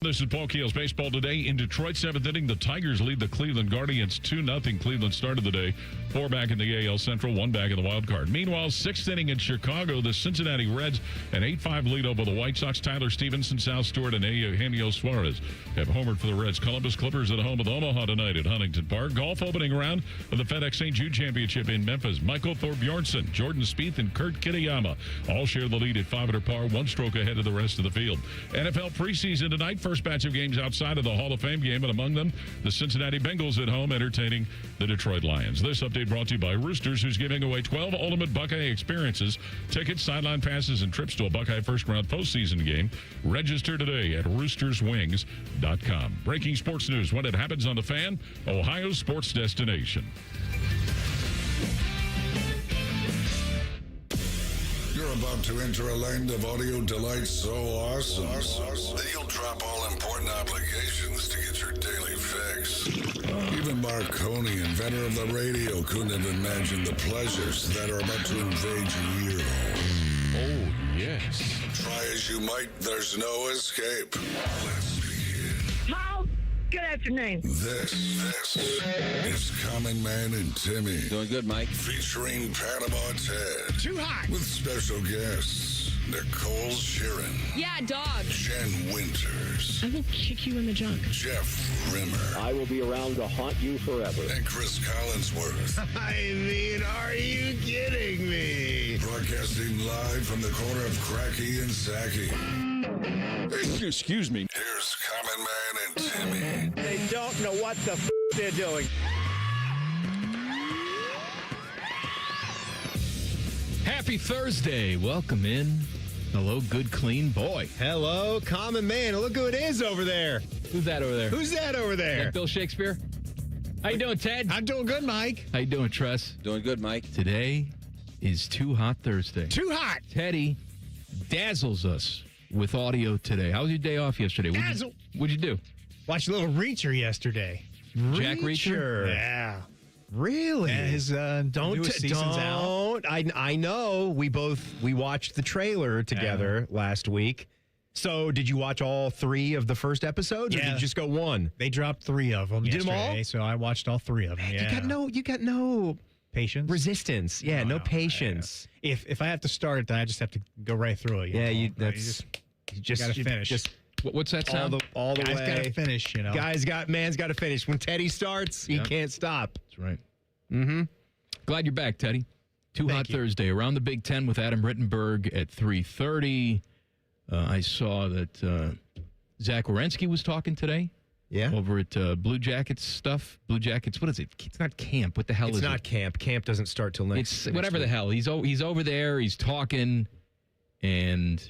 This is Paul Keels Baseball Today. In Detroit, seventh inning, the Tigers lead the Cleveland Guardians 2-0. Cleveland started the day 4 back in the AL Central, 1 back in the wild card. Meanwhile, sixth inning in Chicago, the Cincinnati Reds an 8-5 lead over the White Sox. Tyler Stevenson, Sal Stewart, and Eugenio Suarez have homered for the Reds. Columbus Clippers at home with Omaha tonight at Huntington Park. Golf opening round of the FedEx St. Jude Championship in Memphis. Michael Thorbjornsen, Jordan Spieth, and Kurt Kitayama all share the lead at 5 under par, 1 stroke ahead of the rest of the field. NFL preseason tonight, first batch of games outside of the Hall of Fame game, and among them, the Cincinnati Bengals at home entertaining the Detroit Lions. This update brought to you by Roosters, who's giving away 12 ultimate Buckeye experiences, tickets, sideline passes, and trips to a Buckeye first-round postseason game. Register today at roosterswings.com. Breaking sports news when it happens on The Fan, Ohio's sports destination. You're about to enter a land of audio delight so awesome that you'll drop all important obligations to get your daily fix. Even Marconi, inventor of the radio, couldn't have imagined the pleasures that are about to invade your ear hole. Oh, yes. Try as you might, there's no escape. Let's begin. Paul, good afternoon. This is Common Man and Timmy. Doing good, Mike. Featuring Panama Ted. Too hot. With special guests, Nicole Sheeran. Yeah, dog. Jen Winters. I will kick you in the junk. Jeff Rimmer. I will be around to haunt you forever. And Chris Collinsworth. I mean, are you kidding me? Broadcasting live from the corner of Cracky and Sacky. Excuse me. Here's Common Man and Timmy. They don't know what the they're doing. Happy Thursday. Welcome in. Hello, good, clean boy. Hello, common man. Look who it is over there. Who's that over there? Who's that over there? That Bill Shakespeare? How you doing, Ted? I'm doing good, Mike. How you doing, Tress? Doing good, Mike. Today is Too Hot Thursday. Too hot. Teddy dazzles us with audio today. How was your day off yesterday? What'd you do? Watched a little Reacher yesterday. Jack Reacher? Yeah. Really? Yeah, his newest season's out. I know. We watched the trailer together last week. So did you watch all 3 of the first episodes, or did you just go 1? They dropped 3 of them. You did them all? So I watched all 3 of them. Man, Yeah. you got no Patience. resistance. Yeah, no patience. If I have to start it, then I just have to go right through it. Yeah, know? you just gotta finish. Just What's that sound? all the Guys way. gotta finish. You know. Man's got to finish. When Teddy starts, he can't stop. That's right. Mm-hmm. Glad you're back, Teddy. Too Hot Thursday. Around the Big Ten with Adam Rittenberg at 3:30. I saw that Zach Wierenski was talking today. Yeah. Over at Blue Jackets stuff. Blue Jackets, what is it? It's not camp. What the hell is it? It's not camp. Camp doesn't start till next. It's whatever the hell. He's over there. He's talking and,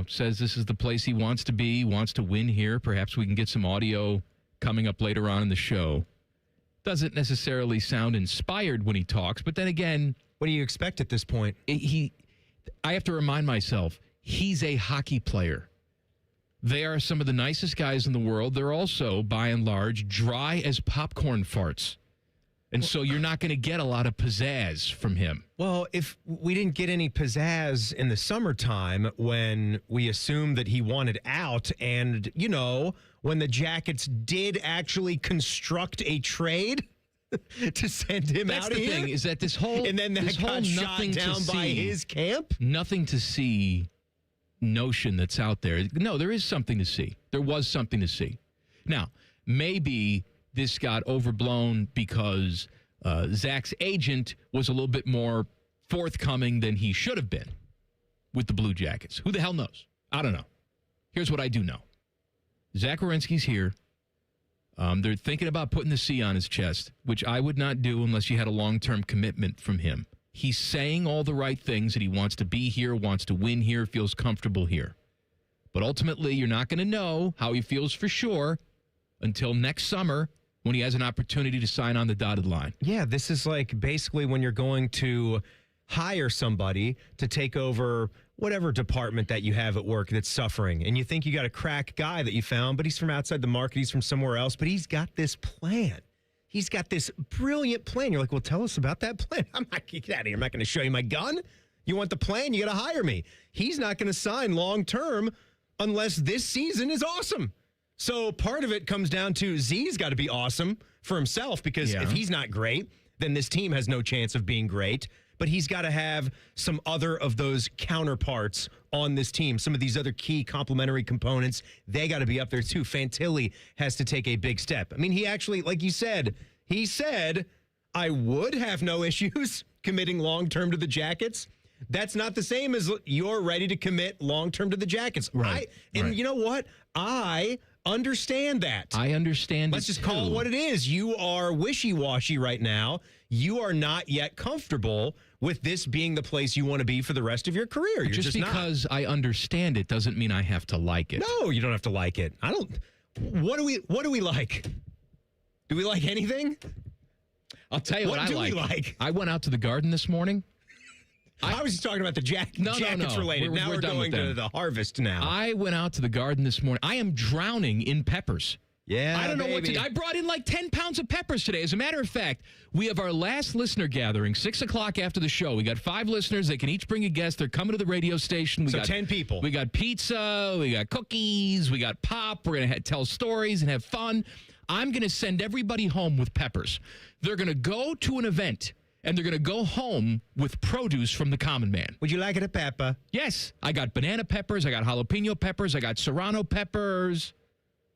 says this is the place he wants to be, wants to win here. Perhaps we can get some audio coming up later on in the show. Doesn't necessarily sound inspired when he talks, but then again, what do you expect at this point? I have to remind myself, he's a hockey player. They are some of the nicest guys in the world. They're also, by and large, dry as popcorn farts. And so you're not going to get a lot of pizzazz from him. Well, if we didn't get any pizzazz in the summertime when we assumed that he wanted out and, when the Jackets did actually construct a trade to send him That's out of the here. thing, is that this whole and then that this got whole shot down by his camp? Nothing to see notion that's out there. No, there is something to see. There was something to see. Now, maybe this got overblown because Zach's agent was a little bit more forthcoming than he should have been with the Blue Jackets. Who the hell knows? I don't know. Here's what I do know. Zach Wierenski's here. They're thinking about putting the C on his chest, which I would not do unless you had a long-term commitment from him. He's saying all the right things, that he wants to be here, wants to win here, feels comfortable here. But ultimately, you're not going to know how he feels for sure until next summer when he has an opportunity to sign on the dotted line. Yeah, this is like basically when you're going to hire somebody to take over whatever department that you have at work that's suffering. And you think you got a crack guy that you found, but he's from outside the market. He's from somewhere else, but he's got this plan. He's got this brilliant plan. You're like, well, tell us about that plan. I'm not, get out of here. I'm not going to show you my gun. You want the plan? You got to hire me. He's not going to sign long term unless this season is awesome. So part of it comes down to Z's got to be awesome for himself because if he's not great, then this team has no chance of being great. But he's got to have some other of those counterparts on this team. Some of these other key complementary components, they got to be up there too. Fantilli has to take a big step. I mean, he actually, like you said, he said, I would have no issues committing long-term to the Jackets. That's not the same as you're ready to commit long-term to the Jackets. Right. You know what? I understand that. I understand. Let's just call it what it is. You are wishy-washy right now. You are not yet comfortable with this being the place you want to be for the rest of your career. You're just because not. I understand it doesn't mean I have to like it. No, you don't have to like it. I don't. What do we like? Do we like anything? I'll tell you what I like. We like? I went out to the Garden this morning. I was just talking about the Jackets No. related. Now we're going to the Harvest now. I went out to the Garden this morning. I am drowning in peppers. Yeah, I don't know what to do. I brought in like 10 pounds of peppers today. As a matter of fact, we have our last listener gathering, 6 o'clock after the show. We got 5 listeners. They can each bring a guest. They're coming to the radio station. We got 10 people. We got pizza. We got cookies. We got pop. We're going to tell stories and have fun. I'm going to send everybody home with peppers. They're going to go to an event, and they're going to go home with produce from the common man. Would you like it a pepper? Yes. I got banana peppers. I got jalapeno peppers. I got serrano peppers.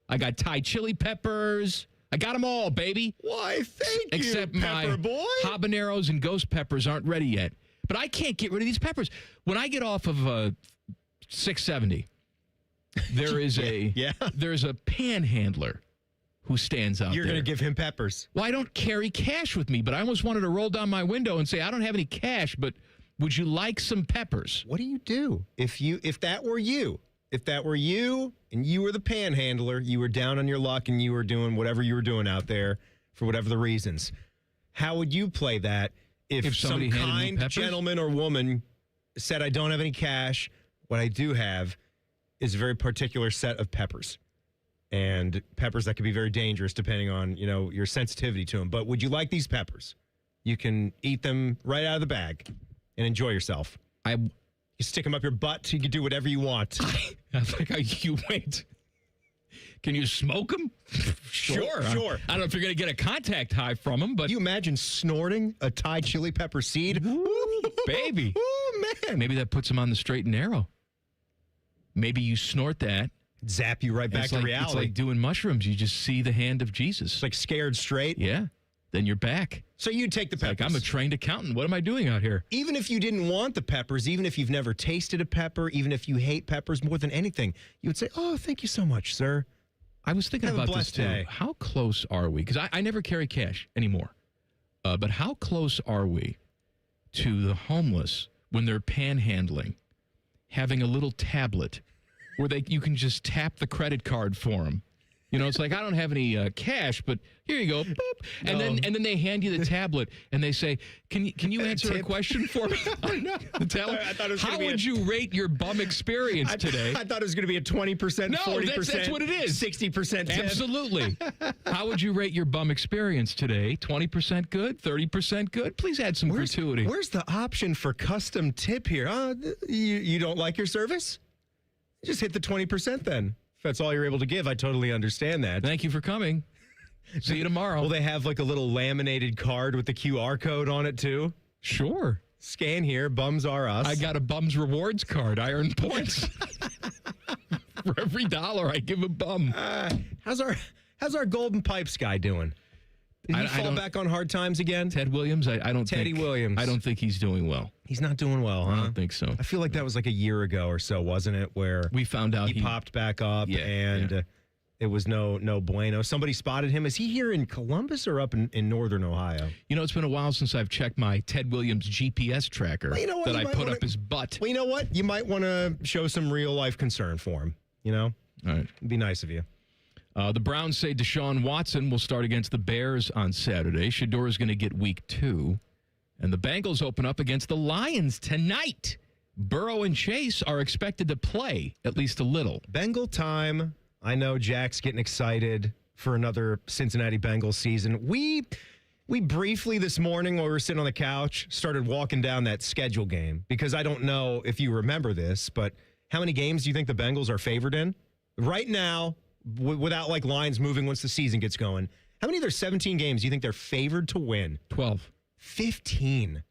I got Thai chili peppers. I got them all, baby. Why, thank you, Except pepper my boy. habaneros and ghost peppers aren't ready yet. But I can't get rid of these peppers. When I get off of 670, there is there's a panhandler who stands out You're there. going to give him peppers. Well, I don't carry cash with me, but I almost wanted to roll down my window and say, I don't have any cash, but would you like some peppers? What do you do if that were you? If that were you and you were the panhandler, you were down on your luck and you were doing whatever you were doing out there for whatever the reasons, how would you play that if some kind gentleman or woman said, I don't have any cash, what I do have is a very particular set of peppers, and peppers that can be very dangerous depending on, your sensitivity to them. But would you like these peppers? You can eat them right out of the bag and enjoy yourself. You stick them up your butt. You can do whatever you want. Wait. Can you smoke them? Sure. I don't know if you're going to get a contact high from them, but... Can you imagine snorting a Thai chili pepper seed? Ooh, baby. Ooh, man. Maybe that puts them on the straight and narrow. Maybe you snort that. Zap you right back to reality. It's like doing mushrooms. You just see the hand of Jesus. It's like Scared Straight. Yeah. Then you're back. So you take the peppers. Like, I'm a trained accountant. What am I doing out here? Even if you didn't want the peppers, even if you've never tasted a pepper, even if you hate peppers more than anything, you would say, oh, thank you so much, sir. I was thinking about this, too. Day. How close are we? Because I never carry cash anymore. But how close are we to the homeless when they're panhandling, having a little tablet where you can just tap the credit card for them? It's like, I don't have any cash, but here you go. Boop. And then they hand you the tablet and they say, can you answer a question for me? The tablet? How would you rate your bum experience today? I thought it was going to be a 20%, 40%. That's what it is. 60% tip. Absolutely. How would you rate your bum experience today? 20% good? 30% good? Please add some gratuity. Where's the option for custom tip here? You don't like your service? Just hit the 20% then. If that's all you're able to give, I totally understand that. Thank you for coming. See you tomorrow. Will they have like a little laminated card with the QR code on it too? Sure. Scan here. Bums are us. I got a Bums Rewards card. I earn points. For every $1, I give a bum. How's our Golden Pipes guy doing? Did he fall back on hard times again? Ted Williams? I don't Teddy think. Williams. I don't think he's doing well. He's not doing well, huh? I don't think so. I feel like that was like a year ago or so, wasn't it? Where we found out he popped back up and it was no bueno. Somebody spotted him. Is he here in Columbus or up in northern Ohio? It's been a while since I've checked my Ted Williams GPS tracker that I put up his butt. Well, you know what? You might want to show some real life concern for him. All right. It'd be nice of you. The Browns say Deshaun Watson will start against the Bears on Saturday. Shador is going to get week 2. And the Bengals open up against the Lions tonight. Burrow and Chase are expected to play at least a little. Bengal time. I know Jack's getting excited for another Cincinnati Bengals season. We briefly this morning while we were sitting on the couch started walking down that schedule game because I don't know if you remember this, but how many games do you think the Bengals are favored in? Right now, without like lines moving once the season gets going. How many of their 17 games do you think they're favored to win? 12. 15.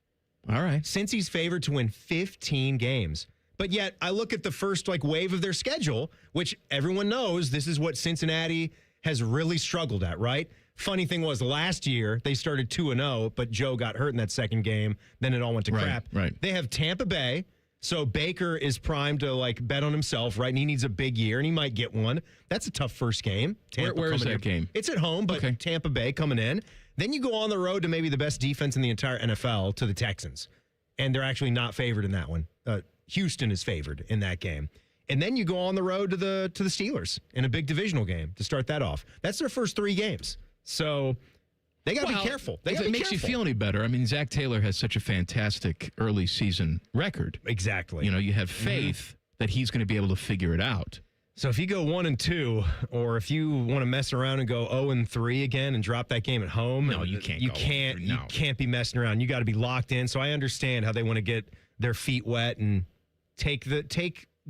All right. Cincy's favored to win 15 games. But yet, I look at the first wave of their schedule, which everyone knows this is what Cincinnati has really struggled at, right? Funny thing was, last year, they started 2-0, but Joe got hurt in that second game. Then it all went to crap. Right. They have Tampa Bay. So Baker is primed to bet on himself, right? And he needs a big year, and he might get one. That's a tough first game. Where is that game? It's at home, but okay. Tampa Bay coming in. Then you go on the road to maybe the best defense in the entire NFL, to the Texans. And they're actually not favored in that one. Houston is favored in that game. And then you go on the road to the Steelers in a big divisional game to start that off. That's their first 3 games. So they got to be careful. If it makes you feel any better, I mean, Zach Taylor has such a fantastic early season record. Exactly. You have faith that he's going to be able to figure it out. So if you go 1-2, or if you want to mess around and go 0-3 again and drop that game at home, no, you can't. You can't be messing around. You got to be locked in. So I understand how they want to get their feet wet and take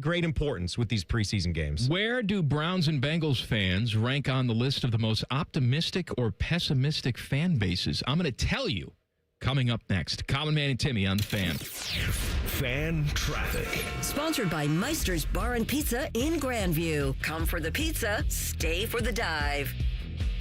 great importance with these preseason games. Where do Browns and Bengals fans rank on the list of the most optimistic or pessimistic fan bases? I'm going to tell you coming up next. Common Man and Timmy on the Fan. Fan traffic. Sponsored by Meister's Bar and Pizza in Grandview. Come for the pizza, stay for the dive.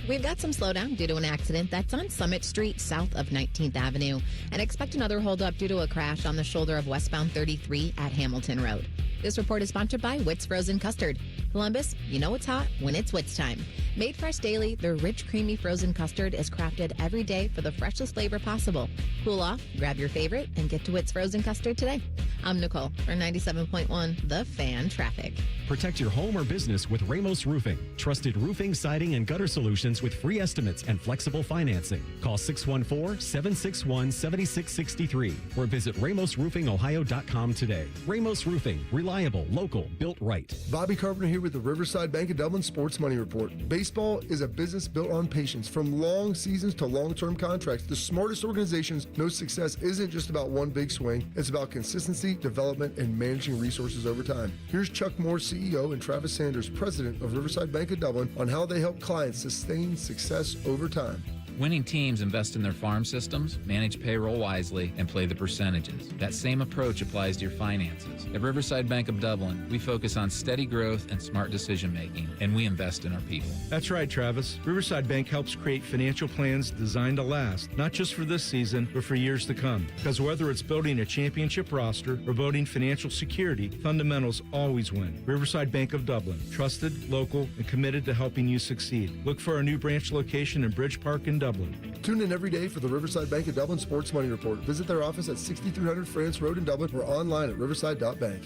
We've got some slowdown due to an accident that's on Summit Street, south of 19th Avenue. And expect another holdup due to a crash on the shoulder of westbound 33 at Hamilton Road. This report is sponsored by Witt's Frozen Custard. Columbus, you know it's hot when it's Witt's time. Made fresh daily, their rich, creamy frozen custard is crafted every day for the freshest flavor possible. Cool off, grab your favorite, and get to Witt's Frozen Custard today. I'm Nicole for 97.1 The Fan Traffic. Protect your home or business with Ramos Roofing. Trusted roofing, siding, and gutter solutions with free estimates and flexible financing. Call 614-761-7663 or visit RamosRoofingOhio.com today. Ramos Roofing. Reliable, local, built right. Bobby Carpenter here with the Riverside Bank of Dublin Sports Money Report. Baseball is a business built on patience. From long seasons to long-term contracts, the smartest organizations know success isn't just about one big swing. It's about consistency, development, and managing resources over time. Here's Chuck Moore, CEO, and Travis Sanders, President of Riverside Bank of Dublin, on how they help clients sustain success over time. Winning teams invest in their farm systems, manage payroll wisely, and play the percentages. That same approach applies to your finances. At Riverside Bank of Dublin, we focus on steady growth and smart decision-making, and we invest in our people. That's right, Travis. Riverside Bank helps create financial plans designed to last, not just for this season, but for years to come. Because whether it's building a championship roster or building financial security, fundamentals always win. Riverside Bank of Dublin, trusted, local, and committed to helping you succeed. Look for our new branch location in Bridge Park in Dublin. Tune in every day for the Riverside Bank of Dublin Sports Money Report. Visit their office at 6300 France Road in Dublin or online at riverside.bank.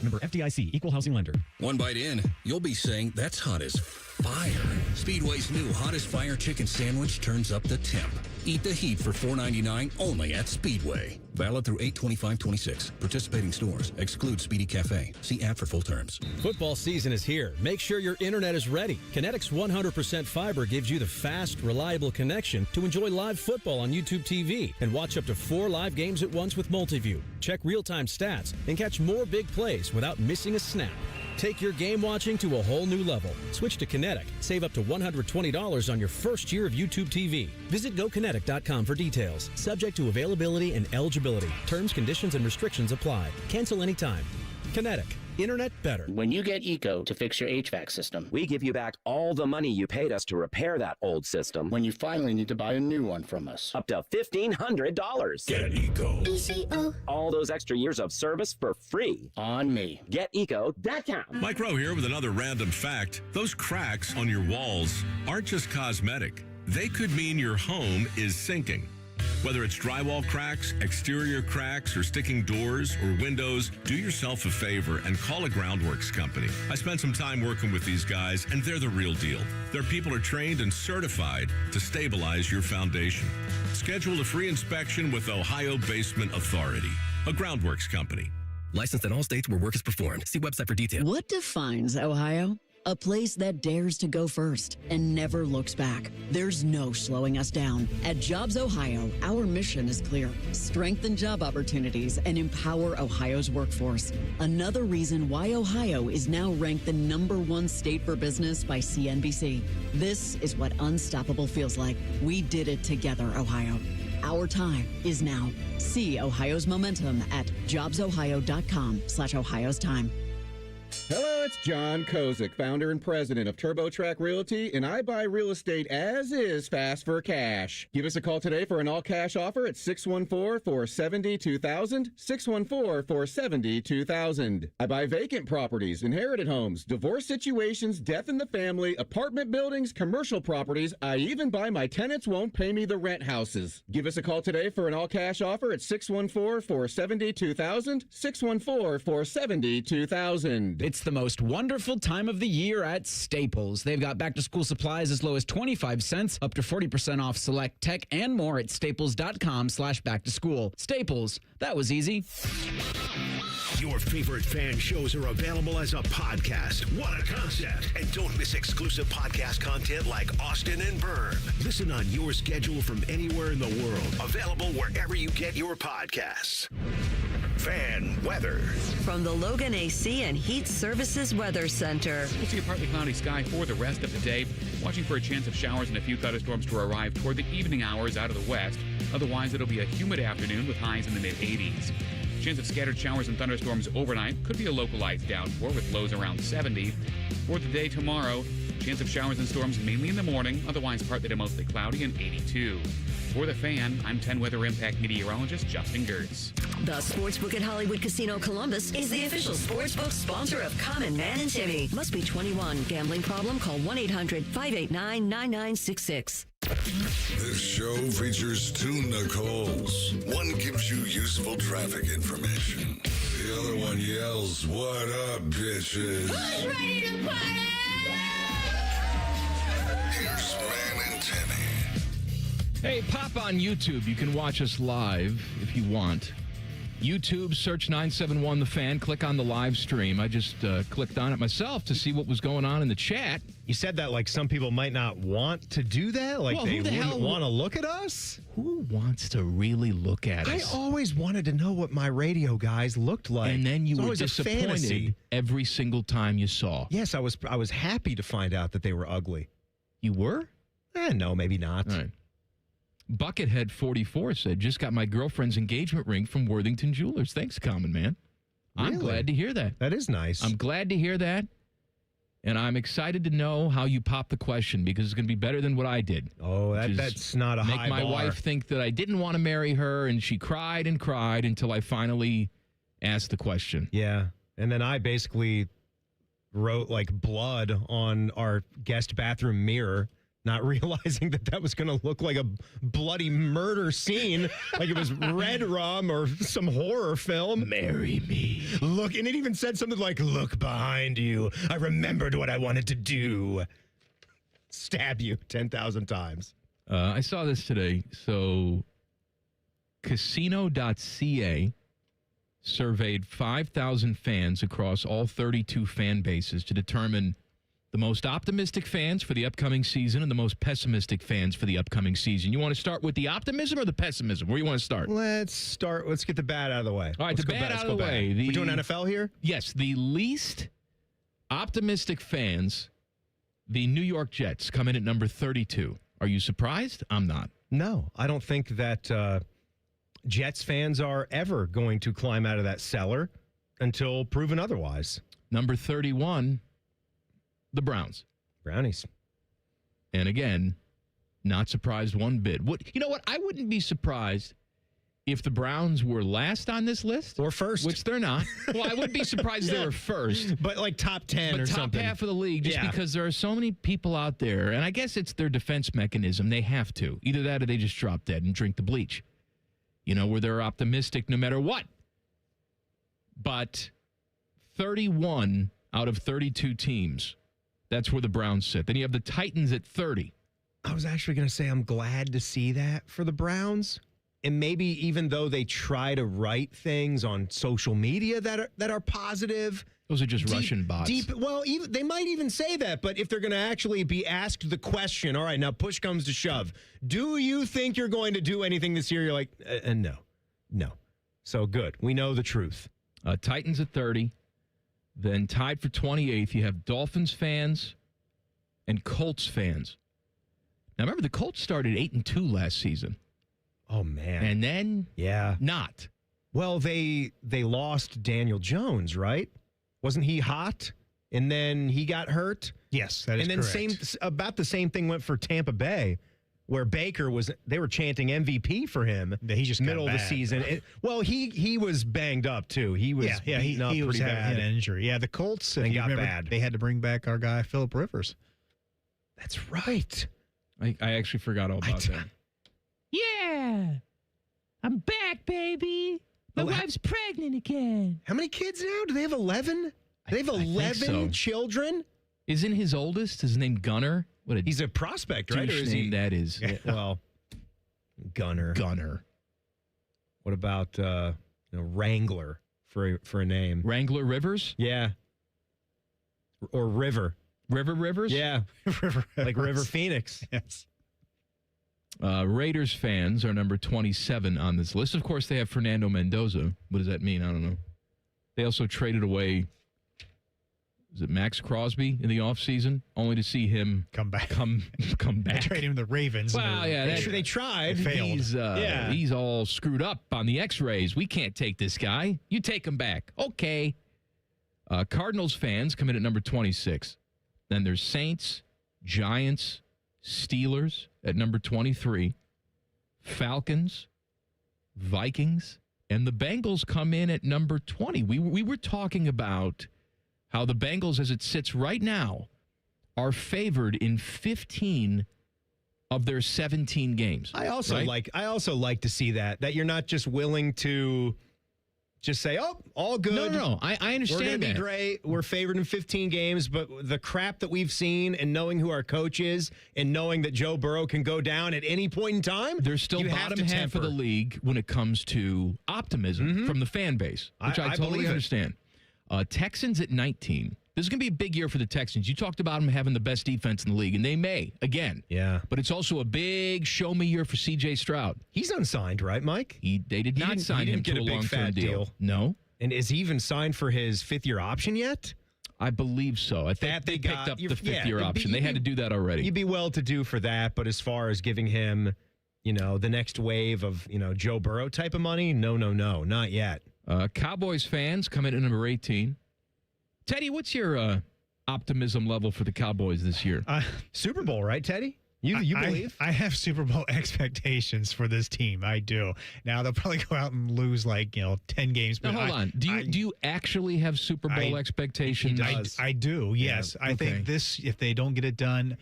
Member FDIC, Equal Housing Lender. One bite in, you'll be saying, that's hot as fire. Speedway's new Hottest Fire Chicken Sandwich turns up the temp. Eat the heat for $4.99 only at Speedway. Valid through 8/25/26. Participating stores. Exclude Speedy Cafe. See app for full terms. Football season is here. Make sure your internet is ready. Kinetic's 100% fiber gives you the fast, reliable connection to enjoy live football on YouTube TV and watch up to 4 live games at once with Multiview. Check real-time stats and catch more big plays without missing a snap. Take your game watching to a whole new level. Switch to Kinetic. Save up to $120 on your first year of YouTube TV. Visit GoKinetic.com for details. Subject to availability and eligibility. Terms, conditions, and restrictions apply. Cancel anytime. Kinetic. Internet better. When you get Eco to fix your HVAC system, we give you back all the money you paid us to repair that old system. When you finally need to buy a new one from us, up to $1,500. Get Eco. ECO. All those extra years of service for free. On me. GetEco.com. Mike Rowe here with another random fact. Those cracks on your walls aren't just cosmetic. They could mean your home is sinking. Whether it's drywall cracks, exterior cracks, or sticking doors or windows, do yourself a favor and call a Groundworks company. I spent some time working with these guys, and they're the real deal. Their people are trained and certified to stabilize your foundation. Schedule a free inspection with Ohio Basement Authority, a Groundworks company. Licensed in all states where work is performed. See website for details. What defines Ohio? A place that dares to go first and never looks back. There's no slowing us down. At Jobs Ohio, our mission is clear. Strengthen job opportunities and empower Ohio's workforce. Another reason why Ohio is now ranked the #1 state for business by CNBC. This is what unstoppable feels like. We did it together, Ohio. Our time is now. See Ohio's momentum at jobsohio.com/Ohio's time. Hello, it's John Kozik, founder and president of TurboTrack Realty, and I buy real estate as is, fast for cash. Give us a call today for an all-cash offer at 614-470-2000, 614-470-2000. I buy vacant properties, inherited homes, divorce situations, death in the family, apartment buildings, commercial properties. I even buy my tenants won't pay me the rent houses. Give us a call today for an all-cash offer at 614-470-2000, 614-470-2000. It's the most wonderful time of the year at Staples. They've got back-to-school supplies as low as 25 cents, up to 40% off select tech, and more at staples.com/back-to-school. Staples, that was easy. Your favorite fan shows are available as a podcast. What a concept. And don't miss exclusive podcast content like Austin and Byrne. Listen on your schedule from anywhere in the world. Available wherever you get your podcasts. Fan weather. From the Logan AC and Heat Services Weather Center. We'll see a partly cloudy sky for the rest of the day. Watching for a chance of showers and a few thunderstorms to arrive toward the evening hours out of the west. Otherwise, it'll be a humid afternoon with highs in the mid-80s. Chance of scattered showers and thunderstorms overnight. Could be a localized downpour with lows around 70. For the day tomorrow, chance of showers and storms mainly in the morning. Otherwise, partly to mostly cloudy and 82. For the Fan, I'm 10 Weather Impact meteorologist Justin Gertz. The Sportsbook at Hollywood Casino Columbus is the official sportsbook sponsor of Common Man and Timmy. Must be 21. Gambling problem? Call 1-800-589-9966. This show features two Nicoles. One gives you useful traffic information. The other one yells, "What up, bitches?" Who's ready to party? Here's Man and Timmy. Hey, pop on YouTube. You can watch us live if you want. YouTube, search 971 The Fan. Click on the live stream. I just clicked on it myself to see what was going on in the chat. You said that like some people might not want to do that? Like, well, they wouldn't want to look at us? Who wants to really look at us? I always wanted to know what my radio guys looked like. And then you were disappointed every single time you saw. Yes, I was happy to find out that they were ugly. You were? No, maybe not. All right. Buckethead 44 said, just got my girlfriend's engagement ring from Worthington Jewelers. Thanks, Common Man. Really? I'm glad to hear that. That is nice. I'm glad to hear that. And I'm excited to know how you pop the question because it's going to be better than what I did. Oh, that's not a high bar. Make my wife think that I didn't want to marry her, and she cried and cried until I finally asked the question. Yeah. And then I basically wrote like blood on our guest bathroom mirror, not realizing that was going to look like a bloody murder scene, like it was Red Rum or some horror film. Marry me. Look, and it even said something like, "Look behind you. I remembered what I wanted to do." Stab you 10,000 times. I saw this today. So casino.ca surveyed 5,000 fans across all 32 fan bases to determine the most optimistic fans for the upcoming season and the most pessimistic fans for the upcoming season. You want to start with the optimism or the pessimism? Where do you want to start? Let's get the bad out of the way. All right, the bad out of the way. We're doing NFL here? Yes, the least optimistic fans, the New York Jets, come in at number 32. Are you surprised? I'm not. No, I don't think that Jets fans are ever going to climb out of that cellar until proven otherwise. Number 31, the Browns. Brownies. And again, not surprised one bit. You know what? I wouldn't be surprised if the Browns were last on this list. Or first. Which they're not. Well, I wouldn't be surprised if they were first. But like top 10 or something. Top half of the league, just because there are so many people out there. And I guess it's their defense mechanism. They have to. Either that or they just drop dead and drink the bleach. You know, where they're optimistic no matter what. But 31 out of 32 teams, that's where the Browns sit. Then you have the Titans at 30. I was actually going to say I'm glad to see that for the Browns. And maybe even though they try to write things on social media that are positive, Those are just Russian bots. They might even say that, but if they're going to actually be asked the question, all right, now push comes to shove, do you think you're going to do anything this year? You're like, no. So good. We know the truth. Titans at 30. Then tied for 28th, you have Dolphins fans and Colts fans. Now, remember, the Colts started 8-2 last season. Oh, man. And then, not. Well, they lost Daniel Jones, right? Wasn't he hot? And then he got hurt? Yes, that is correct. And then about the same thing went for Tampa Bay, where Baker they were chanting MVP for him. He just middle of the season. He was banged up too. He was beaten up he was pretty having bad. an injury. Yeah, the Colts and got bad. They had to bring back our guy Phillip Rivers. That's right. I actually forgot all about that. Yeah, I'm back, baby. My wife's pregnant again. How many kids now? Do they have 11? They have 11 children? Isn't his oldest? His name Gunner? He's a prospect, right? Or is he? That is. Yeah, well, Gunner. What about Wrangler for a name? Wrangler Rivers? Yeah. Or River. River Rivers? Yeah. River like River Phoenix. Yes. Raiders fans are number 27 on this list. Of course, they have Fernando Mendoza. What does that mean? I don't know. They also traded away, is it Max Crosby in the offseason? Only to see him come back. Come back. They traded him to the Ravens. Well, yeah. They tried. They failed. He's all screwed up on the x-rays. We can't take this guy. You take him back. Okay. Cardinals fans come in at number 26. Then there's Saints, Giants, Steelers at number 23. Falcons, Vikings, and the Bengals come in at number 20. We were talking about how the Bengals, as it sits right now, are favored in 15 of their 17 games. I also like to see that you're not just willing to just say, oh, all good. No. I understand We're going to that. be great. We're favored in 15 games, but the crap that we've seen and knowing who our coach is and knowing that Joe Burrow can go down at any point in time, they're still bottom half of the league when it comes to optimism from the fan base, which I totally understand. Texans at 19. This is going to be a big year for the Texans. You talked about them having the best defense in the league, and they may, again. Yeah. But it's also a big show-me year for C.J. Stroud. He's unsigned, right, Mike? They did not sign him to a long-term deal. No. And is he even signed for his fifth-year option yet? I believe so. I think they picked up the fifth-year option. They had to do that already. You'd be well-to-do for that, but as far as giving him, the next wave of, Joe Burrow type of money, no, not yet. Cowboys fans come in at number 18. Teddy, what's your optimism level for the Cowboys this year? Super Bowl, right, Teddy? You believe? I have Super Bowl expectations for this team. I do. Now, they'll probably go out and lose 10 games. But now, hold on. Do you actually have Super Bowl expectations? I do, yes. Yeah, I think if they don't get it done,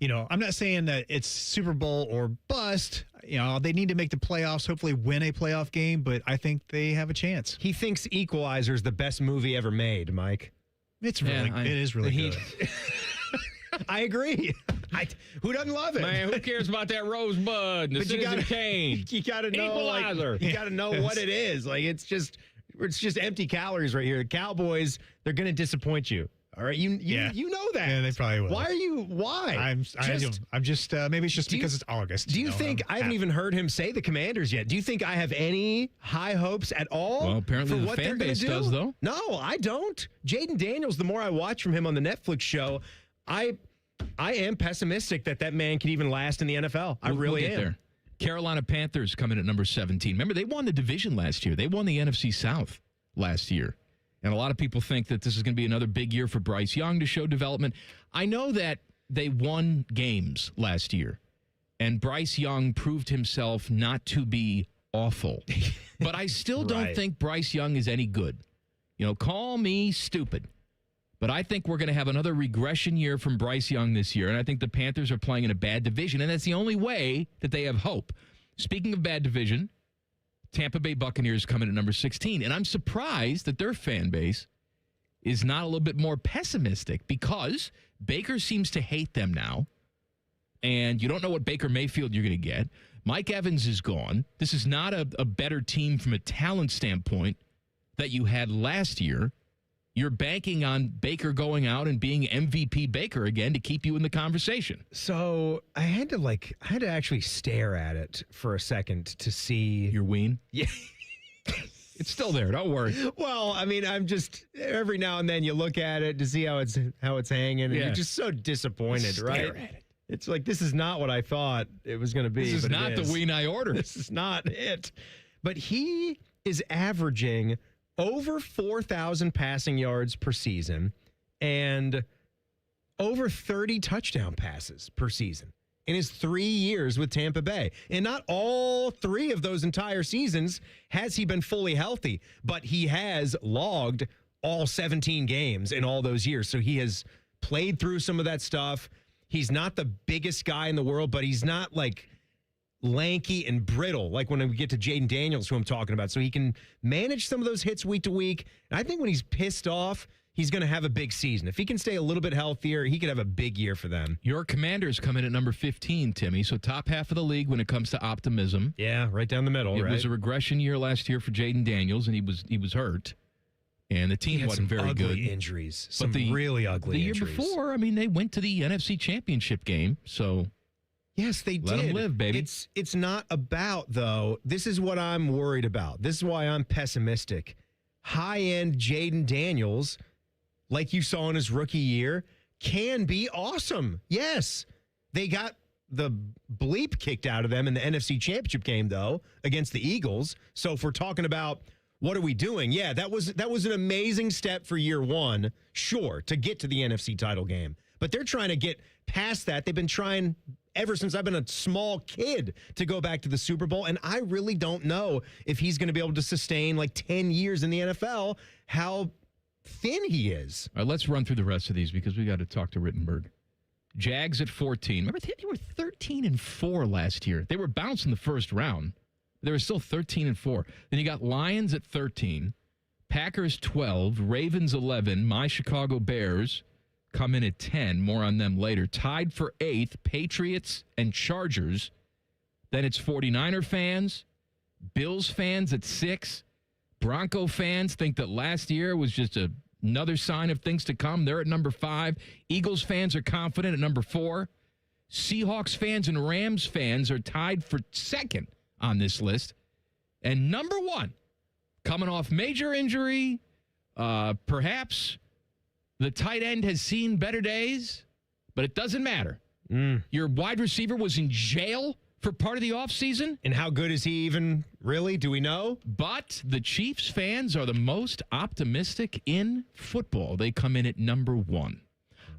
I'm not saying that it's Super Bowl or bust. They need to make the playoffs, hopefully win a playoff game, but I think they have a chance. He thinks Equalizer is the best movie ever made, Mike. It is really good. I agree. Who doesn't love it? Man, who cares about that Rosebud and the Citizen Kane? You got to know, Equalizer. You got to know what it is. It's just empty calories right here. The Cowboys, they're going to disappoint you. All right, you know that. Yeah, they probably will. Why? I'm just maybe it's just because it's August. Do you think I haven't even heard him say the Commanders yet? Do you think I have any high hopes at all? Well, apparently the fan base does, though. No, I don't. Jaden Daniels, the more I watch from him on the Netflix show, I am pessimistic that man can even last in the NFL. I really am. There. Carolina Panthers come in at number 17. Remember, they won the division last year. They won the NFC South last year. And a lot of people think that this is going to be another big year for Bryce Young to show development. I know that they won games last year, and Bryce Young proved himself not to be awful. But I still don't think Bryce Young is any good. Call me stupid. But I think we're going to have another regression year from Bryce Young this year, and I think the Panthers are playing in a bad division, and that's the only way that they have hope. Speaking of bad division, Tampa Bay Buccaneers come in at number 16, and I'm surprised that their fan base is not a little bit more pessimistic because Baker seems to hate them now, and you don't know what Baker Mayfield you're going to get. Mike Evans is gone. This is not a better team from a talent standpoint that you had last year. you're banking on Baker going out and being MVP Baker again to keep you in the conversation. So I had to actually stare at it for a second to see your ween. Yeah. It's still there. Don't worry. Well, I mean, I'm just every now and then you look at it to see how it's hanging, and you're just so disappointed, right? Stare at it. It's like, this is not what I thought it was going to be. This is not the ween I ordered. This is not it. But he is averaging over 4,000 passing yards per season and over 30 touchdown passes per season in his 3 years with Tampa Bay. And not all 3 of those entire seasons has he been fully healthy, but he has logged all 17 games in all those years. So he has played through some of that stuff. He's not the biggest guy in the world, but he's not like lanky and brittle, like when we get to Jaden Daniels, who I'm talking about. So he can manage some of those hits week to week. And I think when he's pissed off, he's going to have a big season. If he can stay a little bit healthier, he could have a big year for them. Your Commanders come in at number 15, Timmy. So top half of the league when it comes to optimism. Yeah, right down the middle. It right? was a regression year last year for Jaden Daniels, and he was hurt. And the team wasn't very good. Injuries, some really ugly injuries. The year before, I mean, they went to the NFC Championship game. So yes, they did. Let them live, baby. It's not about, though. This is what I'm worried about. This is why I'm pessimistic. High-end Jaden Daniels, like you saw in his rookie year, can be awesome. Yes. They got the bleep kicked out of them in the NFC Championship game, though, against the Eagles. So if we're talking about what are we doing, yeah, that was an amazing step for year one, sure, to get to the NFC title game. But they're trying to get past that. They've been trying ever since I've been a small kid to go back to the Super Bowl, and I really don't know if he's going to be able to sustain like 10 years in the NFL, how thin he is. All right, let's run through the rest of these because we got to talk to Rittenberg. Jags at 14. Remember, they were 13-4 last year. They were bounced in the first round. They were still 13-4. Then you got Lions at 13, Packers 12, Ravens 11, my Chicago Bears come in at 10. More on them later. Tied for 8th, Patriots and Chargers. Then it's 49er fans, Bills fans at 6. Bronco fans think that last year was just another sign of things to come. They're at number 5. Eagles fans are confident at number 4. Seahawks fans and Rams fans are tied for 2nd on this list. And number 1, coming off major injury, perhaps the tight end has seen better days, but it doesn't matter. Your wide receiver was in jail for part of the offseason. And how good is he even, really? Do we know? But the Chiefs fans are the most optimistic in football. They come in at number 1.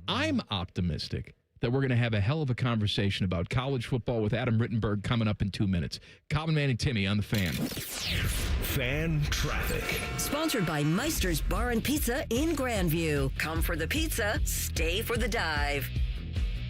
I'm optimistic that we're going to have a hell of a conversation about college football with Adam Rittenberg coming up in 2 minutes. Common Man and Timmy on the Fan. Fan Traffic. Sponsored by Meister's Bar and Pizza in Grandview. Come for the pizza, stay for the dive.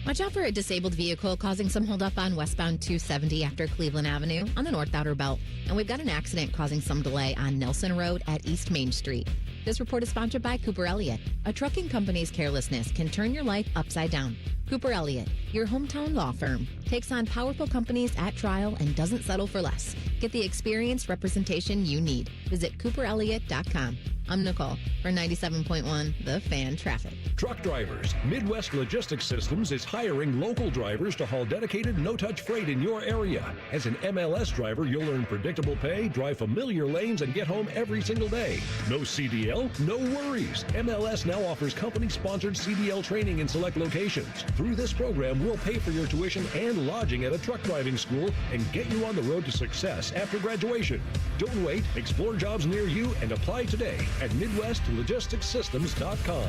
Watch out for a disabled vehicle causing some holdup on westbound 270 after Cleveland Avenue on the North Outer Belt. And we've got an accident causing some delay on Nelson Road at East Main Street. This report is sponsored by Cooper Elliott. A trucking company's carelessness can turn your life upside down. Cooper Elliott, your hometown law firm, takes on powerful companies at trial and doesn't settle for less. Get the experienced representation you need. Visit CooperElliott.com. I'm Nicole for 97.1 The Fan Traffic. Truck drivers. Midwest Logistics Systems is hiring local drivers to haul dedicated, no-touch freight in your area. As an MLS driver, you'll earn predictable pay, drive familiar lanes, and get home every single day. No CDL? No worries. MLS now offers company-sponsored CDL training in select locations. Through this program, we'll pay for your tuition and lodging at a truck driving school and get you on the road to success after graduation. Don't wait. Explore jobs near you and apply today at MidwestLogisticsSystems.com.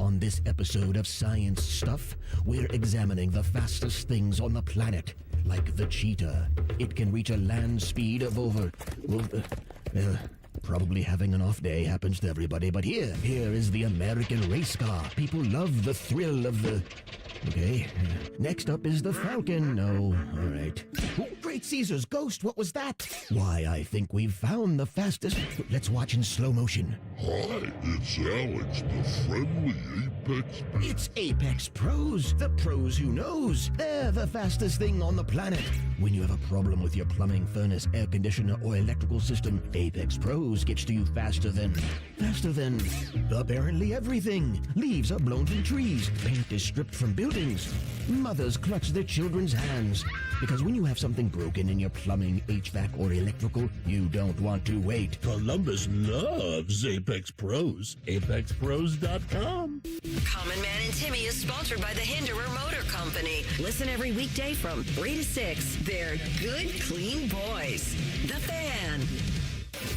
On this episode of Science Stuff, we're examining the fastest things on the planet, like the cheetah. It can reach a land speed of probably having an off day happens to everybody, but here is the American race car. People love the thrill of the... Okay. Next up is the Falcon. No. All right. Oh, Great Caesar's ghost. What was that? Why, I think we've found the fastest... Let's watch in slow motion. Hi, it's Alex, the friendly Apex... It's Apex Pros. The pros who knows. They're the fastest thing on the planet. When you have a problem with your plumbing, furnace, air conditioner, or electrical system, Apex Pros gets to you faster than apparently everything. Leaves are blown from trees. Paint is stripped from buildings. Mothers clutch their children's hands. Because when you have something broken in your plumbing, HVAC, or electrical, you don't want to wait. Columbus loves Apex Pros. ApexPros.com. Common Man and Timmy is sponsored by the Hinderer Motor Company. Listen every weekday from 3 to 6. They're good, clean boys. The Fan.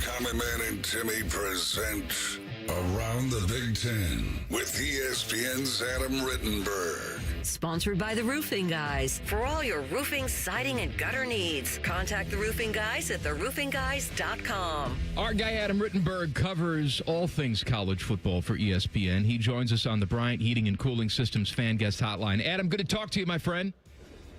Common Man and Timmy present Around the Big Ten with ESPN's Adam Rittenberg. Sponsored by the Roofing Guys. For all your roofing, siding, and gutter needs, contact the Roofing Guys at theroofingguys.com. Our guy Adam Rittenberg covers all things college football for ESPN. He joins us on the Bryant Heating and Cooling Systems fan guest hotline. Adam, good to talk to you, my friend.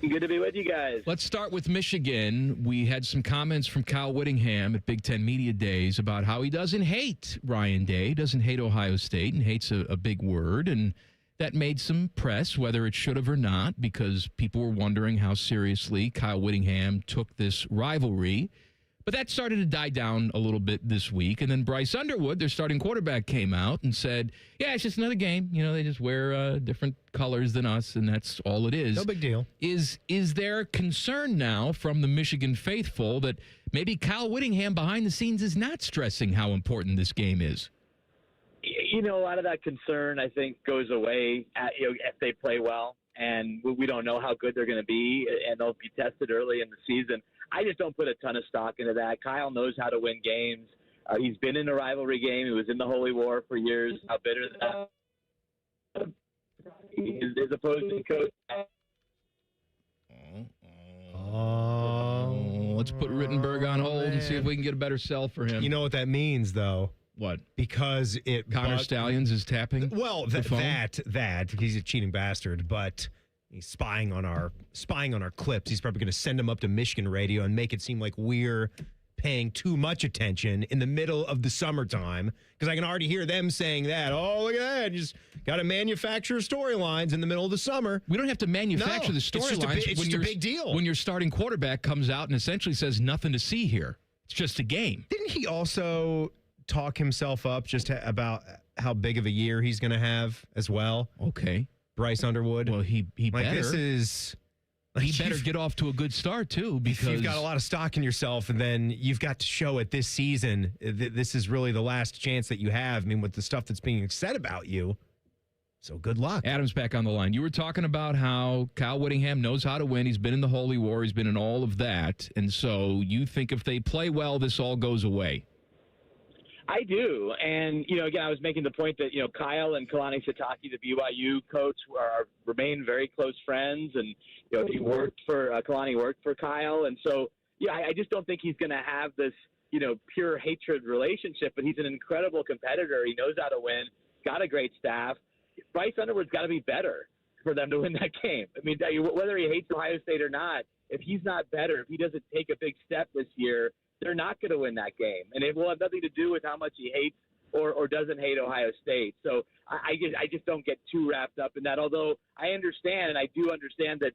Good to be with you guys. Let's start with Michigan. We had some comments from Kyle Whittingham at Big Ten Media Days about how he doesn't hate Ryan Day, doesn't hate Ohio State, and hates a big word. And that made some press, whether it should have or not, because people were wondering how seriously Kyle Whittingham took this rivalry. But that started to die down a little bit this week. And then Bryce Underwood, their starting quarterback, came out and said, yeah, it's just another game. You know, they just wear different colors than us, and that's all it is. No big deal. Is there concern now from the Michigan faithful that maybe Kyle Whittingham behind the scenes is not stressing how important this game is? You know, a lot of that concern, I think, goes away if they play well. And we don't know how good they're going to be, and they'll be tested early in the season. I just don't put a ton of stock into that. Kyle knows how to win games. He's been in a rivalry game. He was in the Holy War for years. How bitter that his opposing coach. Let's put Rittenberg on hold and see if we can get a better sell for him. You know what that means, though? What? Because Connor Stallions is tapping. Well, that he's a cheating bastard, but he's spying on our clips. He's probably going to send them up to Michigan radio and make it seem like we're paying too much attention in the middle of the summertime, because I can already hear them saying that. Oh, look at that. You just got to manufacture storylines in the middle of the summer. We don't have to manufacture the storylines. It's just a big deal. When your starting quarterback comes out and essentially says nothing to see here. It's just a game. Didn't he also talk himself up just about how big of a year he's going to have as well? Okay. Bryce Underwood. Well, he better. This is... He better get off to a good start, too, because you've got a lot of stock in yourself, and then you've got to show it this season. This is really the last chance that you have. I mean, with the stuff that's being said about you. So good luck. Adam's back on the line. You were talking about how Kyle Whittingham knows how to win. He's been in the Holy War. He's been in all of that. And so you think if they play well, this all goes away. I do. And, again, I was making the point that, Kyle and Kalani Sitake, the BYU coach, remain very close friends. And, Kalani worked for Kyle. And so, I just don't think he's going to have this, pure hatred relationship. But he's an incredible competitor. He knows how to win, got a great staff. Bryce Underwood's got to be better for them to win that game. I mean, whether he hates Ohio State or not, if he's not better, if he doesn't take a big step this year, they're not going to win that game. And it will have nothing to do with how much he hates or doesn't hate Ohio State. So I just don't get too wrapped up in that, although I understand, and I do understand that,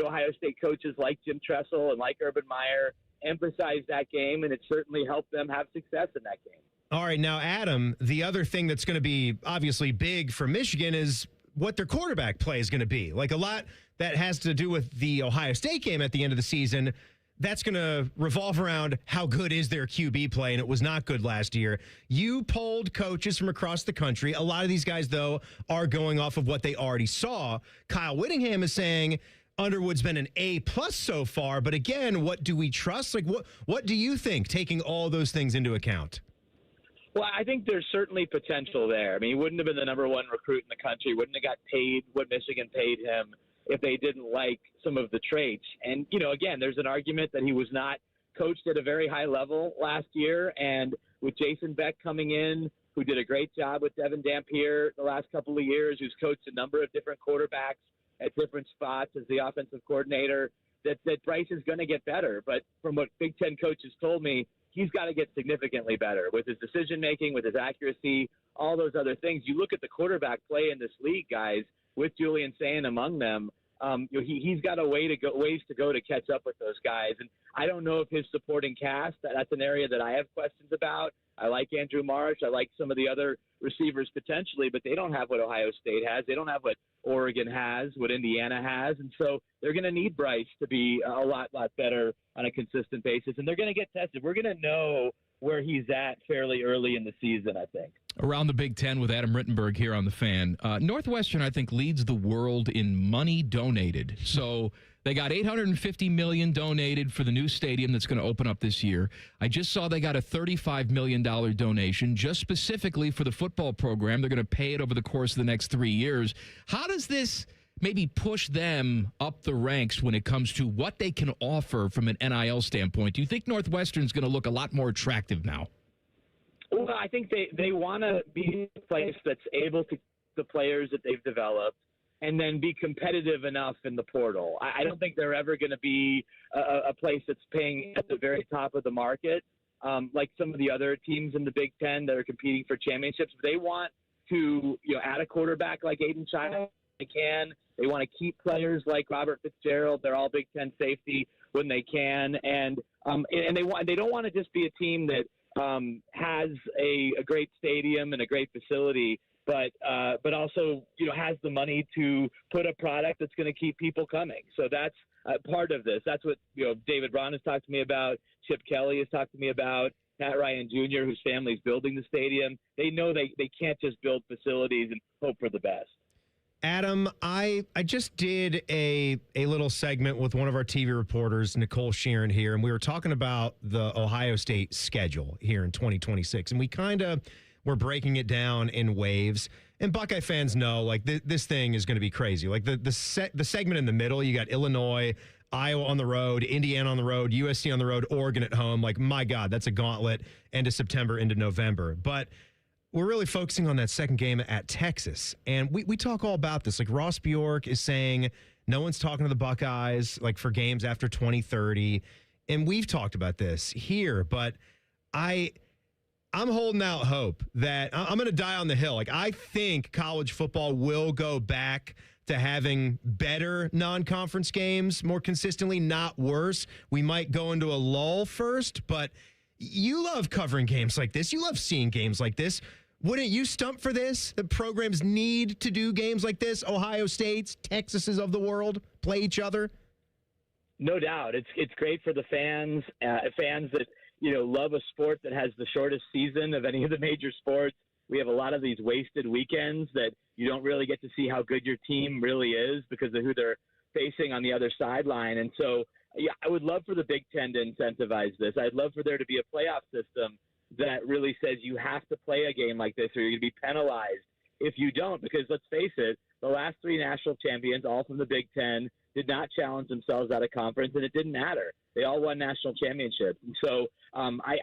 Ohio State coaches like Jim Tressel and like Urban Meyer emphasize that game, and it certainly helped them have success in that game. All right, now, Adam, the other thing that's going to be obviously big for Michigan is what their quarterback play is going to be. Like a lot that has to do with the Ohio State game at the end of the season. That's going to revolve around how good is their QB play, and it was not good last year. You polled coaches from across the country. A lot of these guys, though, are going off of what they already saw. Kyle Whittingham is saying Underwood's been an A+ so far, but again, what do we trust? Like, what do you think, taking all those things into account? Well, I think there's certainly potential there. I mean, he wouldn't have been the number one recruit in the country, wouldn't have got paid what Michigan paid him if they didn't like some of the traits. And, again, there's an argument that he was not coached at a very high level last year. And with Jason Beck coming in, who did a great job with Devin Dampier the last couple of years, who's coached a number of different quarterbacks at different spots as the offensive coordinator, that Bryce is going to get better. But from what Big Ten coaches told me, he's got to get significantly better with his decision-making, with his accuracy, all those other things. You look at the quarterback play in this league, guys, with Julian Sayin among them, He's got ways to go to catch up with those guys. And I don't know if his supporting cast, that's an area that I have questions about. I like Andrew Marsh. I like some of the other receivers potentially, but they don't have what Ohio State has. They don't have what Oregon has, what Indiana has. And so they're going to need Bryce to be a lot better on a consistent basis. And they're going to get tested. We're going to know where he's at fairly early in the season, I think. Around the Big Ten with Adam Rittenberg here on The Fan. Northwestern, I think, leads the world in money donated. So they got $850 million donated for the new stadium that's going to open up this year. I just saw they got a $35 million donation just specifically for the football program. They're going to pay it over the course of the next 3 years. How does this maybe push them up the ranks when it comes to what they can offer from an NIL standpoint? Do you think Northwestern's going to look a lot more attractive now? Well, I think they want to be a place that's able to the players that they've developed and then be competitive enough in the portal. I don't think they're ever going to be a place that's paying at the very top of the market, like some of the other teams in the Big Ten that are competing for championships. They want to add a quarterback like Aiden Child. They can. They want to keep players like Robert Fitzgerald. They're all Big Ten safety when they can, and they don't want to just be a team that has a great stadium and a great facility, but also has the money to put a product that's going to keep people coming. So that's part of this. That's what David Braun has talked to me about. Chip Kelly has talked to me about. Pat Ryan Jr., whose family's building the stadium. They know they can't just build facilities and hope for the best. Adam, I just did a little segment with one of our TV reporters, Nicole Sheeran here, and we were talking about the Ohio State schedule here in 2026, and we kind of were breaking it down in waves. And Buckeye fans know, like, this thing is going to be crazy. Like, the segment in the middle, you got Illinois, Iowa on the road, Indiana on the road, USC on the road, Oregon at home. Like, my God, that's a gauntlet end of September into November. But we're really focusing on that second game at Texas. And we talk all about this. Like, Ross Bjork is saying no one's talking to the Buckeyes, like, for games after 2030. And we've talked about this here, but I'm holding out hope that I'm going to die on the hill. Like, I think college football will go back to having better non-conference games more consistently, not worse. We might go into a lull first, but you love covering games like this. You love seeing games like this. Wouldn't you stump for this? The programs need to do games like this. Ohio States, Texases of the world play each other. No doubt. It's great for the fans that, love a sport that has the shortest season of any of the major sports. We have a lot of these wasted weekends that you don't really get to see how good your team really is because of who they're facing on the other sideline. And so, yeah, I would love for the Big Ten to incentivize this. I'd love for there to be a playoff system that really says you have to play a game like this or you're going to be penalized if you don't. Because let's face it, the last three national champions, all from the Big Ten, did not challenge themselves out of conference, and it didn't matter. They all won national championships. And so I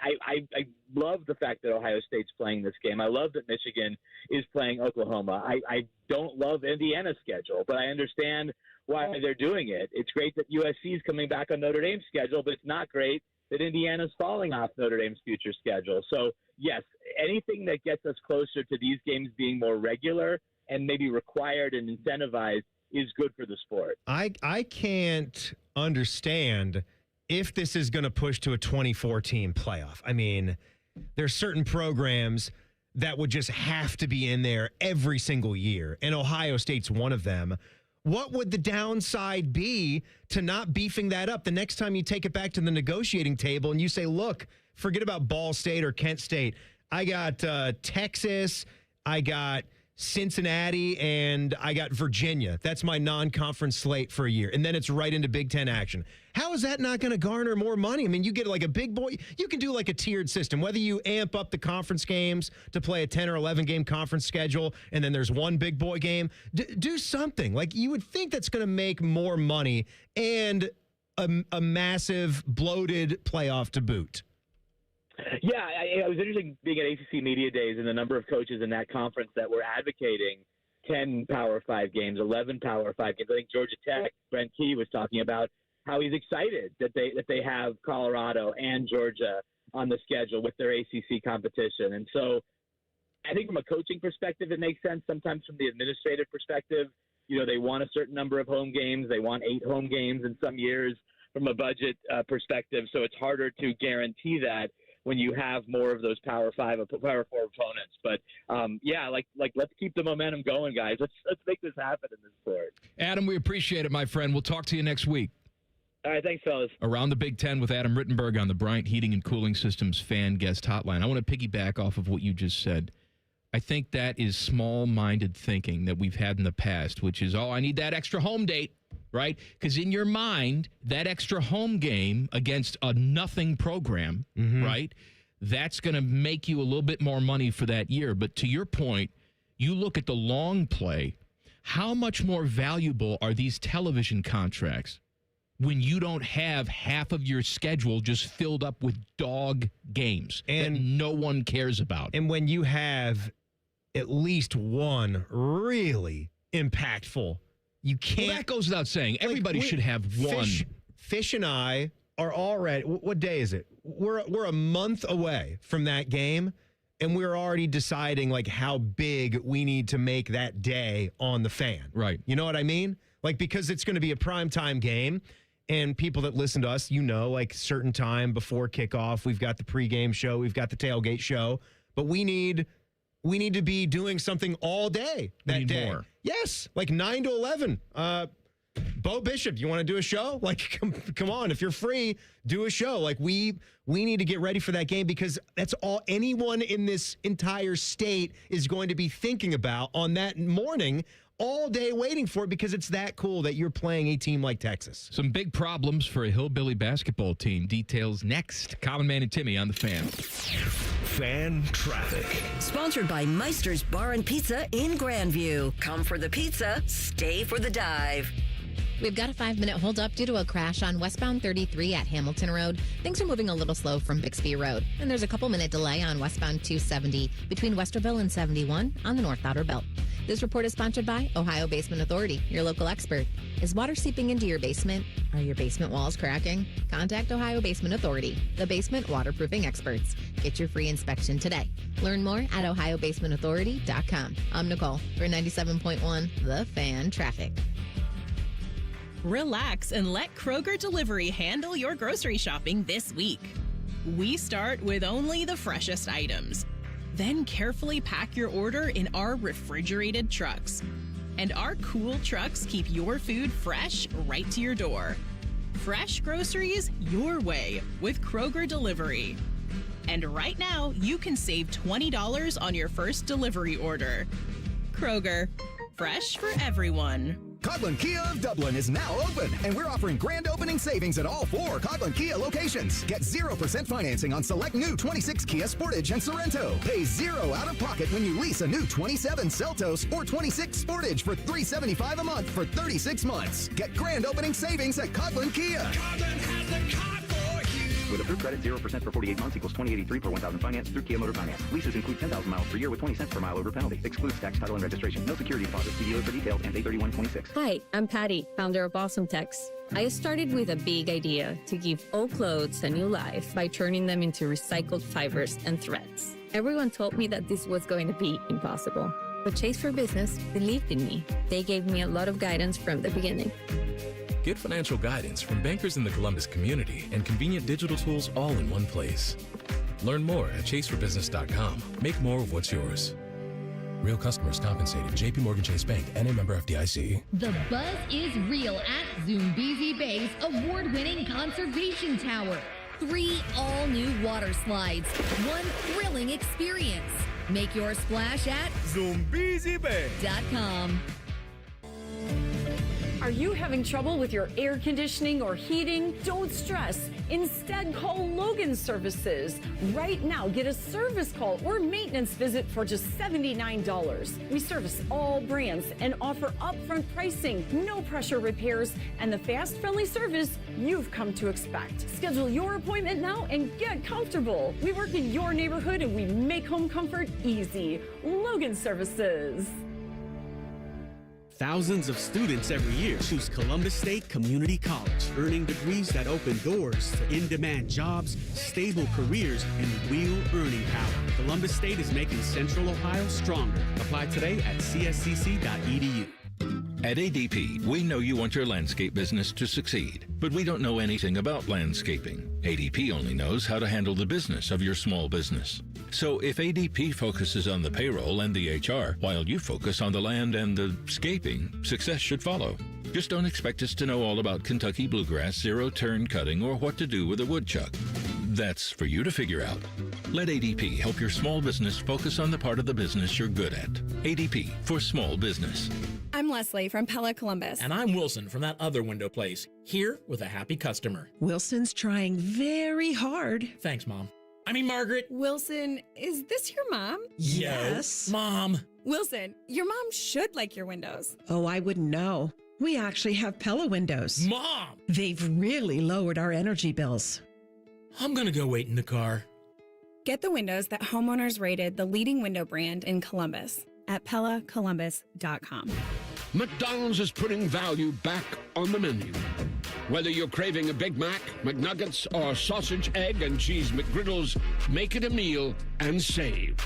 love the fact that Ohio State's playing this game. I love that Michigan is playing Oklahoma. I don't love Indiana's schedule, but I understand why they're doing it. It's great that USC is coming back on Notre Dame's schedule, but it's not great that Indiana's falling off Notre Dame's future schedule. So, yes, anything that gets us closer to these games being more regular and maybe required and incentivized is good for the sport. I can't understand if this is going to push to a 24-team playoff. I mean, there's certain programs that would just have to be in there every single year, and Ohio State's one of them. What would the downside be to not beefing that up the next time you take it back to the negotiating table and you say, look, forget about Ball State or Kent State. I got Texas, I got Cincinnati, and I got Virginia. That's my non-conference slate for a year. And then it's right into Big Ten action. How is that not going to garner more money? I mean, you get like a big boy. You can do like a tiered system, whether you amp up the conference games to play a 10 or 11 game conference schedule, and then there's one big boy game. Do something. Like, you would think that's going to make more money and a massive bloated playoff to boot. Yeah, it was interesting being at ACC Media Days and the number of coaches in that conference that were advocating 10 Power 5 games, 11 Power 5 games. I think Georgia Tech, Brent Key was talking about how he's excited that they have Colorado and Georgia on the schedule with their ACC competition. And so I think from a coaching perspective, it makes sense. Sometimes from the administrative perspective, they want a certain number of home games. They want 8 home games in some years from a budget perspective. So it's harder to guarantee that when you have more of those Power 4 opponents. But let's keep the momentum going, guys. Let's make this happen in this sport. Adam, we appreciate it, my friend. We'll talk to you next week. All right, thanks, fellas. Around the Big Ten with Adam Rittenberg on the Bryant Heating and Cooling Systems fan guest hotline. I want to piggyback off of what you just said. I think that is small-minded thinking that we've had in the past, which is, I need that extra home date, right? Because in your mind, that extra home game against a nothing program, right, that's going to make you a little bit more money for that year. But to your point, you look at the long play, how much more valuable are these television contracts when you don't have half of your schedule just filled up with dog games and that no one cares about? And when you have at least one really impactful, you can't. Well, that goes without saying. Everybody should have one. Fish and I are already. What day is it? We're a month away from that game, and we're already deciding how big we need to make that day on the fan. Right. You know what I mean? Because it's going to be a primetime game. And people that listen to us, certain time before kickoff, we've got the pregame show, we've got the tailgate show, but we need to be doing something all day that day. More. Yes, 9 to 11. Bo Bishop, you want to do a show? Come on, if you're free, do a show. We need to get ready for that game because that's all anyone in this entire state is going to be thinking about on that morning. All day waiting for it because it's that cool that you're playing a team like Texas. Some big problems for a hillbilly basketball team. Details next. Common Man and Timmy on the Fan. Fan traffic. Sponsored by Meister's Bar and Pizza in Grandview. Come for the pizza, stay for the dive. We've got a 5-minute holdup due to a crash on westbound 33 at Hamilton Road. Things are moving a little slow from Bixby Road. And there's a couple-minute delay on westbound 270 between Westerville and 71 on the North Outer Belt. This report is sponsored by Ohio Basement Authority, your local expert. Is water seeping into your basement? Are your basement walls cracking? Contact Ohio Basement Authority, the basement waterproofing experts. Get your free inspection today. Learn more at ohiobasementauthority.com. I'm Nicole for 97.1 The Fan Traffic. Relax and let Kroger Delivery handle your grocery shopping this week. We start with only the freshest items. Then carefully pack your order in our refrigerated trucks. And our cool trucks keep your food fresh right to your door. Fresh groceries your way with Kroger Delivery. And right now, you can save $20 on your first delivery order. Kroger, fresh for everyone. Coghlan Kia of Dublin is now open, and we're offering grand opening savings at all 4 Coghlan Kia locations. Get 0% financing on select new 26 Kia Sportage and Sorrento. Pay 0 out of pocket when you lease a new 27 Seltos or 26 Sportage for $375 a month for 36 months. Get grand opening savings at Coghlan Kia. Coghlan has the car for you. With approved credit, 0% for 48 months equals $20.83 per 1,000 finance through Kia Motor Finance. Leases include 10,000 miles per year with 20 cents per mile over penalty. Excludes tax, title, and registration. No security deposit. See dealer for details and A3126. Hi, I'm Patty, founder of Awesome Tex. I started with a big idea to give old clothes a new life by turning them into recycled fibers and threads. Everyone told me that this was going to be impossible. But Chase for Business believed in me. They gave me a lot of guidance from the beginning. Get financial guidance from bankers in the Columbus community and convenient digital tools all in one place. Learn more at chaseforbusiness.com. Make more of what's yours. Real customers compensated. JP Morgan Chase Bank, NA member FDIC. The buzz is real at Zoombezi Bay's award-winning conservation tower. 3 all-new water slides. 1 thrilling experience. Make your splash at ZoombeziBay.com. Are you having trouble with your air conditioning or heating? Don't stress. Instead, call Logan Services. Right now, get a service call or maintenance visit for just $79. We service all brands and offer upfront pricing, no pressure repairs, and the fast, friendly service you've come to expect. Schedule your appointment now and get comfortable. We work in your neighborhood and we make home comfort easy. Logan Services. Thousands of students every year choose Columbus State Community College, earning degrees that open doors to in-demand jobs, stable careers, and real earning power. Columbus State is making Central Ohio stronger. Apply today at cscc.edu. At ADP, we know you want your landscape business to succeed, but we don't know anything about landscaping. ADP only knows how to handle the business of your small business. So if ADP focuses on the payroll and the HR, while you focus on the land and the scaping, success should follow. Just don't expect us to know all about Kentucky bluegrass, zero-turn cutting, or what to do with a woodchuck. That's for you to figure out. Let ADP help your small business focus on the part of the business you're good at. ADP for small business. I'm Leslie from Pella Columbus. And I'm Wilson from that other window place, here with a happy customer. Wilson's trying very hard. Thanks, Mom. I mean, Margaret. Wilson, is this your mom? Yes. Mom. Wilson, your mom should like your windows. Oh, I wouldn't know. We actually have Pella windows. Mom! They've really lowered our energy bills. I'm going to go wait in the car. Get the windows that homeowners rated the leading window brand in Columbus at PellaColumbus.com. McDonald's is putting value back on the menu. Whether you're craving a Big Mac, McNuggets, or sausage, egg, and cheese McGriddles, make it a meal and save.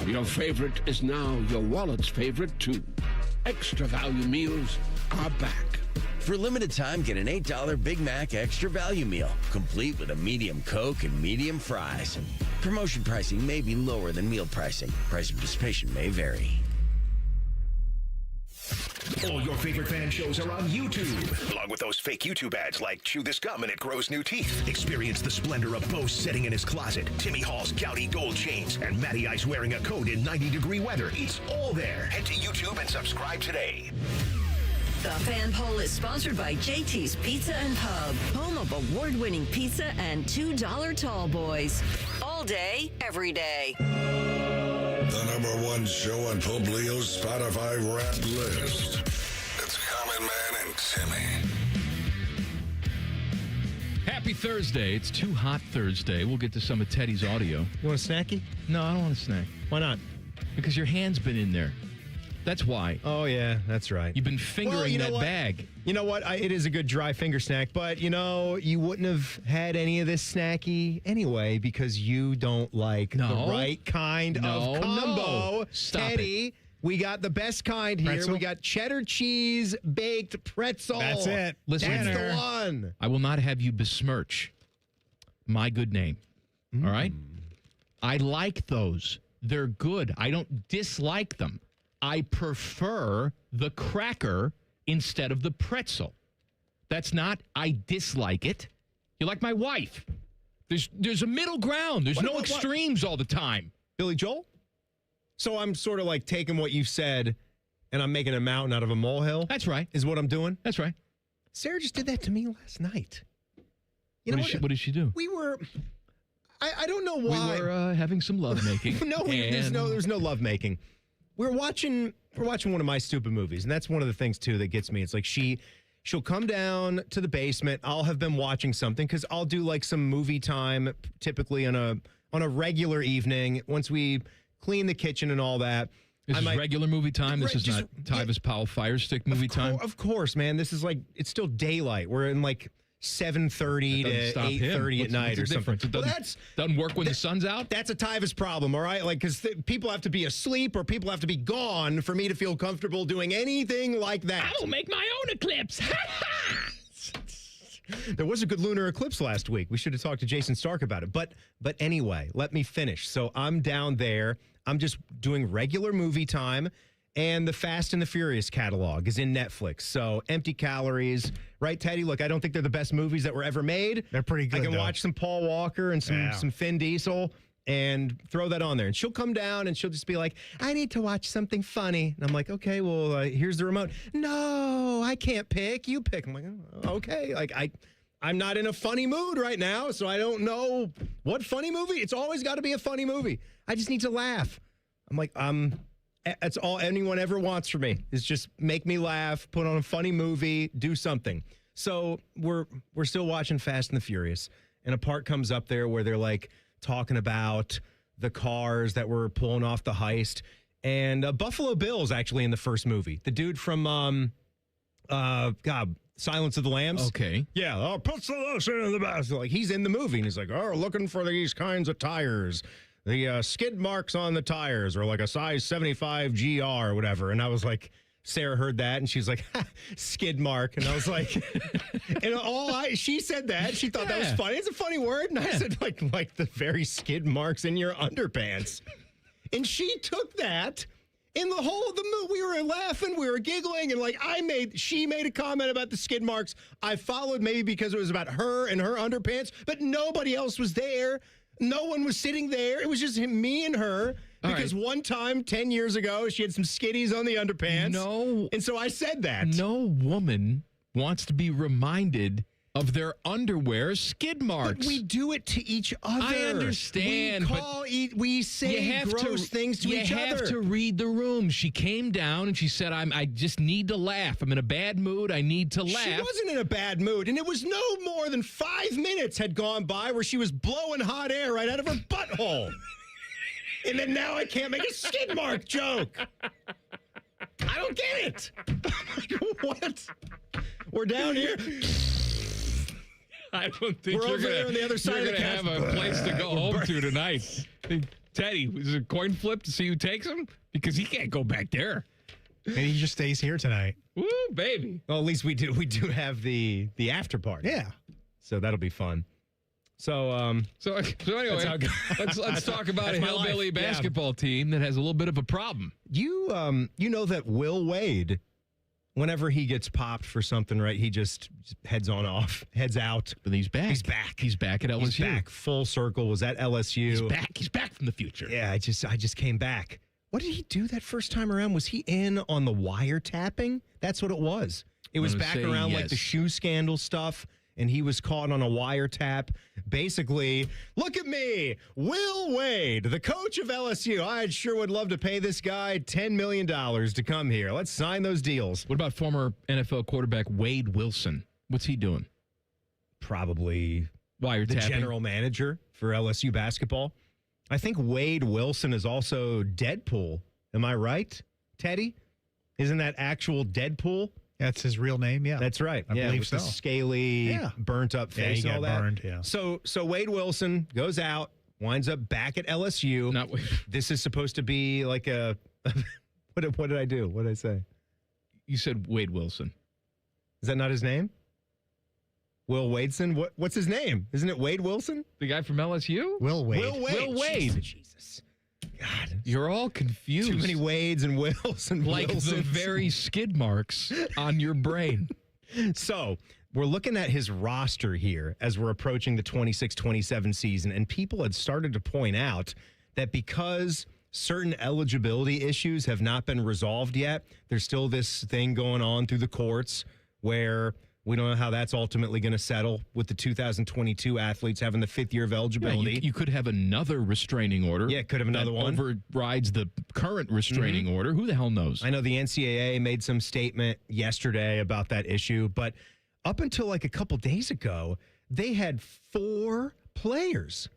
Your favorite is now your wallet's favorite, too. Extra value meals are back. For a limited time, get an $8 Big Mac Extra Value Meal, complete with a medium Coke and medium fries. Promotion pricing may be lower than meal pricing. Price of participation may vary. All your favorite fan shows are on YouTube, along with those fake YouTube ads like Chew This Gum and It Grows New Teeth. Experience the splendor of Bo sitting in his closet, Timmy Hall's gouty gold chains, and Matty Ice wearing a coat in 90-degree weather. It's all there. Head to YouTube and subscribe today. The Fan Poll is sponsored by JT's Pizza and Pub, home of award-winning pizza and $2 tall boys. All day, every day. The #1 show on Publio's Spotify rap list. It's Common Man and Timmy. Happy Thursday. It's Too Hot Thursday. We'll get to some of Teddy's audio. You want a snacky? No, I don't want a snack. Why not? Because your hand's been in there. That's why. Oh, yeah, that's right. You've been fingering that bag. You know what? It is a good dry finger snack, but, you wouldn't have had any of this snacky anyway because you don't like the right kind of combo. No. Stop Teddy, we got the best kind here. Pretzel? We got cheddar cheese baked pretzel. That's it. Listen, That's the one. I will not have you besmirch my good name. All right? I like those. They're good. I don't dislike them. I prefer the cracker instead of the pretzel. That's not, I dislike it. You're like my wife. There's a middle ground. There's no extremes all the time. Billy Joel? So I'm sort of like taking what you said and I'm making a mountain out of a molehill? That's right. Is what I'm doing? That's right. Sarah just did that to me last night. What did she do? We were... I don't know why. We were having some lovemaking. There's no lovemaking. We're watching one of my stupid movies, and that's one of the things, too, that gets me. It's like she'll come down to the basement. I'll have been watching something because I'll do like some movie time typically on a regular evening once we clean the kitchen and all that. This is regular movie time? This is not Tyvis Powell Fire Stick movie time? Of course, man. This is like, it's still daylight. We're in like 7:30 to 8:30 at night or something. It doesn't work when the sun's out? That's a Tyvis problem, all right? Like, because people have to be asleep or people have to be gone for me to feel comfortable doing anything like that. I will make my own eclipse. There was a good lunar eclipse last week. We should have talked to Jason Stark about it. But anyway, let me finish. So I'm down there. I'm just doing regular movie time. And the Fast and the Furious catalog is in Netflix. So empty calories, right, Teddy? Look, I don't think they're the best movies that were ever made. They're pretty good, I can watch some Paul Walker and some Vin Diesel and throw that on there. And she'll come down and she'll just be like, I need to watch something funny. And I'm like, okay, well, here's the remote. No, I can't pick. You pick. I'm like, oh, okay. Like, I'm not in a funny mood right now, so I don't know what funny movie. It's always got to be a funny movie. I just need to laugh. I'm like, that's all anyone ever wants from me is just make me laugh, put on a funny movie, do something. So we're still watching Fast and the Furious, and a part comes up there where they're like talking about the cars that were pulling off the heist, and Buffalo Bill's actually in the first movie. The dude from Silence of the Lambs. Okay. Yeah, put the lotion in the bath. Like he's in the movie, and he's like, looking for these kinds of tires. The skid marks on the tires are like a size 75 GR or whatever. And I was like, Sarah heard that, and she's like, skid mark. And I was like, she said that. She thought that was funny. It's a funny word. And I said, like the very skid marks in your underpants. And she took that. In the whole of the movie, we were laughing, we were giggling, and she made a comment about the skid marks. I followed maybe because it was about her and her underpants, but nobody else was there. No one was sitting there. It was just me and her. Because one time, 10 years ago, she had some skitties on the underpants. No. And so I said that. No woman wants to be reminded of their underwear skid marks. But we do it to each other. I understand. We say gross things to each other. You have to read the room. She came down and she said, I just need to laugh. I'm in a bad mood. I need to laugh. She wasn't in a bad mood. And it was no more than 5 minutes had gone by where she was blowing hot air right out of her butthole. And then now I can't make a skid mark joke. I don't get it. What? We're down here. I don't think we're you're over there on the other side of the have a place to go home to tonight. Teddy, is it a coin flip to see who takes him? Because he can't go back there. Maybe he just stays here tonight. Woo, baby. Well, at least we do have the after party. Yeah. So that'll be fun. So anyway, let's talk about a hillbilly basketball team that has a little bit of a problem. You know that Will Wade, whenever he gets popped for something, right, he just heads out. But he's back. He's back at LSU. He's back full circle. Was at LSU. He's back from the future. Yeah, I just came back. What did he do that first time around? Was he in on the wiretapping? That's what it was. It was back around like the shoe scandal stuff. And he was caught on a wiretap. Basically, look at me, Will Wade, the coach of LSU. I sure would love to pay this guy $10 million to come here. Let's sign those deals. What about former NFL quarterback Wade Wilson? What's he doing? Probably wiretapping. The general manager for LSU basketball. I think Wade Wilson is also Deadpool. Am I right, Teddy? Isn't that actual Deadpool? That's his real name, yeah. That's right. I believe with so. The scaly, burnt-up face and all that. Burned, yeah. So Wade Wilson goes out, winds up back at LSU. This is supposed to be like a... What did I do? What did I say? You said Wade Wilson. Is that not his name? Will Wadeson? What's his name? Isn't it Wade Wilson? The guy from LSU? Will Wade. Will Wade. Jesus. God. You're all confused. Too many Wades and Wills and like Wilsons. The very skid marks on your brain. So we're looking at his roster here as we're approaching the 26-27 season, and people had started to point out that because certain eligibility issues have not been resolved yet, there's still this thing going on through the courts where we don't know how that's ultimately going to settle with the 2022 athletes having the 5th year of eligibility. Yeah, you could have another restraining order. Yeah, could have another one. Overrides the current restraining order. Who the hell knows? I know the NCAA made some statement yesterday about that issue, but up until like a couple days ago, they had 4 players.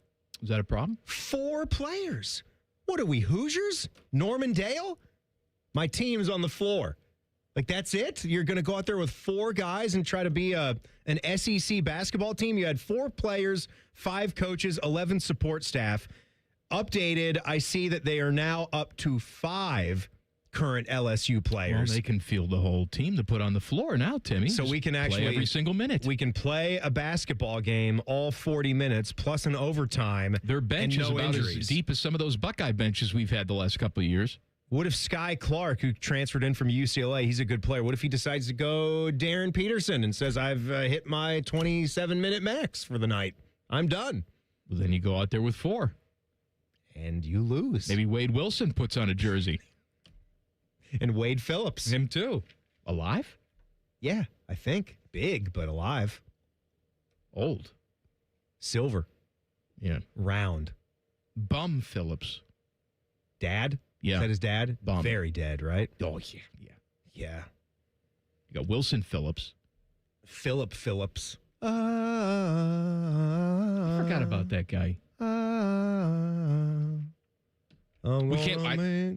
Is that a problem? 4 players. What are we, Hoosiers? Norman Dale? My team's on the floor. Like, that's it? You're going to go out there with 4 guys and try to be an SEC basketball team? You had 4 players, 5 coaches, 11 support staff. Updated, I see that they are now up to 5 current LSU players. Well, they can field the whole team to put on the floor now, Timmy. So Just we can actually play every single minute. We can play a basketball game all 40 minutes plus an overtime. Their bench is about as deep as some of those Buckeye benches we've had the last couple of years. What if Sky Clark, who transferred in from UCLA, he's a good player. What if he decides to go Darren Peterson and says, I've hit my 27-minute max for the night. I'm done. Well, then you go out there with 4. And you lose. Maybe Wade Wilson puts on a jersey. And Wade Phillips. Him too. Alive? Yeah, I think. Big, but alive. Old. Silver. Yeah. Round. Bum Phillips. Dad? Yeah. Is that his dad? Bum. Very dead, right? Oh, yeah. Yeah. Yeah. You got Wilson Phillips. Philip Phillips. I forgot about that guy. We can't.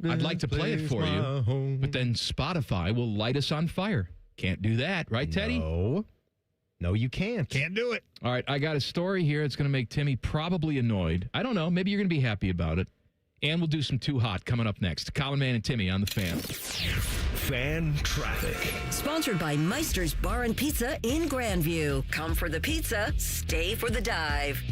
I'd like to play it for you, but then Spotify will light us on fire. Can't do that, right, Teddy? No, you can't. Can't do it. All right, I got a story here. It's going to make Timmy probably annoyed. I don't know. Maybe you're going to be happy about it. And we'll do some Too Hot coming up next. Colin Man and Timmy on the Fan. Fan Traffic. Sponsored by Meister's Bar and Pizza in Grandview. Come for the pizza, stay for the dive.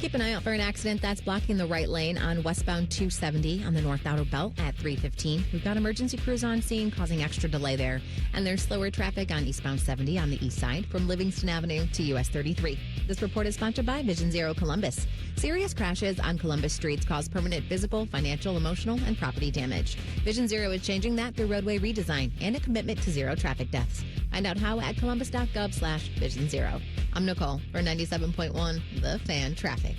Keep an eye out for an accident that's blocking the right lane on westbound 270 on the North Outer Belt at 3:15. We've got emergency crews on scene causing extra delay there. And there's slower traffic on eastbound 70 on the east side from Livingston Avenue to US 33. This report is sponsored by Vision Zero Columbus. Serious crashes on Columbus streets cause permanent physical, financial, emotional, and property damage. Vision Zero is changing that through roadway redesign and a commitment to zero traffic deaths. Find out how at columbus.gov/Vision Zero. I'm Nicole for 97.1 The Fan Traffic.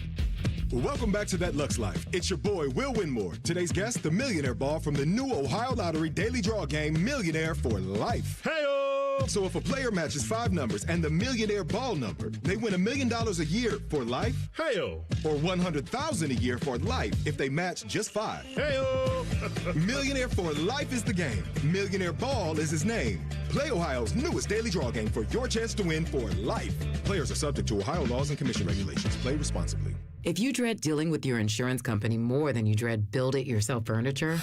Welcome back to That Lux Life. It's your boy, Will Winmore. Today's guest, the Millionaire Ball from the new Ohio Lottery Daily Draw game, Millionaire for Life. Hey-o! So if a player matches 5 numbers and the Millionaire Ball number, they win $1 million a year for life. Hey-o! Or $100,000 a year for life if they match just 5. Hey-o! Millionaire for Life is the game. Millionaire Ball is his name. Play Ohio's newest daily draw game for your chance to win for life. Players are subject to Ohio laws and commission regulations. Play responsibly. If you dread dealing with your insurance company more than you dread build-it-yourself furniture,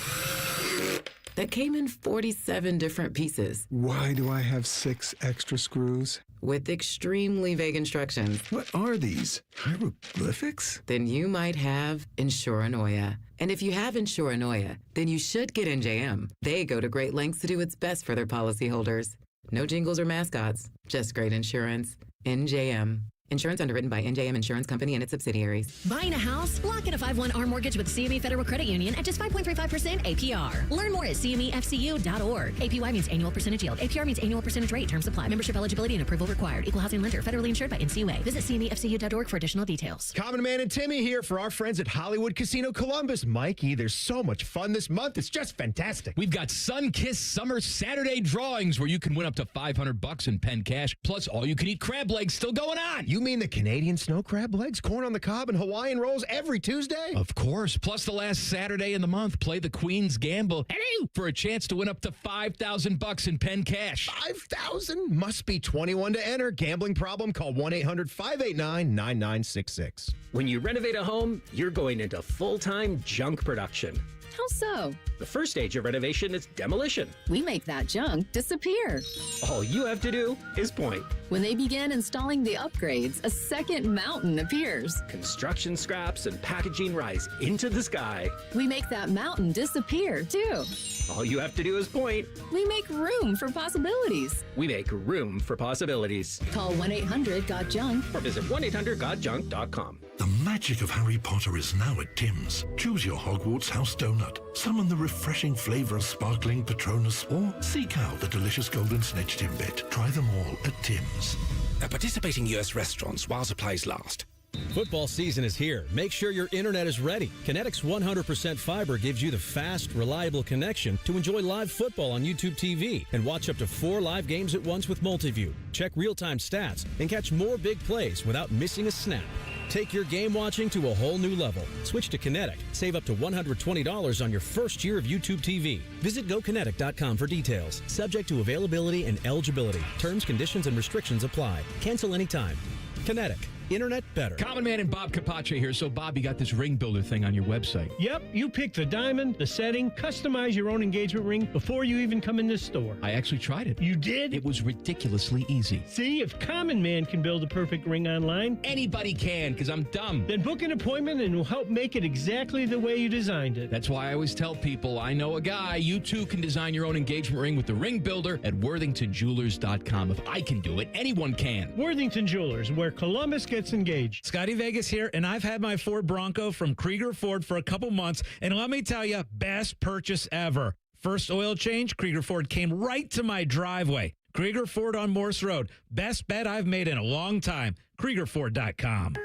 that came in 47 different pieces. Why do I have 6 extra screws? With extremely vague instructions. What are these? Hieroglyphics? Then you might have Insuranoia. And if you have Insuranoia, then you should get NJM. They go to great lengths to do what's best for their policyholders. No jingles or mascots, just great insurance. NJM. Insurance underwritten by NJM Insurance Company and its subsidiaries. Buying a house? Lock in a 5-1 ARM mortgage with CME Federal Credit Union at just 5.35% APR. Learn more at CMEFCU.org. APY means annual percentage yield. APR means annual percentage rate. Terms apply. Membership eligibility and approval required. Equal housing lender. Federally insured by NCUA. Visit CMEFCU.org for additional details. Common Man and Timmy here for our friends at Hollywood Casino Columbus. Mikey, there's so much fun this month. It's just fantastic. We've got Sun-Kissed Summer Saturday drawings where you can win up to $500 in pen cash. Plus, all-you-can-eat crab legs still going on. You mean the Canadian snow crab legs, corn on the cob, and Hawaiian rolls every Tuesday? Of course. Plus, the last Saturday in the month, play the Queen's Gamble for a chance to win up to $5,000 in pen cash. $5,000? Must be 21 to enter. Gambling problem? Call 1-800-589-9966. When you renovate a home, you're going into full-time junk production. How so? The first stage of renovation is demolition. We make that junk disappear. All you have to do is point. When they begin installing the upgrades, a second mountain appears. Construction scraps and packaging rise into the sky. We make that mountain disappear, too. All you have to do is point. We make room for possibilities. We make room for possibilities. Call 1-800-GOT-JUNK or visit 1-800-GOT-JUNK.com. The magic of Harry Potter is now at Tim's. Choose your Hogwarts house donut, summon the refreshing flavor of sparkling Patronus, or seek out the delicious golden snitch Timbit. Try them all at Tim's. At participating U.S. restaurants while supplies last. Football season is here. Make sure your internet is ready. Kinetic's 100% fiber gives you the fast, reliable connection to enjoy live football on YouTube TV and watch up to 4 live games at once with Multiview. Check real-time stats and catch more big plays without missing a snap. Take your game watching to a whole new level. Switch to Kinetic. Save up to $120 on your first year of YouTube TV. Visit GoKinetic.com for details. Subject to availability and eligibility. Terms, conditions, and restrictions apply. Cancel anytime. Kinetic. Internet better. Common Man and Bob Capace here. So, Bob, you got this ring builder thing on your website. Yep, you pick the diamond, the setting, customize your own engagement ring before you even come in this store. I actually tried it. You did? It was ridiculously easy. See, if Common Man can build a perfect ring online, anybody can, because I'm dumb. Then book an appointment and we'll help make it exactly the way you designed it. That's why I always tell people, I know a guy. You too can design your own engagement ring with the ring builder at worthingtonjewelers.com. If I can do it, anyone can. Worthington Jewelers, where Columbus gets engaged. Scotty Vegas here, and I've had my Ford Bronco from Krieger Ford for a couple months, and let me tell you, best purchase ever. First oil change, Krieger Ford came right to my driveway. Krieger Ford on Morse Road. Best bet I've made in a long time. KriegerFord.com.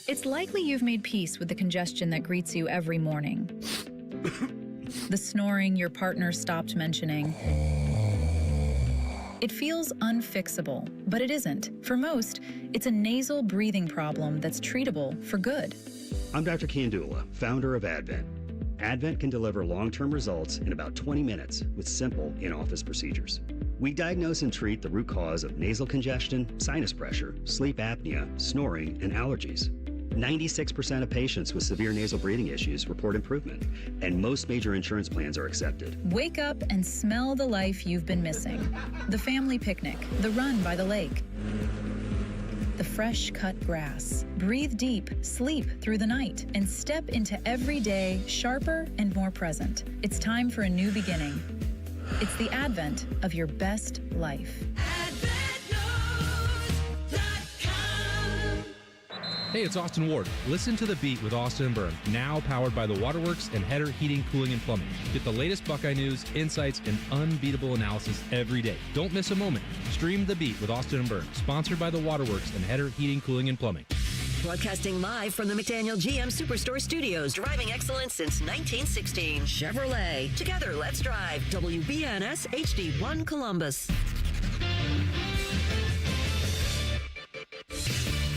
It's likely you've made peace with the congestion that greets you every morning. The snoring your partner stopped mentioning. It feels unfixable, but it isn't. For most, it's a nasal breathing problem that's treatable for good. I'm Dr. Kandula, founder of Advent. Advent can deliver long-term results in about 20 minutes with simple in-office procedures. We diagnose and treat the root cause of nasal congestion, sinus pressure, sleep apnea, snoring, and allergies. 96% of patients with severe nasal breathing issues report improvement, and most major insurance plans are accepted. Wake up and smell the life you've been missing. The family picnic, the run by the lake, the fresh cut grass. Breathe deep, sleep through the night, and step into every day sharper and more present. It's time for a new beginning. It's the advent of your best life. Hey, it's Austin Ward. Listen to The Beat with Austin and Byrne, now powered by the Waterworks and Header Heating, Cooling, and Plumbing. Get the latest Buckeye news, insights, and unbeatable analysis every day. Don't miss a moment. Stream The Beat with Austin and Byrne, sponsored by the Waterworks and Header Heating, Cooling, and Plumbing. Broadcasting live from the McDaniel GM Superstore Studios, driving excellence since 1916. Chevrolet. Together, let's drive. WBNS HD1 Columbus.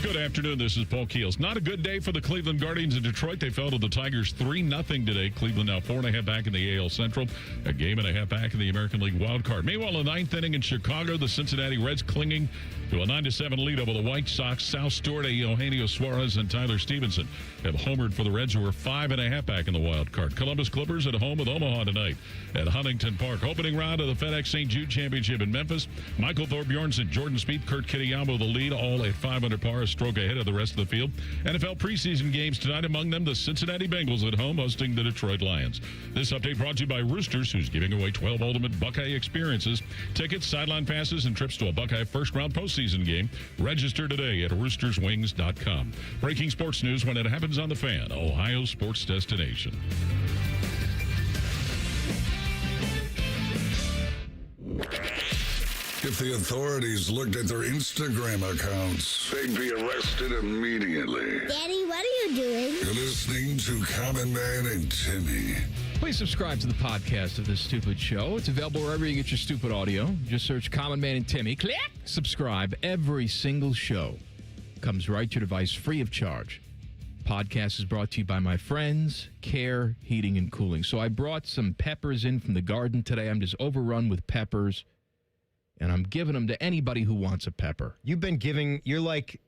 Good afternoon. This is Paul Keels. Not a good day for the Cleveland Guardians in Detroit. They fell to the Tigers 3-0 today. Cleveland now 4.5 back in the AL Central, a game and a half back in the American League wild card. Meanwhile, in the ninth inning in Chicago, the Cincinnati Reds clinging to a 9-7 lead over the White Sox. Sal Stewart, Eugenio Suarez, and Tyler Stevenson have homered for the Reds, who are 5.5 back in the wild card. Columbus Clippers at home with Omaha tonight at Huntington Park. Opening round of the FedEx St. Jude Championship in Memphis. Michael Thorbjornsen, Jordan Spieth, Kurt Kitayama the lead, all at 5 under par, a stroke ahead of the rest of the field. NFL preseason games tonight, among them the Cincinnati Bengals at home hosting the Detroit Lions. This update brought to you by Roosters, who's giving away 12 ultimate Buckeye experiences. Tickets, sideline passes, and trips to a Buckeye first-round postseason game. Register today at roosterswings.com. Breaking sports news when it happens on The Fan, Ohio sports destination. If the authorities looked at their Instagram accounts, they'd be arrested immediately. Daddy, what are you doing? You're listening to Common Man and Timmy. Please subscribe to the podcast of this stupid show. It's available wherever you get your stupid audio. Just search Common Man and Timmy. Click. Subscribe. Every single show comes right to your device free of charge. Podcast is brought to you by my friends, Care Heating and Cooling. So I brought some peppers in from the garden today. I'm just overrun with peppers, and I'm giving them to anybody who wants a pepper. You're like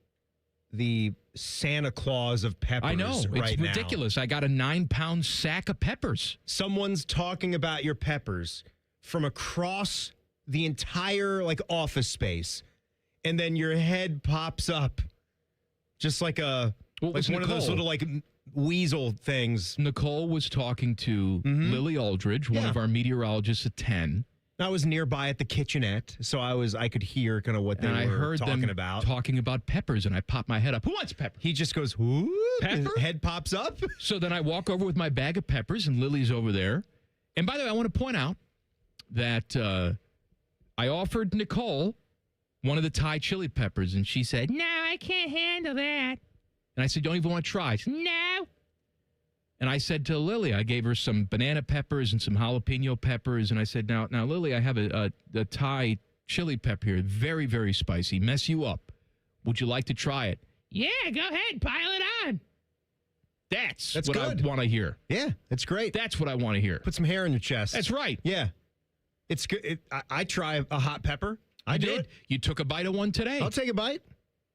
the Santa Claus of peppers. I know. Right it's now. ridiculous. I got a 9-pound sack of peppers. Someone's talking about your peppers from across the entire office space, and then your head pops up just like one of those little weasel things. Nicole was talking to Lily Aldridge, one of our meteorologists at 10. I was nearby at the kitchenette, so I could hear kind of what they were talking about. Talking about peppers, and I popped my head up. Who wants pepper? He just goes, who? Pepper? His head pops up. So then I walk over with my bag of peppers, and Lily's over there. And by the way, I want to point out that I offered Nicole one of the Thai chili peppers, and she said, no, I can't handle that. And I said, don't even want to try. She said, no. And I said to Lily, I gave her some banana peppers and some jalapeno peppers. And I said, now, Lily, I have a Thai chili pepper here. Very, very spicy. Mess you up. Would you like to try it? Yeah, go ahead. Pile it on. That's what good. I want to hear. Yeah, it's great. That's what I want to hear. Put some hair in your chest. That's right. Yeah. It's good. I try a hot pepper. I did. You took a bite of one today. I'll take a bite.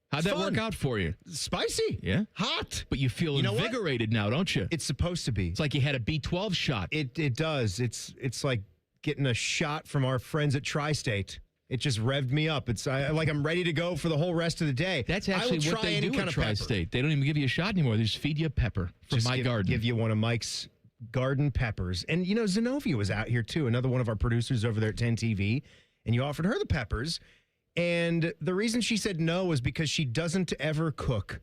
How'd that work out for you? Spicy. Yeah. Hot. But you feel invigorated now, don't you? It's supposed to be. It's like you had a B12 shot. It does. It's like getting a shot from our friends at Tri-State. It just revved me up. It's like I'm ready to go for the whole rest of the day. That's actually what they do at Tri-State. They don't even give you a shot anymore. They just feed you a pepper from my garden. Give you one of Mike's garden peppers. And, Zenobia was out here, too, another one of our producers over there at 10 TV. And you offered her the peppers. And the reason she said no was because she doesn't ever cook.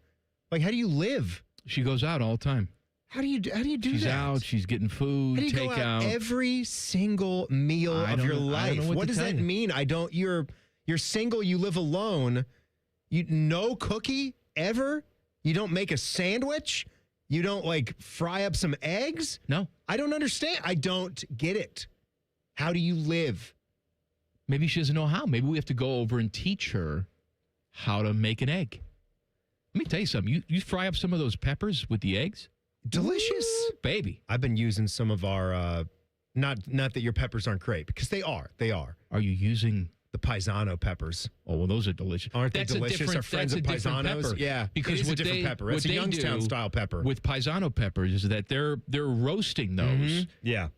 Like, how do you live? She goes out all the time. How do you do that? She's out. She's getting food, how do you go out every single meal of your life? What does that mean? You're single. You live alone. No cookie ever. You don't make a sandwich. You don't fry up some eggs. No, I don't understand. I don't get it. How do you live? Maybe she doesn't know how. Maybe we have to go over and teach her how to make an egg. Let me tell you something. You fry up some of those peppers with the eggs. Delicious. Ooh, baby. I've been using some of our, not that your peppers aren't great, because they are. They are. Are you using The Paisano peppers. Oh, well, those are delicious. Aren't they delicious? Our friends at Paisanos? Yeah, because it's a different pepper. It's a Youngstown-style pepper. With Paisano peppers is that they're roasting those. Yeah.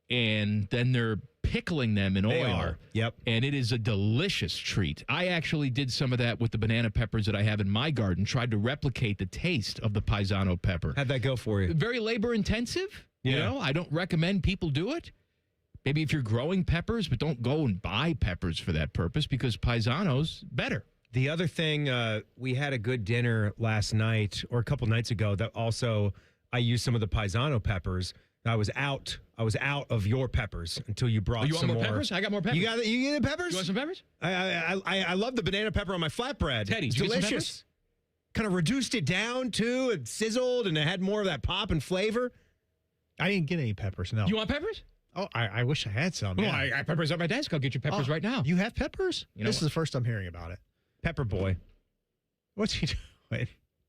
And then they're pickling them in oil. They are. Yep. And it is a delicious treat. I actually did some of that with the banana peppers that I have in my garden, tried to replicate the taste of the Paisano pepper. How'd that go for you? Very labor intensive. You know, I don't recommend people do it. Maybe if you're growing peppers, but don't go and buy peppers for that purpose because Paisano's better. The other thing, we had a good dinner last night or a couple nights ago that also I used some of the Paisano peppers. I was out of your peppers until you brought you some want more peppers? I got more peppers. You get the peppers? You want some peppers? I love the banana pepper on my flatbread. Teddy, it's did you get some delicious. Kind of reduced it down too. It sizzled and it had more of that pop and flavor. I didn't get any peppers. No. You want peppers? Oh, I wish I had some. Well, Yeah. I got peppers at my desk. I'll get you peppers right now. You have peppers? You know This what? is the first I'm hearing about it. Pepper boy. What's he doing?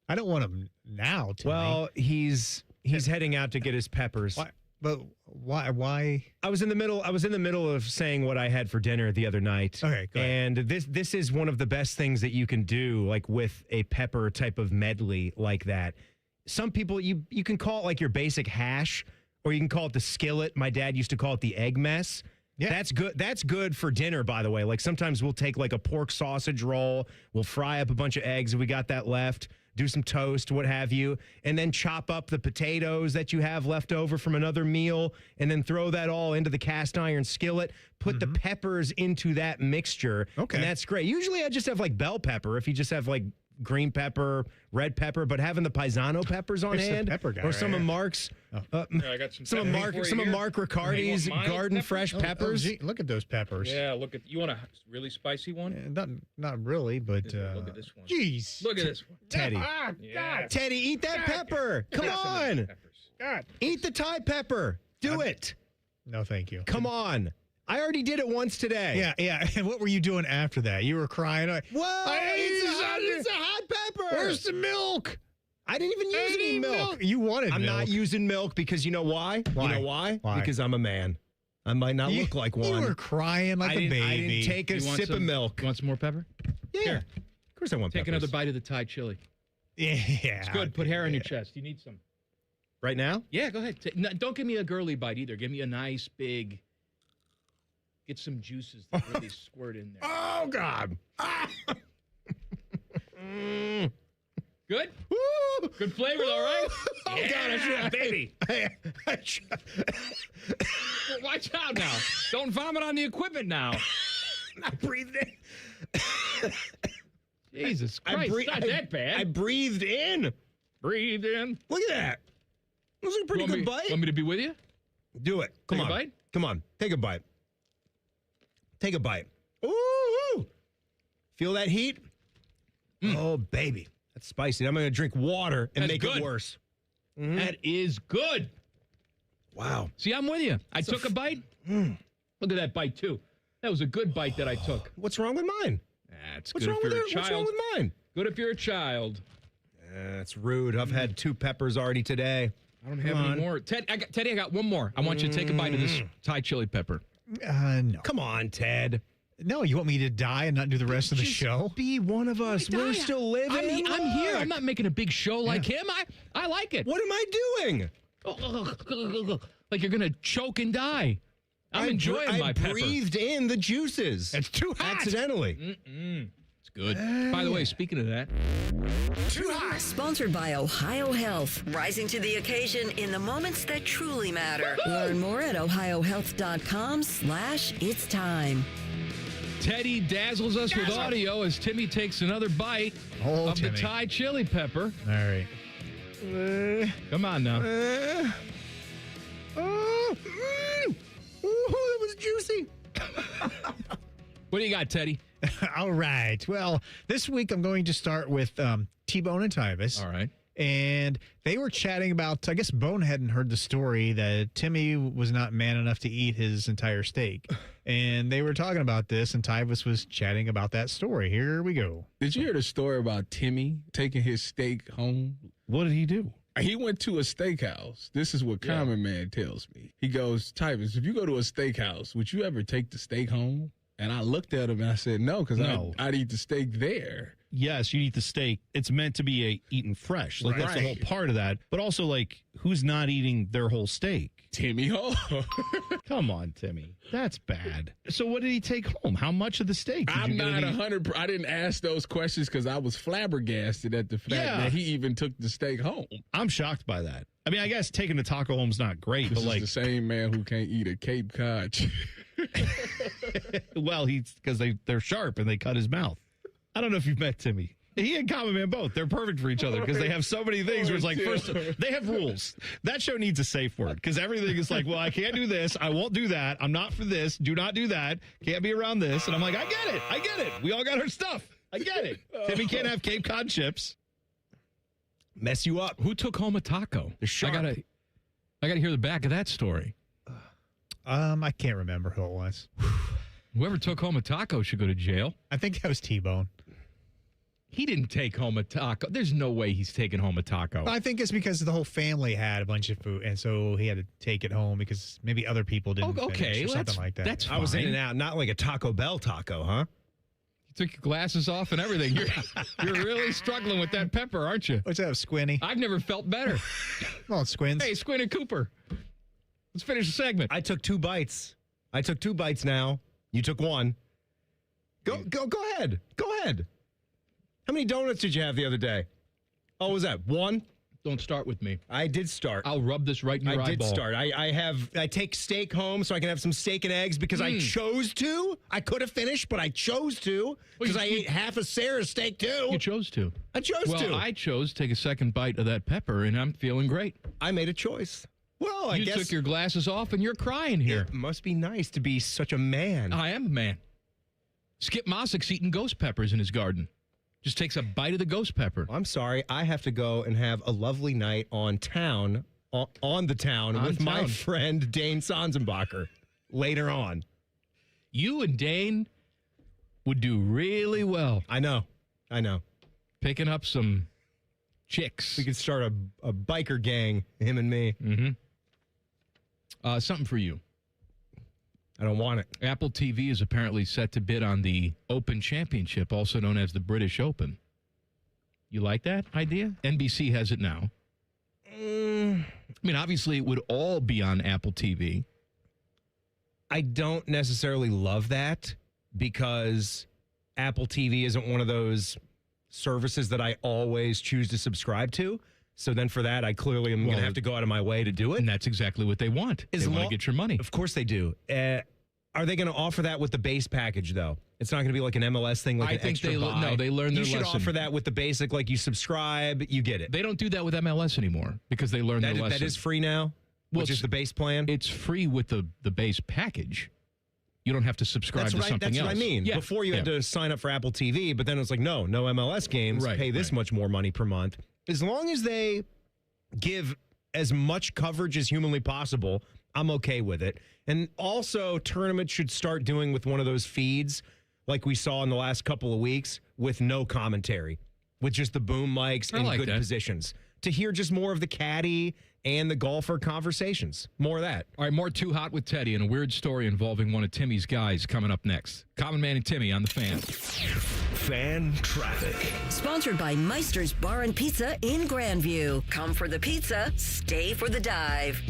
I don't want them now. Timmy. Well, he's heading out to get his peppers. Why? But why? I was in the middle of saying what I had for dinner the other night. Okay, go ahead. And this is one of the best things that you can do, like with a pepper type of medley like that. Some people you can call it like your basic hash, or you can call it the skillet. My dad used to call it the egg mess. Yeah. That's good. That's good for dinner, by the way. Like sometimes we'll take like a pork sausage roll, we'll fry up a bunch of eggs if we got that left, do some toast, what have you, and then chop up the potatoes that you have left over from another meal, and then throw that all into the cast iron skillet, put the peppers into that mixture. Okay. And that's great. Usually I just have like bell pepper if you just have like green pepper, red pepper, but having the Paisano peppers on Here's the hand, pepper guy or right some of here. Mark's, I got some of Mark Riccardi's garden fresh peppers. Gee, look at those peppers. Yeah, look at you want a really spicy one? Not really, but look at this one. Jeez, Look at this one. Teddy. Yeah. Teddy, eat that pepper. Come on. God, Eat the Thai pepper. Do it. no, thank you. Come on. I already did it once today. Yeah. And what were you doing after that? You were crying. Whoa, it's a hot pepper. Where's the milk? I didn't even use any milk. You wanted I'm milk. not using milk because you know why? Why? You know why? Why? Because I'm a man. I might not look like one. You were crying like a baby. I didn't take a sip of milk. You want some more pepper? Yeah. Here. Of course I want Take peppers. another bite of the Thai chili. Yeah. It's good. Put hair on your chest. You need some. Right now? Yeah, go ahead. No, don't give me a girly bite either. Give me a nice big. Get some juices that really squirt in there. Oh, God. Good? Woo! Good flavor, though, right? Oh, God, baby. Watch out now. Don't vomit on the equipment now. I breathed in. Jesus Christ, it's not that bad. I breathed in. Breathe in. Look at that. That was a pretty good bite. Want me to be with you? Do it. Come Take on. a bite? Come on. Take a bite. Take a bite. Ooh. Feel that heat? Oh, baby. That's spicy. I'm going to drink water and That's make good. it worse. That is good. Wow. See, I'm with you. I took a bite. Look at that bite, too. That was a good bite that I took. What's wrong with mine? That's What's good wrong if with you're a it? child. What's wrong with mine? Good if you're a child. That's rude. I've had 2 peppers already today. I don't have any more. Teddy, I got one more. I want you to take a bite of this Thai chili pepper. No. Come on, Ted. No, you want me to die and not do the rest of the show? Be one of us. We're still living. I'm here. I'm not making a big show like him. I like it. What am I doing? Like you're going to choke and die. I'm enjoying my pepper. I breathed in the juices. It's too hot. Accidentally. It's good. By the way, speaking of that. Too hot. Sponsored by Ohio Health. Rising to the occasion in the moments that truly matter. Learn more at ohiohealth.com/it's time. Teddy dazzles us with audio as Timmy takes another bite of Timmy. the Thai chili pepper. All right. Come on now. That was juicy. What do you got, Teddy? All right. Well, this week I'm going to start with T-Bone and Tyvis. All right. And they were chatting about, I guess Bone hadn't heard the story that Timmy was not man enough to eat his entire steak. And they were talking about this, and Tyvis was chatting about that story. Here we go. Did you hear the story about Timmy taking his steak home? What did he do? He went to a steakhouse. This is what Common Man tells me. He goes, Tyvis, if you go to a steakhouse, would you ever take the steak home And I looked at him and I said, no, because No. I'd eat the steak there. Yes, you eat the steak. It's meant to be eaten fresh. Like, that's the whole part of that. But also, like, who's not eating their whole steak? Timmy Hall. Come on, Timmy. That's bad. So what did he take home? How much of the steak? Did I'm you get not any- 100. I didn't ask those questions because I was flabbergasted at the fact that he even took the steak home. I'm shocked by that. I mean, I guess taking the taco home's not great, This but like is the same man who can't eat a Cape Cod. well, because they're sharp and they cut his mouth. I don't know if you've met Timmy. He and Common Man both. They're perfect for each other because they have so many things where it's like, first, they have rules. That show needs a safe word because everything is like, well, I can't do this. I won't do that. I'm not for this. Do not do that. Can't be around this. And I'm like, I get it. I get it. We all got our stuff. I get it. Timmy can't have Cape Cod chips. Mess you up. Who took home a taco? I gotta hear the back of that story. I can't remember who it was. Whoever took home a taco should go to jail. I think that was T-Bone. He didn't take home a taco. There's no way he's taking home a taco. I think it's because the whole family had a bunch of food, and so he had to take it home because maybe other people didn't finish or something like that. That's I was in fine. and out, not like a Taco Bell taco, huh? You took your glasses off and everything. You're really struggling with that pepper, aren't you? What's that, Squinty? I've never felt better. Come on, Squins. Hey, Squint and Cooper. Let's finish the segment. I took 2 bites. Now. You took 1. Go ahead. Go ahead. How many donuts did you have the other day? Oh, was that 1? Don't start with me. I did start. I'll rub this right in your eyeball. I did start. I take steak home so I can have some steak and eggs because I chose to. I could have finished, but I chose to because I ate half of Sarah's steak too. You chose to. I chose to. Well, I chose to take a second bite of that pepper, and I'm feeling great. I made a choice. Well, I you guess took your glasses off, and you're crying here. It must be nice to be such a man. I am a man. Skip Mossick's eating ghost peppers in his garden. Just takes a bite of the ghost pepper. I'm sorry. I have to go and have a lovely night on the town with my friend Dane Sanzenbacher later on. You and Dane would do really well. I know. Picking up some chicks. We could start a biker gang, him and me. Mm-hmm. Something for you. I don't want it. Apple TV is apparently set to bid on the Open Championship, also known as the British Open. You like that idea? NBC has it now. I mean, obviously, it would all be on Apple TV. I don't necessarily love that because Apple TV isn't one of those services that I always choose to subscribe to. So then for that, I clearly am going to have to go out of my way to do it. And that's exactly what they want. They want to get your money. Of course they do. Are they going to offer that with the base package, though? It's not going to be like an MLS thing, like I an think extra they buy. No, they learned their lesson. You should offer that with the basic, like you subscribe, you get it. They don't do that with MLS anymore because they learned their lesson. That is free now, which is the base plan? It's free with the base package. You don't have to subscribe to something That's else. What I mean. Yeah. Before you had to sign up for Apple TV, but then it's like, no MLS games, pay this much more money per month. As long as they give as much coverage as humanly possible, I'm okay with it. And also, tournaments should start doing with one of those feeds like we saw in the last couple of weeks with no commentary, with just the boom mics and good positions. To hear just more of the caddy and the golfer conversations. More of that. All right, more Too Hot with Teddy and a weird story involving one of Timmy's guys coming up next. Common Man and Timmy on The Fan. Fan traffic. Sponsored by Meister's Bar and Pizza in Grandview. Come for the pizza, stay for the dive.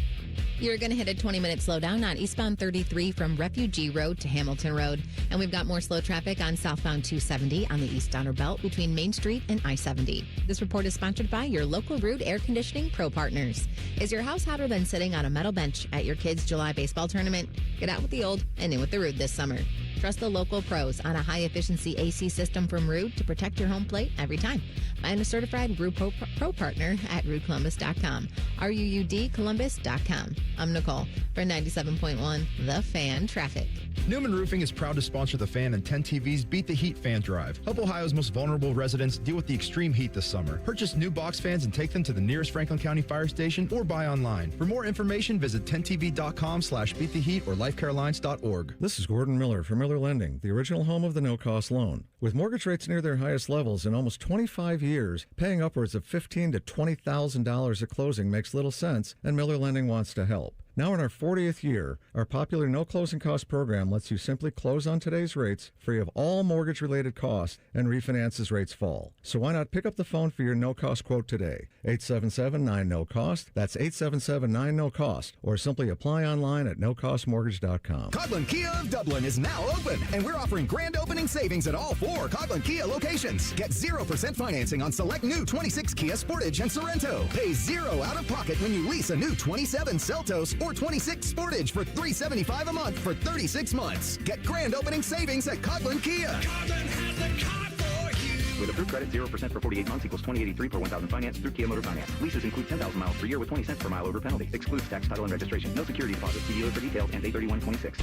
You're going to hit a 20-minute slowdown on eastbound 33 from Refugee Road to Hamilton Road. And we've got more slow traffic on southbound 270 on the East Outer Belt between Main Street and I-70. This report is sponsored by your local Rude Air Conditioning Pro Partners. Is your house hotter than sitting on a metal bench at your kids' July baseball tournament? Get out with the old and in with the Rude this summer. Trust the local pros on a high-efficiency AC system from Rude to protect your home plate every time. Find a certified Rude Pro partner at RudeColumbus.com. RUUD Columbus.com. I'm Nicole for 97.1 The Fan Traffic. Newman Roofing is proud to sponsor The Fan and 10 TV's Beat the Heat Fan Drive. Help Ohio's most vulnerable residents deal with the extreme heat this summer. Purchase new box fans and take them to the nearest Franklin County Fire Station or buy online. For more information, visit 10tv.com/beattheheat or lifecarelines.org. This is Gordon Miller from Miller Lending, the original home of the no-cost loan. With mortgage rates near their highest levels in almost 25 years, paying upwards of $15,000 to $20,000 at closing makes little sense, and Miller Lending wants to help. Now in our 40th year, our popular no closing cost program lets you simply close on today's rates, free of all mortgage-related costs, and refinance as rates fall. So why not pick up the phone for your no-cost quote today? 877-9-NO-COST. That's 877-9-NO-COST. Or simply apply online at nocostmortgage.com. Coghlan Kia of Dublin is now open, and we're offering grand opening savings at all 4 Coghlan Kia locations. Get 0% financing on select new 26 Kia Sportage and Sorrento. Pay 0 out of pocket when you lease a new 27 Seltos or 26 Sportage for $375 a month for 36 months. Get grand opening savings at Coghlan Kia. Coghlan has the car for you. With approved credit, 0% for 48 months equals $20.83 per 1,000 finance through Kia Motor Finance. Leases include 10,000 miles per year with 20 cents per mile over penalty. Excludes tax, title, and registration. No security deposit. See dealer for details and 831.26.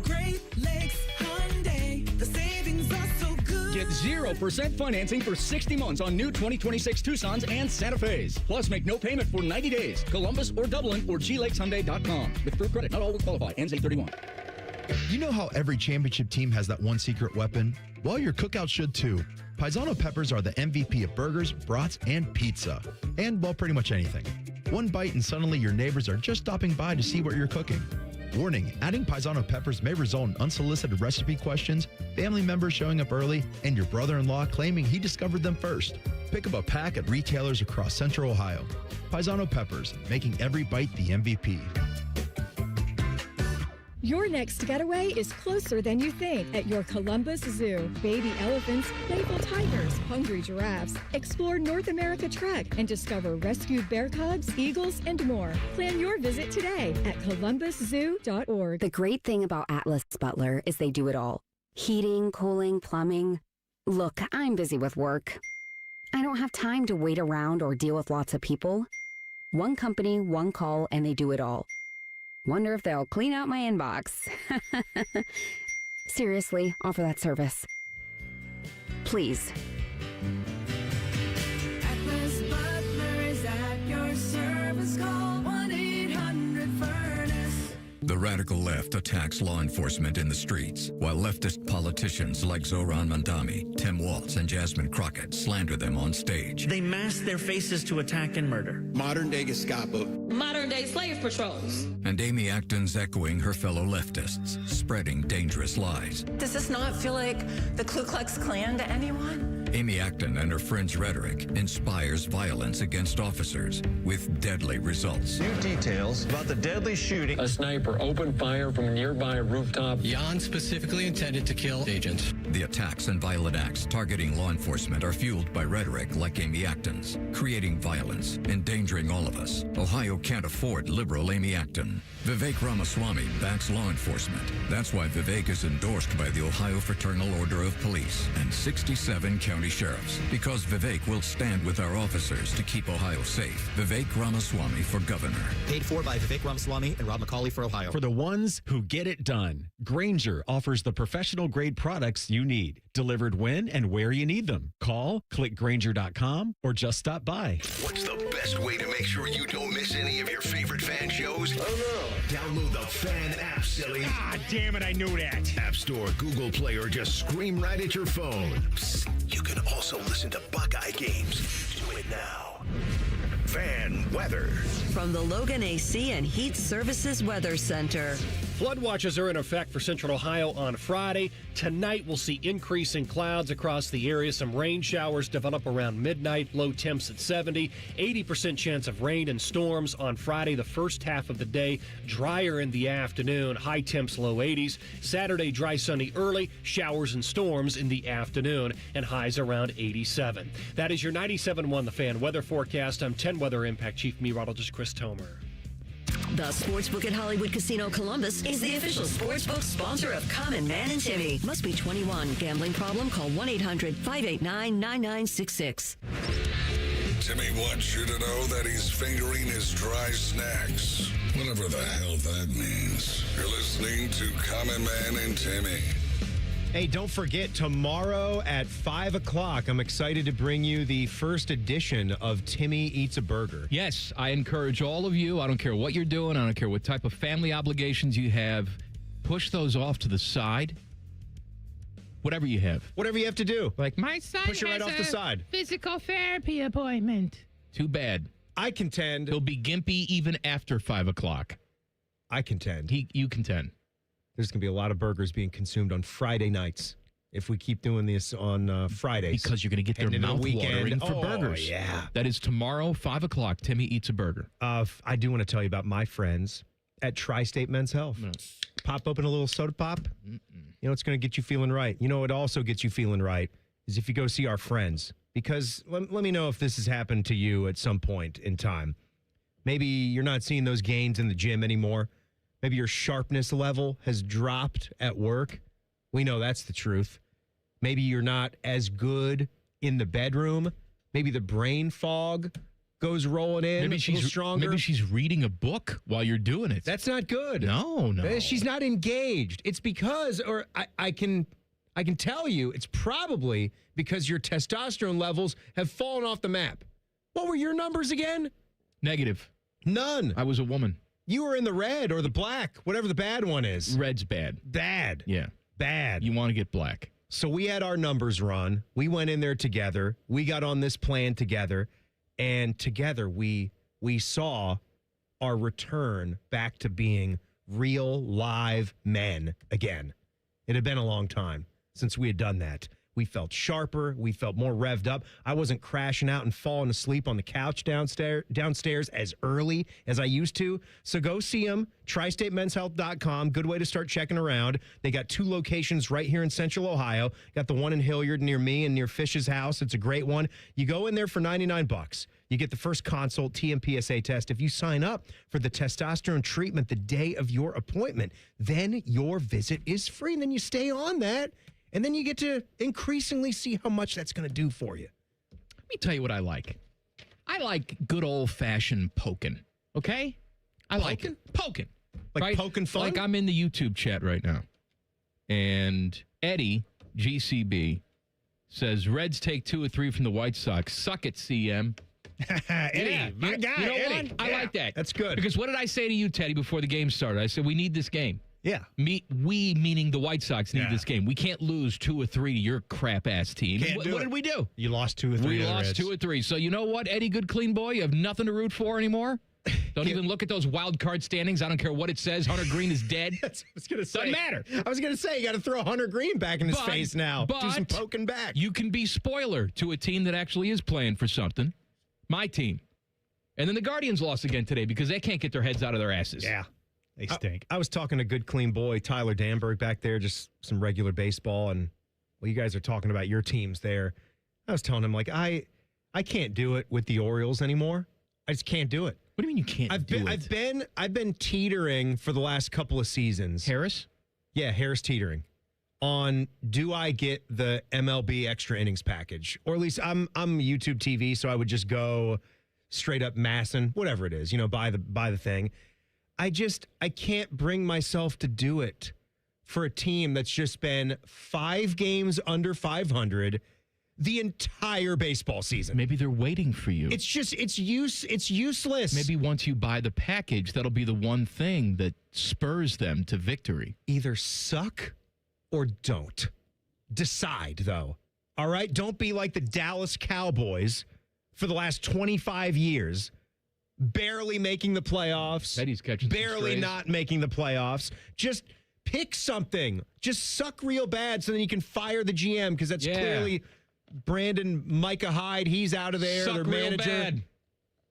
Great Lakes Hyundai. The savings are so good. Get 0% financing for 60 months on new 2026 Tucsons and Santa Fe's. Plus, make no payment for 90 days. Columbus or Dublin or glakeshyundai.com. With approved credit, not all will qualify. Ends 8/31. You know how every championship team has that one secret weapon? Well, your cookout should too. Paisano peppers are the MVP of burgers, brats, and pizza. And, well, pretty much anything. One bite and suddenly your neighbors are just stopping by to see what you're cooking. Warning, adding Paisano peppers may result in unsolicited recipe questions, family members showing up early, and your brother-in-law claiming he discovered them first. Pick up a pack at retailers across Central Ohio. Paisano peppers, making every bite the MVP. Your next getaway is closer than you think at your Columbus Zoo. Baby elephants, playful tigers, hungry giraffes. Explore North America Trek and discover rescued bear cubs, eagles, and more. Plan your visit today at columbuszoo.org. The great thing about Atlas Butler is they do it all. Heating, cooling, plumbing. Look, I'm busy with work. I don't have time to wait around or deal with lots of people. One company, one call, and they do it all. Wonder if they'll clean out my inbox. Seriously, offer that service. Please. Atlas Butler is at your service. Call 1-800-FURNACE. The radical left attacks law enforcement in the streets, while leftist politicians like Zohran Mamdani, Tim Walz, and Jasmine Crockett slander them on stage. They mask their faces to attack and murder. Modern-day Gestapo. Modern-day slave patrols. And Amy Acton's echoing her fellow leftists, spreading dangerous lies. Does this not feel like the Ku Klux Klan to anyone? Amy Acton and her friends' rhetoric inspires violence against officers with deadly results. New details about the deadly shooting. A sniper opened fire from a nearby rooftop. Jan specifically intended to kill agents. The attacks and violent acts targeting law enforcement are fueled by rhetoric like Amy Acton's, creating violence, endangering all of us. Ohio can't afford liberal Amy Acton. Vivek Ramaswamy backs law enforcement. That's why Vivek is endorsed by the Ohio Fraternal Order of Police and 67 county sheriffs. Because Vivek will stand with our officers to keep Ohio safe. Vivek Ramaswamy for governor. Paid for by Vivek Ramaswamy and Rob McCauley for Ohio. For the ones who get it done, Grainger offers the professional grade products you need, delivered when and where you need them. Call, click Grainger.com, or just stop by. What's the best way to make sure you don't miss any of your favorite fan shows? Oh no. Download the Fan app, silly. Ah, damn it, I knew that. App Store, Google Play, or just scream right at your phone. Psst, you can also listen to Buckeye games. Do it now. Fan weather. From the Logan AC and Heat Services Weather Center. Flood watches are in effect for Central Ohio on Friday. Tonight, we'll see increasing clouds across the area. Some rain showers develop around midnight. Low temps at 70. 80% chance of rain and storms on Friday, the first half of the day. Drier in the afternoon. High temps, low 80s. Saturday, dry, sunny early. Showers and storms in the afternoon. And highs around 87. That is your 97.1 The Fan weather forecast. I'm 10 Weather Impact Chief Meteorologist Chris Tomer. The Sportsbook at Hollywood Casino Columbus is the official sportsbook sponsor of Common Man and Timmy. Must be 21. Gambling problem? Call 1-800-589-9966. Timmy wants you to know that he's fingering his dry snacks. Whatever the hell that means. You're listening to Common Man and Timmy. Hey, don't forget, tomorrow at 5 o'clock, I'm excited to bring you the first edition of Timmy Eats a Burger. Yes, I encourage all of you, I don't care what you're doing, I don't care what type of family obligations you have, push those off to the side. Whatever you have. Whatever you have to do. Like, my son push it right has off the side. Physical therapy appointment. Too bad. I contend. He'll be gimpy even after 5 o'clock. I contend. You contend. There's going to be a lot of burgers being consumed on Friday nights if we keep doing this on Fridays. Because you're going to get their mouth watering for burgers. Yeah. That is tomorrow, 5 o'clock. Timmy eats a burger. I do want to tell you about my friends at Tri-State Men's Health. Pop open a little soda pop. You know, it's going to get you feeling right. You know, it also gets you feeling right is if you go see our friends. Because let me know if this has happened to you at some point in time. Maybe you're not seeing those gains in the gym anymore. Maybe your sharpness level has dropped at work. We know that's the truth. Maybe you're not as in the bedroom. Maybe the brain fog goes rolling in. Maybe she's stronger. Maybe she's reading a book while you're doing it. That's not good. No. She's not engaged. It's because, or I can tell you, it's probably because your testosterone levels have fallen off the map. What were your numbers again? Negative. None. I was a woman. You were in the red or the black, whatever the bad one is. Red's bad. Bad. Yeah. Bad. You want to get black. So we had our numbers run. We went in there together. We got on this plan together. And together we saw our return back to being real live men again. It had been a long time since we had done that. We felt sharper. We felt more revved up. I wasn't crashing out and falling asleep on the couch downstairs as early as I used to. So go see them, tristatemenshealth.com. Good way to start checking around. They got 2 locations right here in Central Ohio. Got the one in Hilliard near me and near Fish's house. It's a great one. You go in there for $99. You get the first consult TMPSA test. If you sign up for the testosterone treatment the day of your appointment, then your visit is free. And then you stay on that. And then you get to increasingly see how much that's going to do for you. Let me tell you what I like. I like good old-fashioned poking, okay? I like it. Poking. Like right? poking fun? Like I'm in the YouTube chat right now. And Eddie, GCB, says, Reds take 2 or 3 from the White Sox. Suck it, CM. Eddie, my guy, you know Eddie. What? I like that. That's good. Because what did I say to you, Teddy, before the game started? I said, we need this game. Yeah. We, meaning the White Sox, need this game. We can't lose 2 or 3 to your crap-ass team. What did we do? You lost 2 or 3. We lost 2 or 3. So you know what, Eddie, good clean boy? You have nothing to root for anymore? Don't even look at those wild card standings. I don't care what it says. Hunter Green is dead. I was going to say. Doesn't matter. I was going to say, you got to throw Hunter Green back in his face now. Do some poking back. You can be spoiler to a team that actually is playing for something. My team. And then the Guardians lost again today because they can't get their heads out of their asses. Yeah. They stink. I was talking to good clean boy Tyler Danberg back there, just some regular baseball, and you guys are talking about your teams there. I was telling him, like, I can't do it with the Orioles anymore. I just can't do it. What do you mean you can't do it? I've been teetering for the last couple of seasons. Harris? Yeah, Harris teetering. On do I get the MLB extra innings package? Or at least I'm YouTube TV, so I would just go straight up Masson, whatever it is, buy the thing. I can't bring myself to do it for a team that's just been 5 games under 500 the entire baseball season. Maybe they're waiting for you. It's useless. Maybe once you buy the package, that'll be the one thing that spurs them to victory. Either suck or don't. Decide, though. All right? Don't be like the Dallas Cowboys for the last 25 years. Barely making the playoffs. Betty's catching barely not making the playoffs. Just pick something. Just suck real bad so then you can fire the GM because that's clearly Brandon Micah Hyde. He's out of there. Suck their real manager. bad.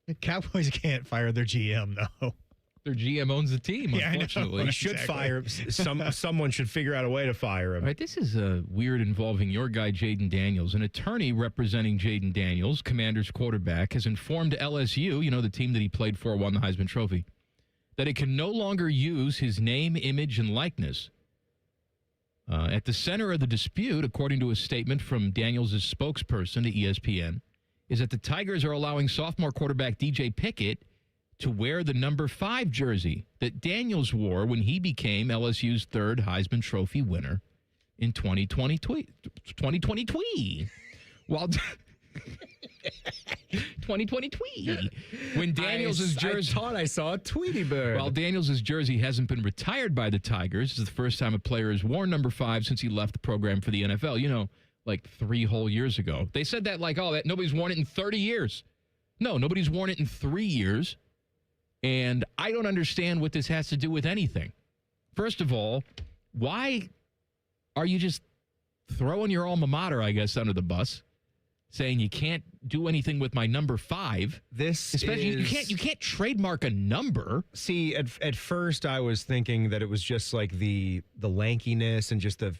The Cowboys can't fire their GM, though. Their GM owns the team, unfortunately. He should fire him. Someone should figure out a way to fire him. All right, this is weird involving your guy, Jaden Daniels. An attorney representing Jaden Daniels, Commanders quarterback, has informed LSU, the team that he played for, won the Heisman Trophy, that it can no longer use his name, image, and likeness. At the center of the dispute, according to a statement from Daniels' spokesperson to ESPN, is that the Tigers are allowing sophomore quarterback DJ Pickett to wear the number 5 jersey that Daniels wore when he became LSU's 3rd Heisman Trophy winner in 2020. While 2020 tweet. When Daniels' jersey, I thought I saw a Tweety Bird. While Daniels' jersey hasn't been retired by the Tigers, this is the first time a player has worn number 5 since he left the program for the NFL. Like 3 whole years ago. They said that nobody's worn it in 30 years. No, nobody's worn it in 3 years. And I don't understand what this has to do with anything. First of all, why are you just throwing your alma mater, I guess, under the bus, saying you can't do anything with my number 5? You can't trademark a number. See, at first I was thinking that it was just like the lankiness and just the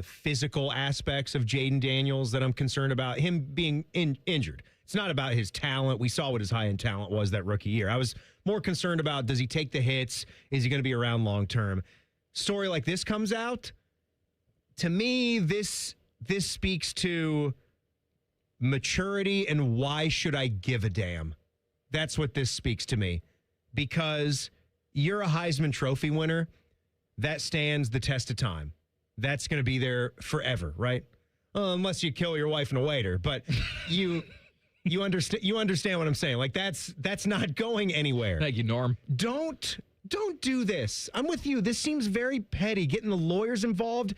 physical aspects of Jaden Daniels that I'm concerned about, him being injured. It's not about his talent. We saw what his high-end talent was that rookie year. I was more concerned about, does he take the hits? Is he going to be around long-term? Story like this comes out. To me, this speaks to maturity and why should I give a damn? That's what this speaks to me. Because you're a Heisman Trophy winner. That stands the test of time. That's going to be there forever, right? Unless you kill your wife and a waiter. But you understand what I'm saying. Like, that's not going anywhere. Thank you, Norm. Don't do this. I'm with you. This seems very petty, getting the lawyers involved.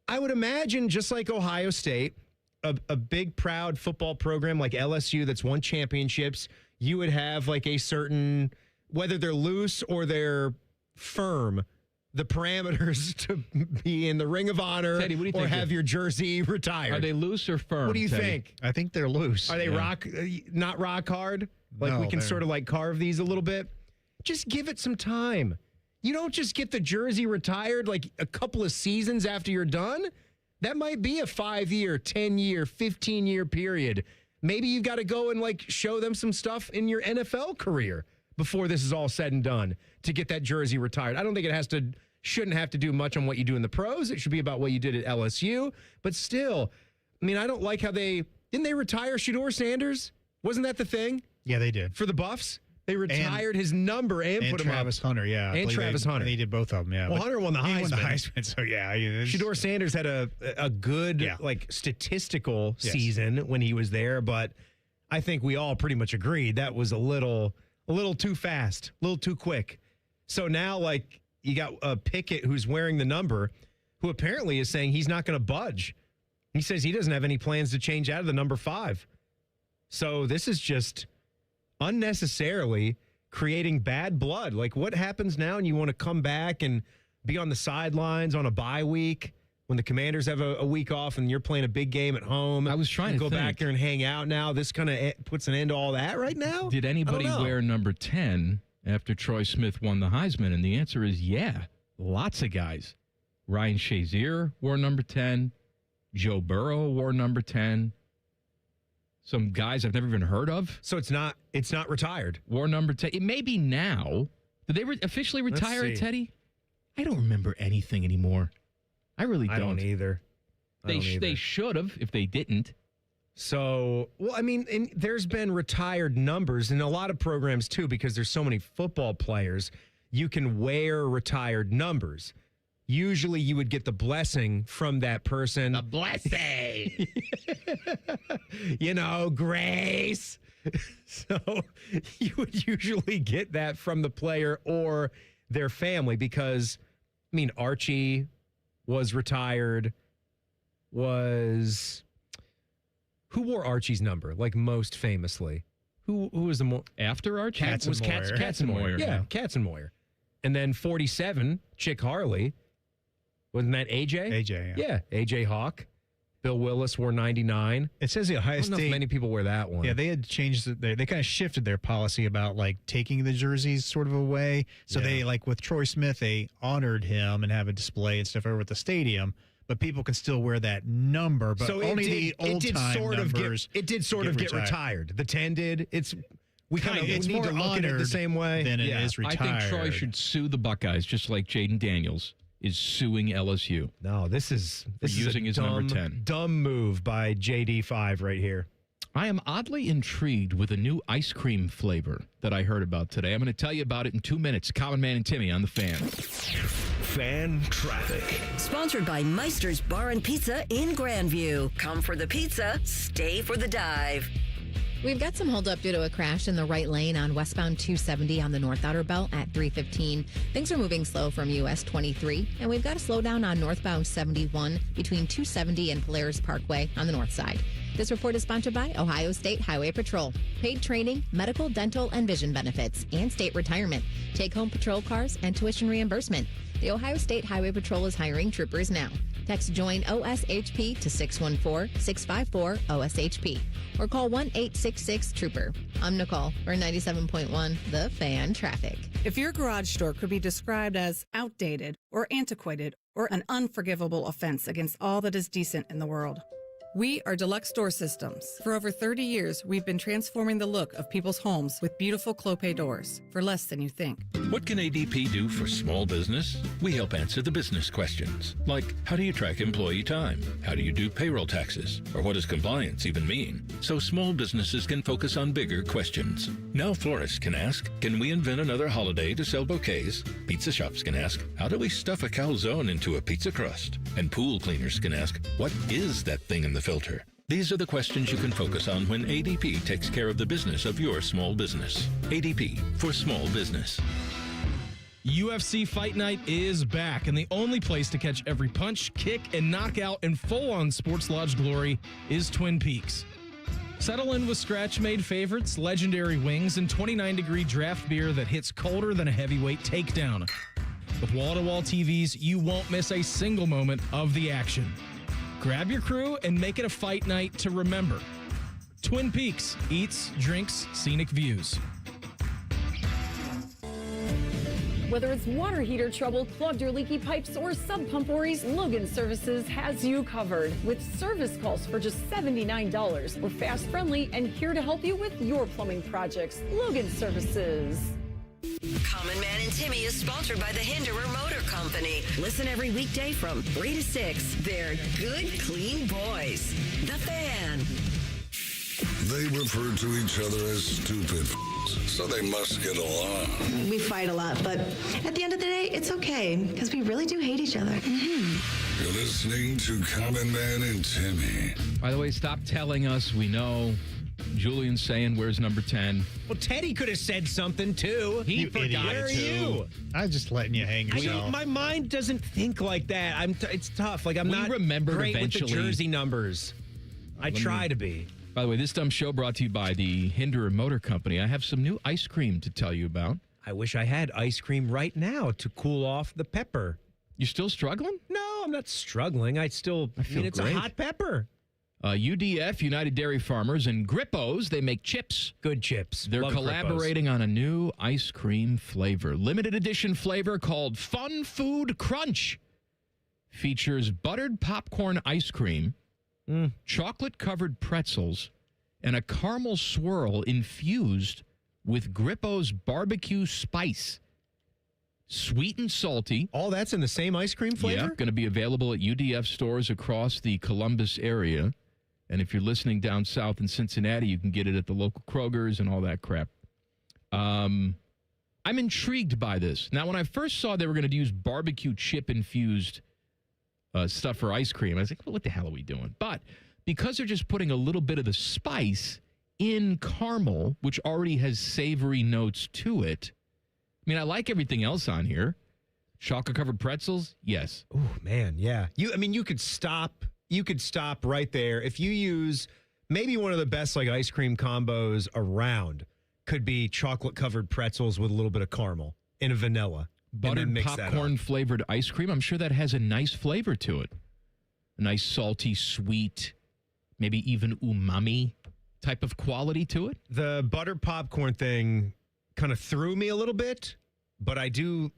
I would imagine, just like Ohio State, a big, proud football program like LSU that's won championships, you would have like a certain, whether they're loose or they're firm, the parameters to be in the Ring of Honor, Teddy, what do you or think have your jersey retired. Are they loose or firm? What do you Teddy? think? I think they're loose. Are they not rock hard? Like, No, we can they're- sort of like carve these a little bit? Just give it some time. You don't just get the jersey retired like a couple of seasons after you're done. That might be a 5-year, 10-year, 15-year period. Maybe you've got to go and like show them some stuff in your NFL career before this is all said and done to get that jersey retired. I don't think shouldn't have to do much on what you do in the pros. It should be about what you did at LSU. But still, I mean, I don't like how didn't they retire Shedeur Sanders? Wasn't that the thing? Yeah, they did. For the Buffs? They retired his number and put him up. Travis Hunter, yeah. And Travis Hunter. They did both of them, yeah. Well, But Hunter won the Heisman. He won the Heisman, so yeah. Shedeur Sanders had a good, like, statistical season when he was there, but I think we all pretty much agreed that was a little too fast, a little too quick. So now, like, you got Pickett, who's wearing the number, who apparently is saying he's not going to budge. He says he doesn't have any plans to change out of the number 5. So this is just unnecessarily creating bad blood. Like, what happens now and you want to come back and be on the sidelines on a bye week when the Commanders have a week off and you're playing a big game at home? I was trying to go think. back there and hang out now. This kind of puts an end to all that right now? Did anybody I don't know. wear number 10 after Troy Smith won the Heisman? And the answer is yeah. Lots of guys. Ryan Shazier wore number 10. Joe Burrow wore number 10. Some guys I've never even heard of. So it's not retired. Wore number 10. It may be now. Did they officially retire it, Teddy? I don't remember anything anymore. I really don't. I don't either. They should have if they didn't. So, well, I mean, and there's been retired numbers in a lot of programs too, because there's so many football players. You can wear retired numbers. Usually you would get the blessing from that person. The blessing. Grace. So you would usually get that from the player or their family because, I mean, Archie was retired. Who wore Archie's number, like, most famously? Who was the more after Archie? Katzenmoyer. Yeah, Katzenmoyer. And then 47, Chick Harley. Wasn't that AJ? AJ, yeah. Yeah, AJ Hawk. Bill Willis wore 99. It says the Ohio I don't know State. if many people wear that one. Yeah, they had changed they kind of shifted their policy about like taking the jerseys sort of away. So they, like with Troy Smith, they honored him and have a display and stuff over at the stadium. But people can still wear that number, but so only the old time numbers. It did sort of get retired. The 10 did. We kind of need to look at it the same way. Than it is retired. I think Troy should sue the Buckeyes, just like Jaden Daniels is suing LSU. No, this is using his number 10. Dumb move by JD5 right here. I am oddly intrigued with a new ice cream flavor that I heard about today. I'm going to tell you about it in 2 minutes. Common Man and Timmy on the Fan. Fan traffic. Sponsored by Meister's Bar and Pizza in Grandview. Come for the pizza, stay for the dive. We've got some holdup due to a crash in the right lane on westbound 270 on the North Outer Belt at 315. Things are moving slow from US 23, and we've got a slowdown on northbound 71 between 270 and Polaris Parkway on the north side. This report is sponsored by Ohio State Highway Patrol. Paid training, medical, dental, and vision benefits, and state retirement. Take-home patrol cars and tuition reimbursement. The Ohio State Highway Patrol is hiring troopers now. Text JOIN OSHP to 614-654-OSHP or call 1-866-TROOPER. I'm Nicole. We're 97.1 The Fan Traffic. If your garage door could be described as outdated or antiquated or an unforgivable offense against all that is decent in the world, we are Deluxe Door Systems. For over 30 years, we've been transforming the look of people's homes with beautiful Clopay doors for less than you think. What can ADP do for small business? We help answer the business questions, like how do you track employee time? How do you do payroll taxes? Or what does compliance even mean? So small businesses can focus on bigger questions. Now florists can ask, can we invent another holiday to sell bouquets? Pizza shops can ask, how do we stuff a calzone into a pizza crust? And pool cleaners can ask, what is that thing in the filter? These are the questions you can focus on when ADP takes care of the business of your small business. ADP for small business. UFC Fight Night is back, and the only place to catch every punch, kick, and knockout in full-on Sports Lodge glory is Twin Peaks. Settle in with scratch-made favorites, legendary wings, and 29-degree draft beer that hits colder than a heavyweight takedown. With wall-to-wall TVs, you won't miss a single moment of the action. Grab your crew and make it a fight night to remember. Twin Peaks, eats, drinks, scenic views. Whether it's water heater trouble, clogged or leaky pipes, or sub pump worries, Logan Services has you covered. With service calls for just $79. We're fast, friendly, and here to help you with your plumbing projects. Logan Services. Common Man and Timmy is sponsored by the Hinderer Motor Company. Listen every weekday from 3 to 6. They're good, clean boys. The Fan. They refer to each other as stupid so they must get along. We fight a lot, but at the end of the day, it's okay, because we really do hate each other. Mm-hmm. You're listening to Common Man and Timmy. By the way, stop telling us we know. Julian's saying, where's number 10? Well, Teddy could have said something, too. He forgot. Where are you? I was just letting you hang yourself. My mind doesn't think like that. It's tough. Like, I'm not remembered great eventually. with the jersey numbers. I try to be. By the way, this dumb show brought to you by the Hinderer Motor Company. I have some new ice cream to tell you about. I wish I had ice cream right now to cool off the pepper. You still struggling? No, I'm not struggling. I feel it's great. a hot pepper. UDF, United Dairy Farmers, and Grippos, they make chips. Good chips. They're Love collaborating Grippos. on a new ice cream flavor. Limited edition flavor called Fun Food Crunch. Features buttered popcorn ice cream, chocolate-covered pretzels, and a caramel swirl infused with Grippos barbecue spice. Sweet and salty. All that's in the same ice cream flavor? Yeah, going to be available at UDF stores across the Columbus area. And if you're listening down south in Cincinnati, you can get it at the local Kroger's and all that crap. I'm intrigued by this. Now, when I first saw they were going to use barbecue chip-infused stuff for ice cream, I was like, well, what the hell are we doing? But because they're just putting a little bit of the spice in caramel, which already has savory notes to it, I mean, I like everything else on here. Chocolate-covered pretzels, yes. Oh, man, yeah. You could stop right there. If you use maybe one of the best ice cream combos around could be chocolate-covered pretzels with a little bit of caramel and a vanilla. Buttered popcorn-flavored ice cream, I'm sure that has a nice flavor to it. A nice salty, sweet, maybe even umami type of quality to it. The buttered popcorn thing kind of threw me a little bit, but I do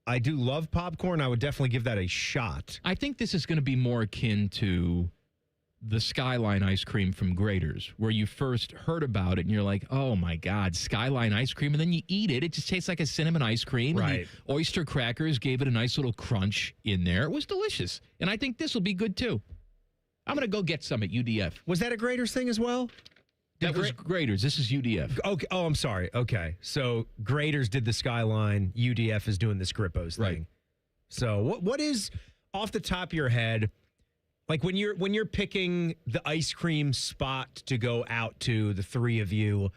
love popcorn. I would definitely give that a shot. I think this is going to be more akin to the Skyline ice cream from Grater's, where you first heard about it and you're like, oh my God, Skyline ice cream. And then you eat it. It just tastes like a cinnamon ice cream. Right. And the oyster crackers gave it a nice little crunch in there. It was delicious. And I think this will be good too. I'm going to go get some at UDF. Was that a Grater's thing as well? That was Grater's. This is UDF. Okay. Oh, I'm sorry. Okay. So Grater's did the Skyline. UDF is doing this Grippos thing. Right. So what is off the top of your head, like when you're picking the ice cream spot to go out to, the three of you,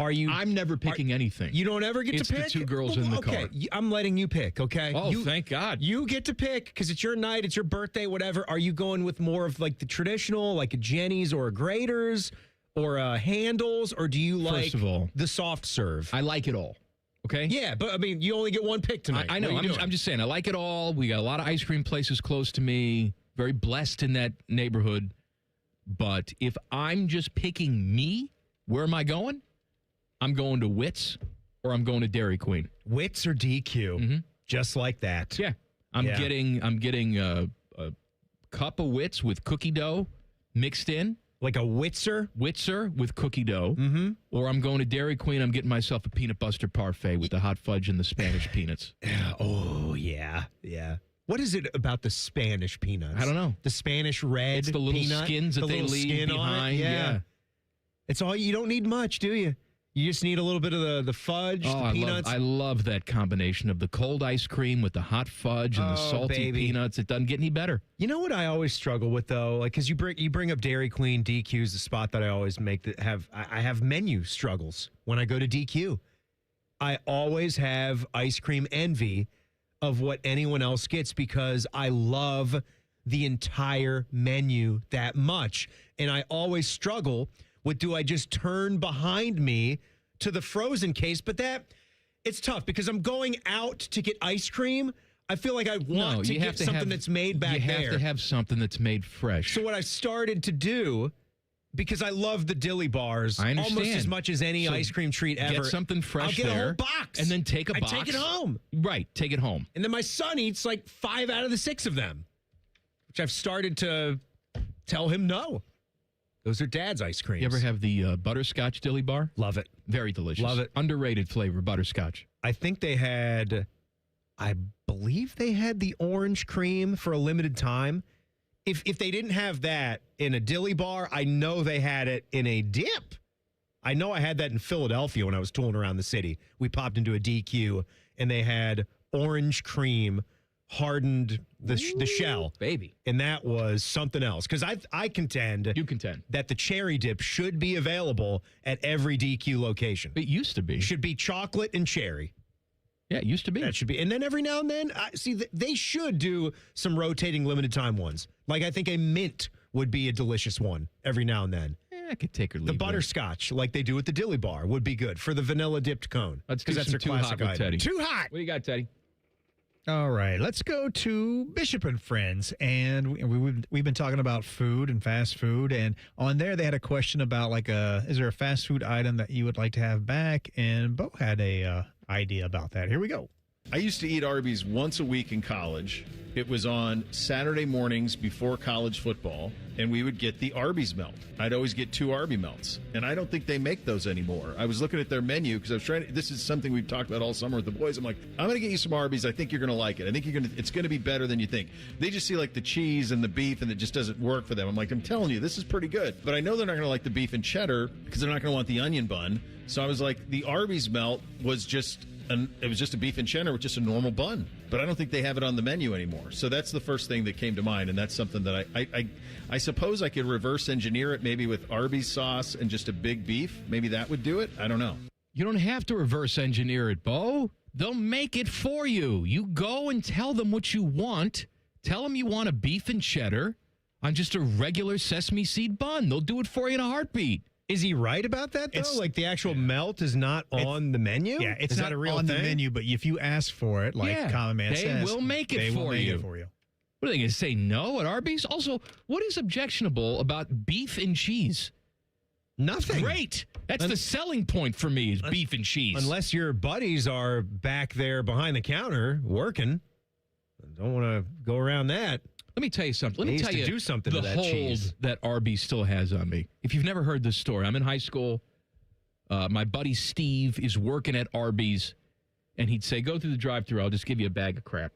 I'm never picking anything. You don't ever get It's to pick? the two girls in the car. I'm letting you pick, okay? Oh, thank God. You get to pick because it's your night, it's your birthday, whatever. Are you going with more of like the traditional, like a Jenny's or a Grater's or a Handles, or do you like First of all, the soft serve? I like it all. Okay? Yeah, but I mean, you only get one pick tonight. I know. I'm just saying, I like it all. We got a lot of ice cream places close to me. Very blessed in that neighborhood. But if I'm just picking me, where am I going? I'm going to Wits or I'm going to Dairy Queen. Wits or DQ, just like that. Yeah, I'm getting a cup of Wits with cookie dough mixed in, like a Witzer with cookie dough. Or I'm going to Dairy Queen. I'm getting myself a peanut butter parfait with the hot fudge and the Spanish peanuts. Oh yeah. What is it about the Spanish peanuts? I don't know. The Spanish red It's the little peanut, skins that they leave behind. Yeah. It's all, you don't need much, do you? You just need a little bit of the fudge, the peanuts. I love that combination of the cold ice cream with the hot fudge and the salty peanuts. It doesn't get any better. You know what I always struggle with though, like because you bring up Dairy Queen, DQ's the spot that I always make that I have menu struggles when I go to DQ. I always have ice cream envy of what anyone else gets because I love the entire menu that much, and I always struggle with, do I just turn behind me to the frozen case? But it's tough because I'm going out to get ice cream. I feel like I want to get something that's made back there. You have to have something that's made fresh. So what I started to do, because I love the dilly bars almost as much as any ice cream treat ever. Get something fresh I'll get there. a whole box. And then take a box. Take it home. Right, take it home. And then my son eats like 5 out of the 6 of them, which I've started to tell him no. Those are Dad's ice creams. You ever have the butterscotch dilly bar? Love it. Very delicious. Love it. Underrated flavor, butterscotch. I think I believe they had the orange cream for a limited time. If they didn't have that in a dilly bar, I know they had it in a dip. I know I had that in Philadelphia when I was tooling around the city. We popped into a DQ and they had orange cream hardened the shell, baby, and that was something else. Because I contend that the cherry dip should be available at every DQ location. It used to be. Should be chocolate and cherry. Yeah, it used to be. That should be. And then every now and then, they should do some rotating limited time ones. Like I think a mint would be a delicious one every now and then. I could take or leave the butterscotch, like they do at the dilly bar, would be good for the vanilla dipped cone. Because that's their classic item. Teddy. Too hot. What do you got, Teddy? All right, let's go to Bishop and Friends, and we've been talking about food and fast food, and on there they had a question about is there a fast food item that you would like to have back? And Bo had a idea about that. Here we go. I used to eat Arby's once a week in college. It was on Saturday mornings before college football, and we would get the Arby's melt. I'd always get 2 Arby melts, and I don't think they make those anymore. I was looking at their menu because I was trying to, this is something we've talked about all summer with the boys. I'm like, I'm going to get you some Arby's. I think you're going to like it. I think it's going to be better than you think. They just see like the cheese and the beef, and it just doesn't work for them. I'm like, I'm telling you, this is pretty good. But I know they're not going to like the beef and cheddar because they're not going to want the onion bun. So I was like, the Arby's melt was just a beef and cheddar with just a normal bun. But I don't think they have it on the menu anymore. So that's the first thing that came to mind, and that's something that I suppose I could reverse engineer it maybe with Arby's sauce and just a big beef. Maybe that would do it. I don't know. You don't have to reverse engineer it, Bo. They'll make it for you. You go and tell them what you want. Tell them you want a beef and cheddar on just a regular sesame seed bun. They'll do it for you in a heartbeat. Is he right about that, though? Like the actual melt is not on the menu? Yeah, it's not a real thing? The menu, but if you ask for it, like Common Man says, they will make it for you. What are they going to say, no at Arby's? Also, what is objectionable about beef and cheese? Nothing. Great. That's the selling point for me is beef and cheese. Unless your buddies are back there behind the counter working. Don't want to go around that. Let me tell you something. Let me tell you do something the to that hold cheese that Arby's still has on me. If you've never heard this story, I'm in high school. My buddy Steve is working at Arby's, and he'd say, go through the drive-thru. I'll just give you a bag of crap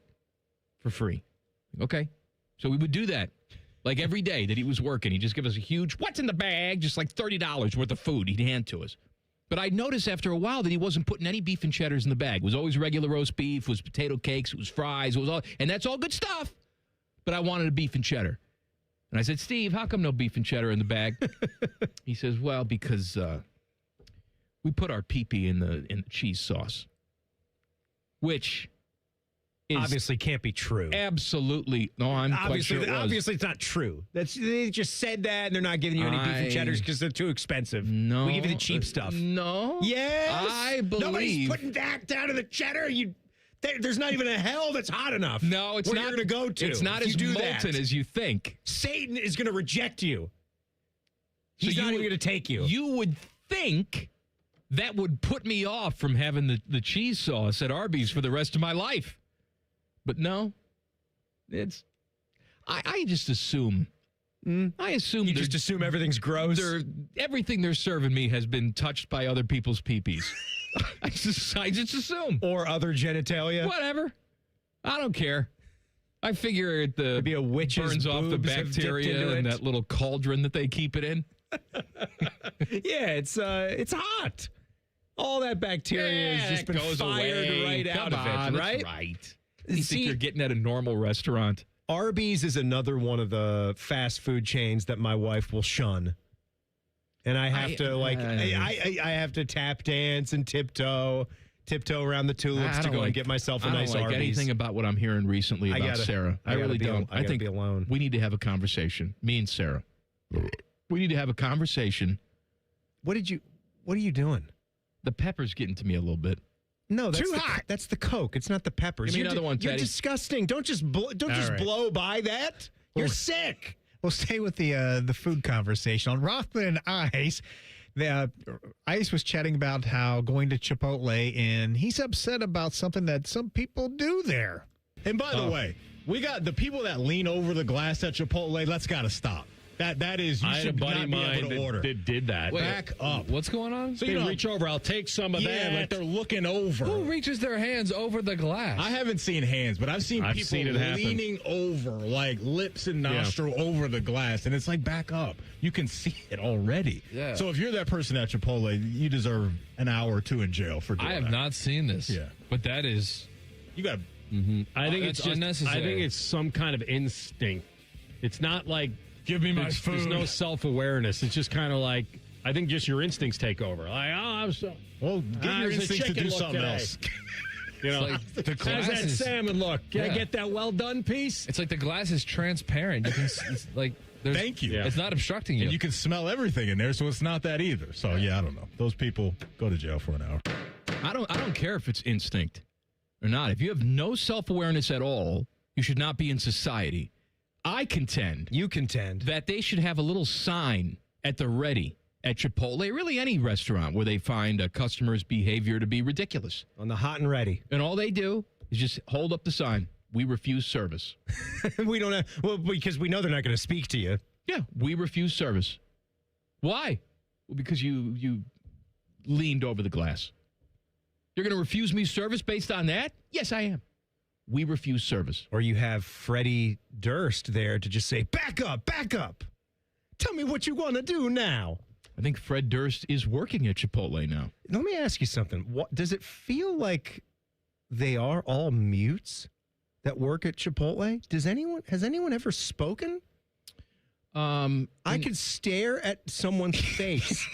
for free. Okay. So we would do that. Like every day that he was working, he'd just give us a huge, what's in the bag? Just like $30 worth of food he'd hand to us. But I noticed after a while that he wasn't putting any beef and cheddars in the bag. It was always regular roast beef, it was potato cakes, it was fries, it was all, and that's all good stuff. But I wanted a beef and cheddar. And I said, Steve, how come no beef and cheddar in the bag? He says, well, because we put our pee-pee in the cheese sauce, which is obviously can't be true. Absolutely. No, I'm quite sure it was. Obviously, it's not true. They just said that, and they're not giving you any beef and cheddars because they're too expensive. No. We give you the cheap stuff. No. Yes. I believe. Nobody's putting that down to the cheddar. There's not even a hell that's hot enough. No, it's where not. You're going to go to. It's not as molten as you think. Satan is going to reject you. He's not even going to take you. You would think that would put me off from having the cheese sauce at Arby's for the rest of my life. But no, I just assume. I assume you just assume everything's gross. Everything they're serving me has been touched by other people's pee-pees. I just assume. Or other genitalia. Whatever. I don't care. I figure it be a witch's burns off the bacteria in that little cauldron that they keep it in. Yeah, it's hot. All that bacteria has just been fired right out of it, right? That's right. You think you're getting at a normal restaurant. Arby's is another one of the fast food chains that my wife will shun. And I have I have to tap dance and tiptoe around the tulips to go and get myself a nice Arby's. I don't like anything about what I'm hearing recently about Sarah. I really don't. I think be alone. We need to have a conversation. Me and Sarah. We need to have a conversation. What are you doing? The pepper's getting to me a little bit. No, that's too hot. That's the Coke. It's not the peppers. Give me another one, Teddy. You're disgusting. Don't just blow by that. You're sick. We'll stay with the food conversation. On Rothman and Ice, Ice was chatting about how going to Chipotle, and he's upset about something that some people do there. And by the way, we got the people that lean over the glass at Chipotle. That's got to stop. That is, you should not be able to order. That did that. Back up. What's going on? So you reach over. I'll take some of that. Like they're looking over. Who reaches their hands over the glass? I haven't seen hands, but I've seen people leaning over, like lips and nostril over the glass, and it's like back up. You can see it already. Yeah. So if you're that person at Chipotle, you deserve an hour or two in jail for doing that. I have not seen this. Yeah. But that is. You got. I think it's just unnecessary. I think it's some kind of instinct. It's not like. Give me my food. There's no self-awareness. It's just kind of like, I think just your instincts take over. Like, get your instincts to do something else. You know, like the how's that salmon look? Can I get that well-done piece? It's like the glass is transparent. You can, thank you. It's not obstructing you. And you can smell everything in there, so it's not that either. So, I don't know. Those people go to jail for an hour. I don't care if it's instinct or not. If you have no self-awareness at all, you should not be in society. You contend that they should have a little sign at the ready at Chipotle, really any restaurant where they find a customer's behavior to be ridiculous. On the hot and ready. And all they do is just hold up the sign. We refuse service. We don't have, because we know they're not going to speak to you. Yeah, we refuse service. Why? Well, because you leaned over the glass. You're going to refuse me service based on that? Yes, I am. We refuse service. Or you have Freddie Durst there to just say, back up. Tell me what you want to do now. I think Fred Durst is working at Chipotle now. Let me ask you something. Does it feel like they are all mutes that work at Chipotle? Has anyone ever spoken? I could stare at someone's face.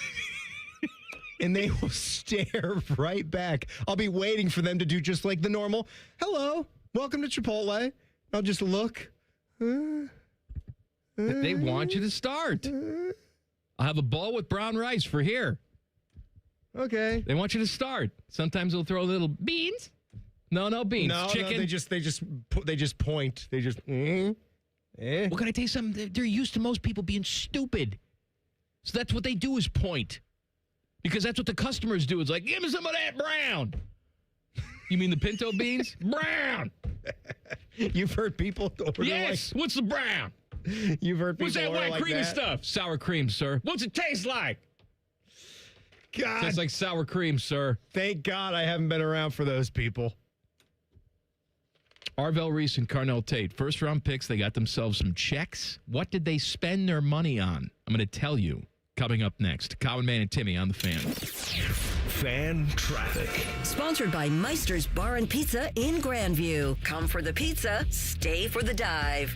And they will stare right back. I'll be waiting for them to do just like the normal, hello, welcome to Chipotle. I'll just look. They want you to start. I'll have a bowl with brown rice for here. Okay. They want you to start. Sometimes they'll throw little beans. No beans. No, chicken. No, they just point. They just. Well, can I tell you something? They're used to most people being stupid. So that's what they do is point. Because that's what the customers do. It's like, give me some of that brown. You mean the pinto beans? Brown. You've heard people order yes. What's the brown? You've heard people what's that white like creamy that? stuff? Sour cream, sir. What's it taste like? God. Tastes like sour cream, sir. Thank God I haven't been around for those people. Arvell Reese and Carnell Tate, first-round picks. They got themselves some checks. What did they spend their money on? I'm going to tell you. Coming up next, Cowan Man and Timmy on the Fan. Fan traffic. Sponsored by Meister's Bar and Pizza in Grandview. Come for the pizza, stay for the dive.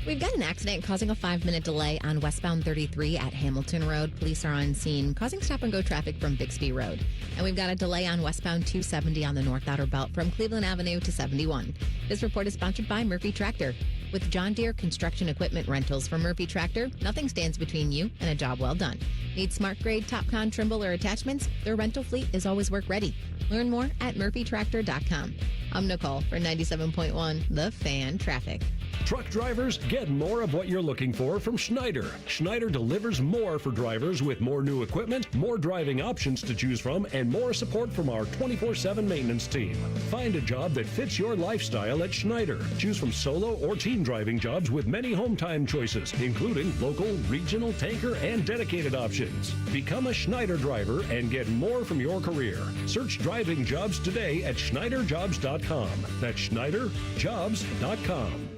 We've got an accident causing a 5-minute delay on westbound 33 at Hamilton Road. Police are on scene, causing stop-and-go traffic from Bixby Road. And we've got a delay on westbound 270 on the North Outer Belt from Cleveland Avenue to 71. This report is sponsored by Murphy Tractor. With John Deere construction equipment rentals from Murphy Tractor, nothing stands between you and a job well done. Need smart-grade Topcon trimble or attachments? Their rental fleet is always work-ready. Learn more at murphytractor.com. I'm Nicole for 97.1 The Fan Traffic. Truck drivers, get more of what you're looking for from Schneider. Schneider delivers more for drivers with more new equipment, more driving options to choose from, and more support from our 24/7 maintenance team. Find a job that fits your lifestyle at Schneider. Choose from solo or team driving jobs with many home time choices, including local, regional, tanker, and dedicated options. Become a Schneider driver and get more from your career. Search driving jobs today at schneiderjobs.com. That's schneiderjobs.com.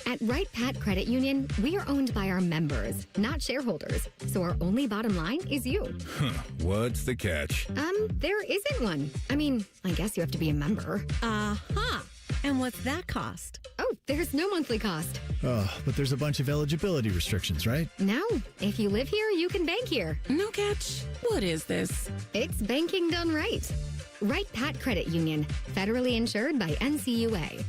At Wright Pat Credit Union, we are owned by our members, not shareholders. So our only bottom line is you. What's the catch? There isn't one. I mean, I guess you have to be a member. Uh-huh. And what's that cost? Oh, there's no monthly cost. Oh, but there's a bunch of eligibility restrictions, right? No. If you live here, you can bank here. No catch. What is this? It's banking done right. Wright Pat Credit Union, federally insured by NCUA.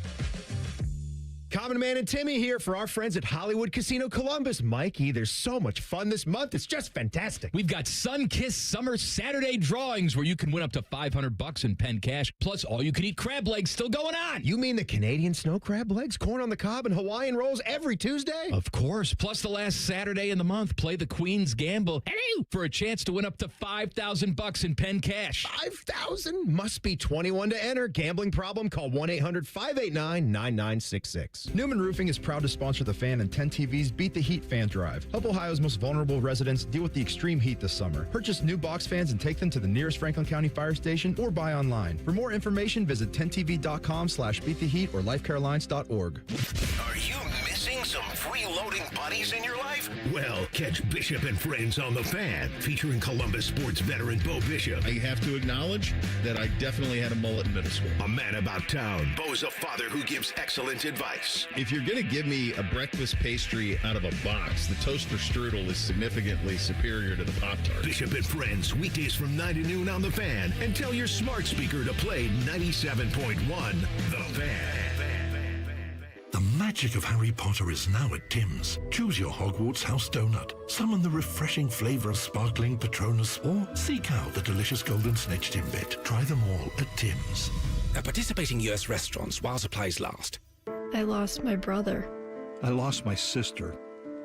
Common Man and Timmy here for our friends at Hollywood Casino Columbus. Mikey, there's so much fun this month. It's just fantastic. We've got Sun-Kissed Summer Saturday drawings where you can win up to $500 in pen cash, plus all-you-can-eat crab legs still going on. You mean the Canadian snow crab legs, corn on the cob, and Hawaiian rolls every Tuesday? Of course. Plus the last Saturday in the month, play the Queen's Gamble for a chance to win up to $5,000 in pen cash. 5,000? Must be 21 to enter. Gambling problem? Call 1-800-589-9966. Newman Roofing is proud to sponsor The Fan and 10 TV's Beat the Heat Fan Drive. Help Ohio's most vulnerable residents deal with the extreme heat this summer. Purchase new box fans and take them to the nearest Franklin County Fire Station or buy online. For more information, visit 10tv.com/beattheheat or lifecarelines.org. Are you missing some freeloading buddies in your life? Well, catch Bishop and Friends on The Fan, featuring Columbus sports veteran Bo Bishop. I have to acknowledge that I definitely had a mullet in middle school. A man about town. Bo's a father who gives excellent advice. If you're going to give me a breakfast pastry out of a box, the toaster strudel is significantly superior to the Pop-Tart. Bishop and Friends, weekdays from 9 to noon on The Fan. And tell your smart speaker to play 97.1 The Fan. The magic of Harry Potter is now at Tim's. Choose your Hogwarts house donut, summon the refreshing flavor of sparkling Patronus, or seek out the delicious golden snitch Timbit. Try them all at Tim's. At participating U.S. restaurants while supplies last. I lost my brother. I lost my sister.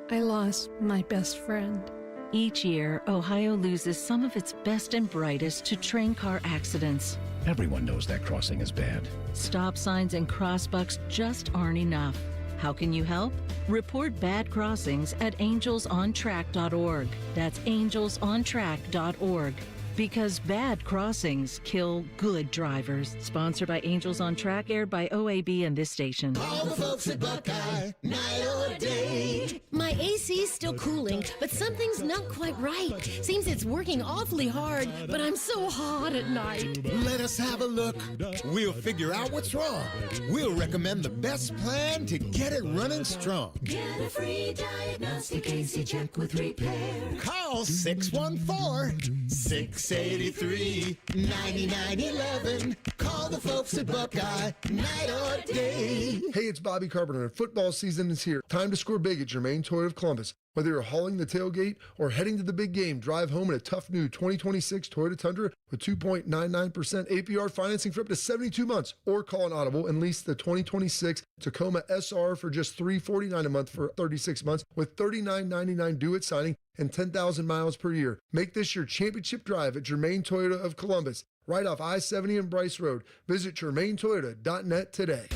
I lost my best friend. Each year, Ohio loses some of its best and brightest to train car accidents. Everyone knows that crossing is bad. Stop signs and crossbucks just aren't enough. How can you help? Report bad crossings at angelsontrack.org. That's angelsontrack.org. Because bad crossings kill good drivers. Sponsored by Angels on Track, aired by OAB and this station. All the folks at Buckeye, night or day. My AC's still cooling, but something's not quite right. Seems it's working awfully hard, but I'm so hot at night. Let us have a look. We'll figure out what's wrong. We'll recommend the best plan to get it running strong. Get a free diagnostic AC check with repair. Call 614-683-9911. Call the folks at Buckeye, night or day. Hey, it's Bobby Carpenter, and football season is here. Time to score big at Germain Toyota of Columbus. Whether you're hauling the tailgate or heading to the big game, drive home in a tough new 2026 Toyota Tundra with 2.99% APR financing for up to 72 months, or call an audible and lease the 2026 Tacoma SR for just $349 a month for 36 months with $39.99 due at signing and 10,000 miles per year. Make this your championship drive at Germain Toyota of Columbus, right off I-70 and Bryce Road. Visit GermainToyota.net today.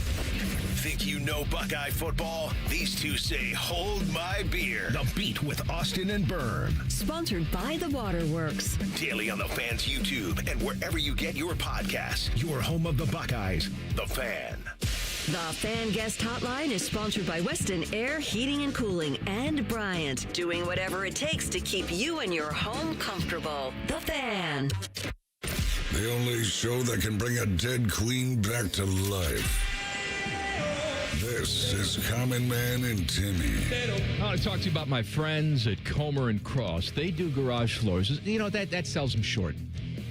Think you know Buckeye football? These two say, hold my beer. The Beat with Austin and Berm. Sponsored by the Waterworks. Daily on the Fan's YouTube and wherever you get your podcasts. Your home of the Buckeyes, The Fan. The Fan Guest Hotline is sponsored by Weston Air Heating and Cooling and Bryant, doing whatever it takes to keep you and your home comfortable. The Fan. The only show that can bring a dead queen back to life. This is Common Man and Timmy. I want to talk to you about my friends at Comer and Cross. They do garage floors. You know, that sells them short.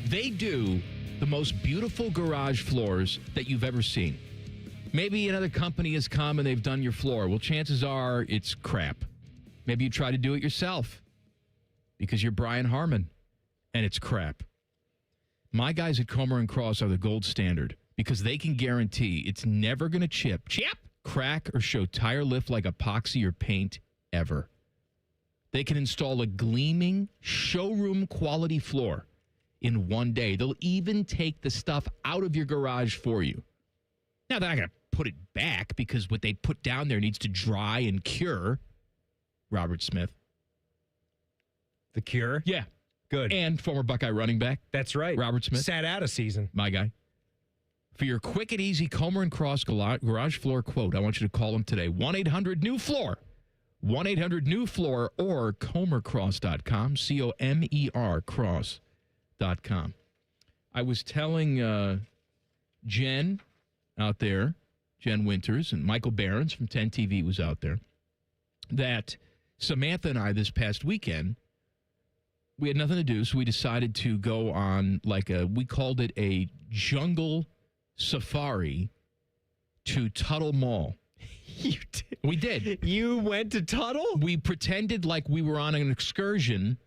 They do the most beautiful garage floors that you've ever seen. Maybe another company has come and they've done your floor. Well, chances are it's crap. Maybe you try to do it yourself because you're Brian Harmon and it's crap. My guys at Comer and Cross are the gold standard because they can guarantee it's never going to chip, crack, or show tire lift like epoxy or paint ever. They can install a gleaming showroom quality floor in one day. They'll even take the stuff out of your garage for you. Now, they're not going to put it back because what they put down there needs to dry and cure. Robert Smith. The Cure? Yeah. Good. And former Buckeye running back. That's right. Robert Smith. Sat out a season. My guy. For your quick and easy Comer and Cross garage floor quote, I want you to call them today. 1-800-NEW-FLOOR. 1-800-NEW-FLOOR or comercross.com. C-O-M-E-R cross.com. I was telling Jen out there, Jen Winters, and Michael Behrens from 10 TV was out there, that Samantha and I this past weekend, we had nothing to do, so we decided to go on we called it a jungle safari to Tuttle Mall. You did. We did. You went to Tuttle? We pretended like we were on an excursion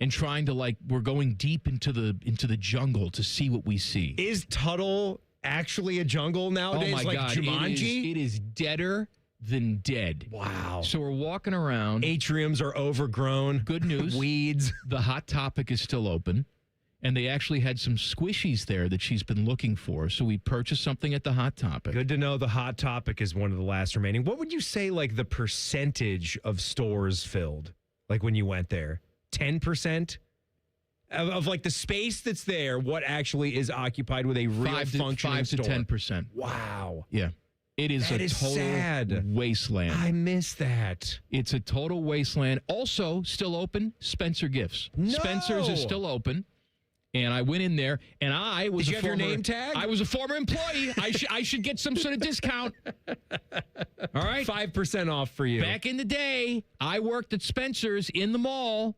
and trying to we're going deep into the jungle to see what we see. Is Tuttle actually a jungle nowadays? Oh my like God. Jumanji? It is deader than dead. Wow. So we're walking around. Atriums are overgrown. Good news. Weeds. The Hot Topic is still open. And they actually had some squishies there that she's been looking for. So we purchased something at the Hot Topic. Good to know the Hot Topic is one of the last remaining. What would you say, the percentage of stores filled? When you went there? 10%? Of the space that's there, what actually is occupied with a real functioning store? 5 to 10%. Wow. Yeah. It is that a is total sad. wasteland. I miss that. It's a total wasteland. Also, still open, Spencer Gifts. No! Spencer's is still open. And I went in there, and I was Did you have your name tag? I was a former employee. I should get some sort of discount. All right? 5% off for you. Back in the day, I worked at Spencer's in the mall,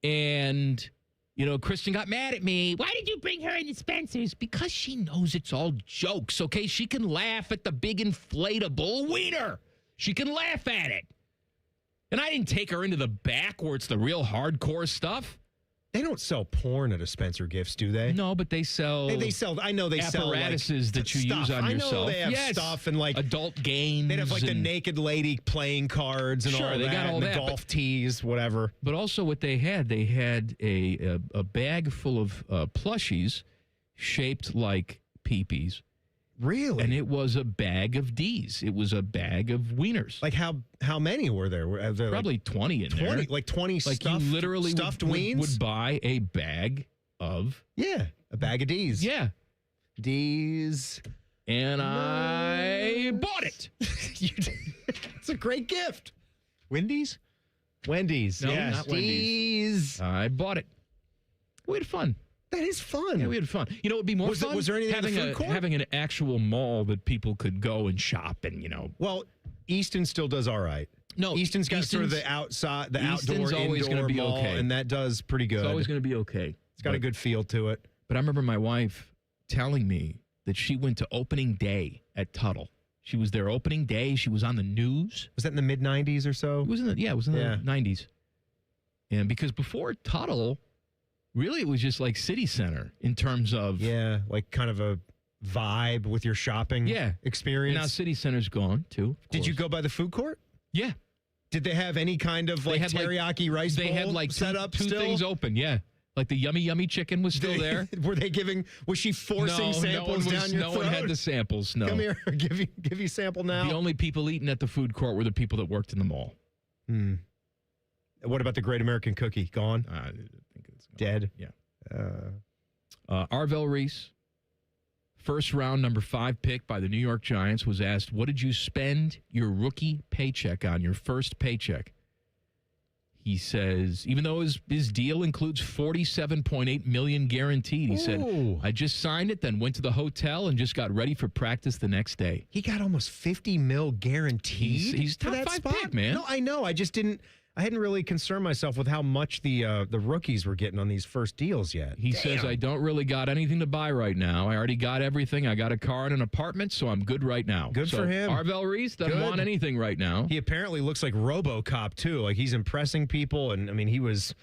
and, Kristen got mad at me. Why did you bring her into Spencer's? Because she knows it's all jokes, okay? She can laugh at the big inflatable wiener. She can laugh at it. And I didn't take her into the back where it's the real hardcore stuff. They don't sell porn at a Spencer Gifts, do they? No, but they sell. They sell. I know they sell apparatuses that you stuff. use on yourself. I know they have stuff and adult games. They'd have the naked lady playing cards and all that. They got all that. The golf tees, whatever. But also, what they had a bag full of plushies shaped like peepees. Really? And it was a bag of D's. It was a bag of wieners. How many were there? Were there probably 20 in there. 20 stuffed, you literally stuffed weens? Would buy a bag of... Yeah, a bag of D's. Yeah. D's. And I bought it. It's a great gift. Wendy's? Wendy's. No, yes. not Wendy's. D's. I bought it. We had fun. That is fun. Yeah, we had fun. You know, it would be more fun. Was there anything in the food court? Having an actual mall that people could go and shop and, Well, Easton still does all right. No, Easton's got sort of the outside, the outdoor, always indoor be mall, okay. and that does pretty good. It's always going to be okay. It's got a good feel to it. But I remember my wife telling me that she went to opening day at Tuttle. She was there opening day. She was on the news. Was that in the mid-'90s or so? It was in the 90s. And because before Tuttle... Really, it was just like city center in terms of... Yeah, like kind of a vibe with your shopping experience. And now city center's gone, too. Did you go by the food court? Yeah. Did they have any kind of teriyaki rice bowl They had set up two still? things open, yeah. Like the yummy chicken was still there. Were they giving... Was she forcing samples down your throat? No one had the samples, no. Come here, give you a sample now. The only people eating at the food court were the people that worked in the mall. What about the Great American Cookie? Gone? I think it's gone. Dead? Yeah. Arvell Reese, first round number 5 pick by the New York Giants, was asked, what did you spend your rookie paycheck on, your first paycheck? He says, even though his deal includes $47.8 million guaranteed, he said, I just signed it, then went to the hotel and just got ready for practice the next day. He got almost $50 million guaranteed. He's for top that 5 spot? pick, man. No, I know. I hadn't really concerned myself with how much the rookies were getting on these first deals yet. He says, I don't really got anything to buy right now. I already got everything. I got a car and an apartment, so I'm good right now. Good for him. Arvel Reese doesn't want anything right now. He apparently looks like RoboCop, too. Like, he's impressing people. And, I mean, he was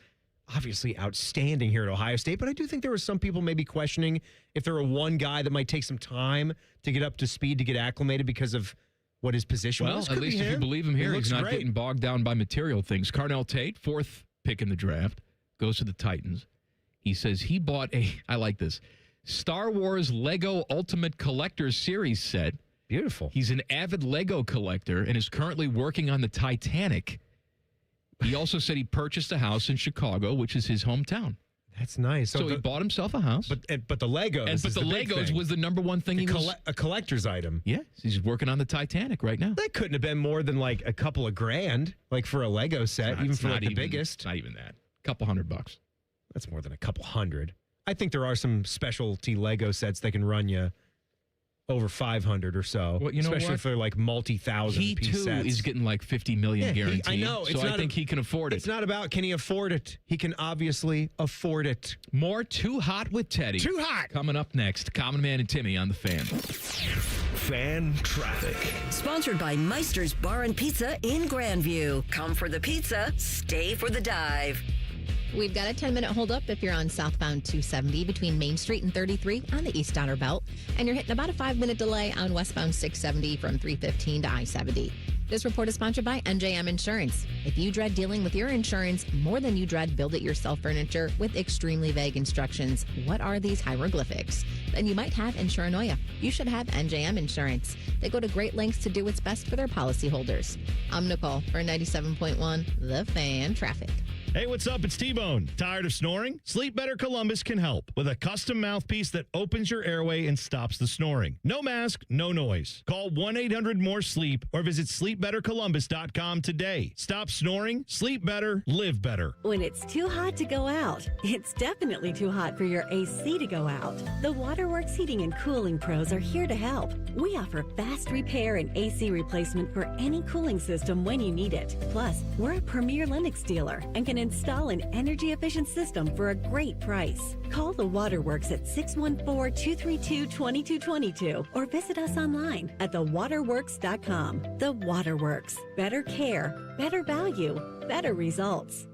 obviously outstanding here at Ohio State. But I do think there were some people maybe questioning if there were one guy that might take some time to get up to speed, to get acclimated because of what his position was. Well, at least if you believe him here, he's not getting bogged down by material things. Carnell Tate, 4th pick in the draft, goes to the Titans. He says he bought I like this, Star Wars Lego Ultimate Collector's Series set. Beautiful. He's an avid Lego collector and is currently working on the Titanic. He also said he purchased a house in Chicago, which is his hometown. That's nice. So he bought himself a house. But the Legos. But the Legos was the number one thing he was. A collector's item. Yeah. He's working on the Titanic right now. That couldn't have been more than like a couple of grand, like for a Lego set, even for like the biggest. Not even that. A couple $100. That's more than a couple hundred. I think there are some specialty Lego sets that can run you over 500 or so. Well, you know especially what? if they're like multi-thousand He piece too sets. is getting like $50 million guaranteed. I know. So I think he can afford it. It's not about can he afford it. He can obviously afford it. More Too Hot with Teddy. Too hot. Coming up next, Common Man and Timmy on the Fan. Fan traffic. Sponsored by Meister's Bar and Pizza in Grandview. Come for the pizza, stay for the dive. We've got a 10-minute holdup if you're on southbound 270 between Main Street and 33 on the East Outer Belt. And you're hitting about a 5-minute delay on westbound 670 from 315 to I-70. This report is sponsored by NJM Insurance. If you dread dealing with your insurance more than you dread build-it-yourself furniture with extremely vague instructions, what are these hieroglyphics? Then you might have insuranoia. You should have NJM Insurance. They go to great lengths to do what's best for their policyholders. I'm Nicole for 97.1 The Fan Traffic. Hey, what's up? It's T-Bone. Tired of snoring? Sleep Better Columbus can help with a custom mouthpiece that opens your airway and stops the snoring. No mask, no noise. Call 1-800-MORE-SLEEP or visit sleepbettercolumbus.com today. Stop snoring, sleep better, live better. When it's too hot to go out, it's definitely too hot for your AC to go out. The Waterworks Heating and Cooling Pros are here to help. We offer fast repair and AC replacement for any cooling system when you need it. Plus, we're a premier Lennox dealer and can install an energy-efficient system for a great price. Call the Waterworks at 614-232-2222 or visit us online at thewaterworks.com. The Waterworks. Better care, better value, better results.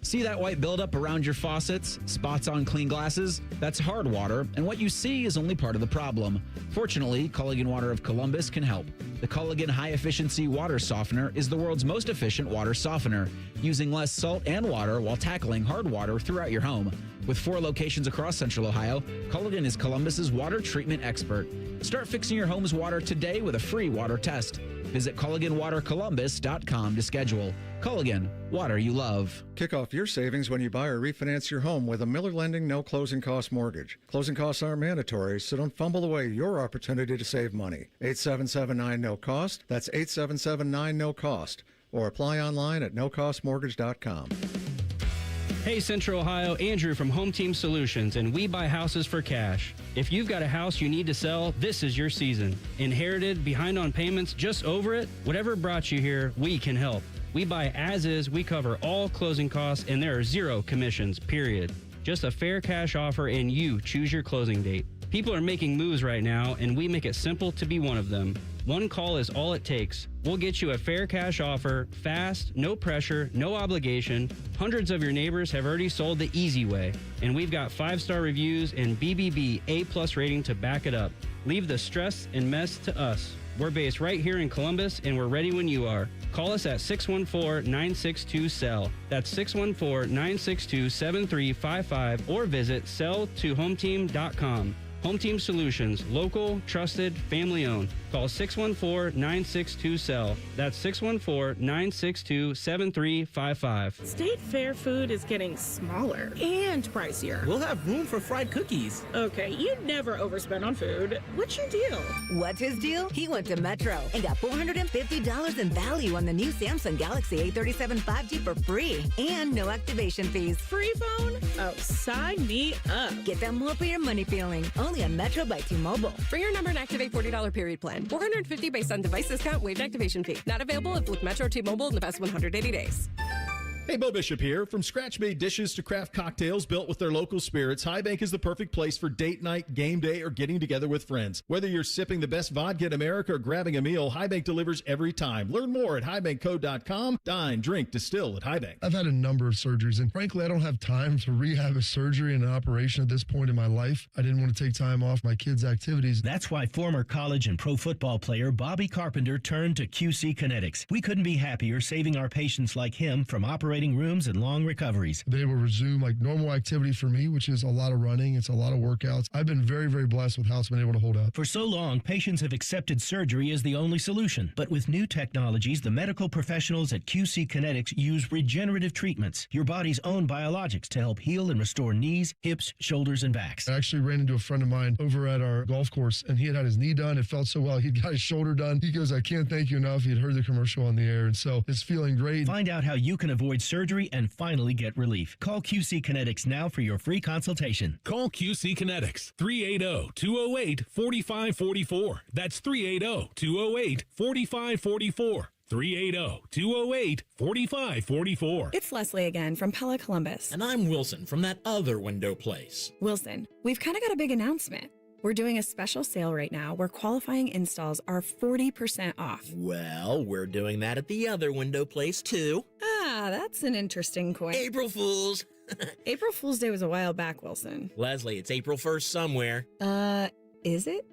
See that white buildup around your faucets? Spots on clean glasses? That's hard water, and what you see is only part of the problem. Fortunately, Culligan Water of Columbus can help. The Culligan High-Efficiency Water Softener is the world's most efficient water softener, using less salt and water while tackling hard water throughout your home. With 4 locations across Central Ohio, Culligan is Columbus's water treatment expert. Start fixing your home's water today with a free water test. Visit CulliganWaterColumbus.com to schedule. Culligan, water you love. Kick off your savings when you buy or refinance your home with a Miller Lending no closing cost mortgage. Closing costs aren't mandatory, so don't fumble away your opportunity to save money. 8779-NO-COST. That's 8779-NO-COST. Or apply online at nocostmortgage.com. Hey Central Ohio, Andrew from Home Team Solutions, and we buy houses for cash. If you've got a house you need to sell, this is your season. Inherited, behind on payments, just over it? Whatever brought you here, we can help. We buy as is, we cover all closing costs, and there are 0 commissions, period. Just a fair cash offer and you choose your closing date. People are making moves right now, and we make it simple to be one of them. One call is all it takes. We'll get you a fair cash offer, fast, no pressure, no obligation. Hundreds of your neighbors have already sold the easy way, and we've got 5-star reviews and BBB A+ rating to back it up. Leave the stress and mess to us. We're based right here in Columbus, and we're ready when you are. Call us at 614-962-SELL. That's 614-962-7355, or visit selltohometeam.com. Home Team Solutions, local, trusted, family owned. Call 614-962-SELL. That's 614-962-7355. State Fair food is getting smaller and pricier. We'll have room for fried cookies. Okay, you never overspend on food. What's your deal? What's his deal? He went to Metro and got $450 in value on the new Samsung Galaxy A37 5G for free and no activation fees. Free phone? Oh, sign me up. Get that more for your money feeling. Only on Metro by T-Mobile. For your number and activate $40 period plan. $450 based on device discount, waived activation fee. Not available if with Metro T-Mobile in the past 180 days. Hey, Bo Bishop here. From scratch-made dishes to craft cocktails built with their local spirits, High Bank is the perfect place for date night, game day, or getting together with friends. Whether you're sipping the best vodka in America or grabbing a meal, High Bank delivers every time. Learn more at highbankco.com. Dine, drink, distill at High Bank. I've had a number of surgeries, and frankly, I don't have time to rehab a surgery and an operation at this point in my life. I didn't want to take time off my kids' activities. That's why former college and pro football player Bobby Carpenter turned to QC Kinetics. We couldn't be happier saving our patients like him from operating rooms and long recoveries. They will resume like normal activity for me, which is a lot of running. It's a lot of workouts. I've been very, very blessed with how it's been able to hold up. For so long, patients have accepted surgery as the only solution. But with new technologies, the medical professionals at QC Kinetics use regenerative treatments, your body's own biologics, to help heal and restore knees, hips, shoulders, and backs. I actually ran into a friend of mine over at our golf course, and he had his knee done. It felt so well. He'd got his shoulder done. He goes, I can't thank you enough. He had heard the commercial on the air, and so it's feeling great. Find out how you can avoid surgery and finally get relief. Call QC Kinetics now for your free consultation. Call QC Kinetics, 380-208-4544. That's 380-208-4544. 380-208-4544. It's Leslie again from Pella Columbus. And I'm Wilson from that other window place. Wilson, we've kind of got a big announcement. We're doing a special sale right now where qualifying installs are 40% off. Well, we're doing that at the other window place, too. Ah, that's an interesting coin. April Fools. April Fool's Day was a while back, Wilson. Leslie, it's April 1st somewhere. Is it?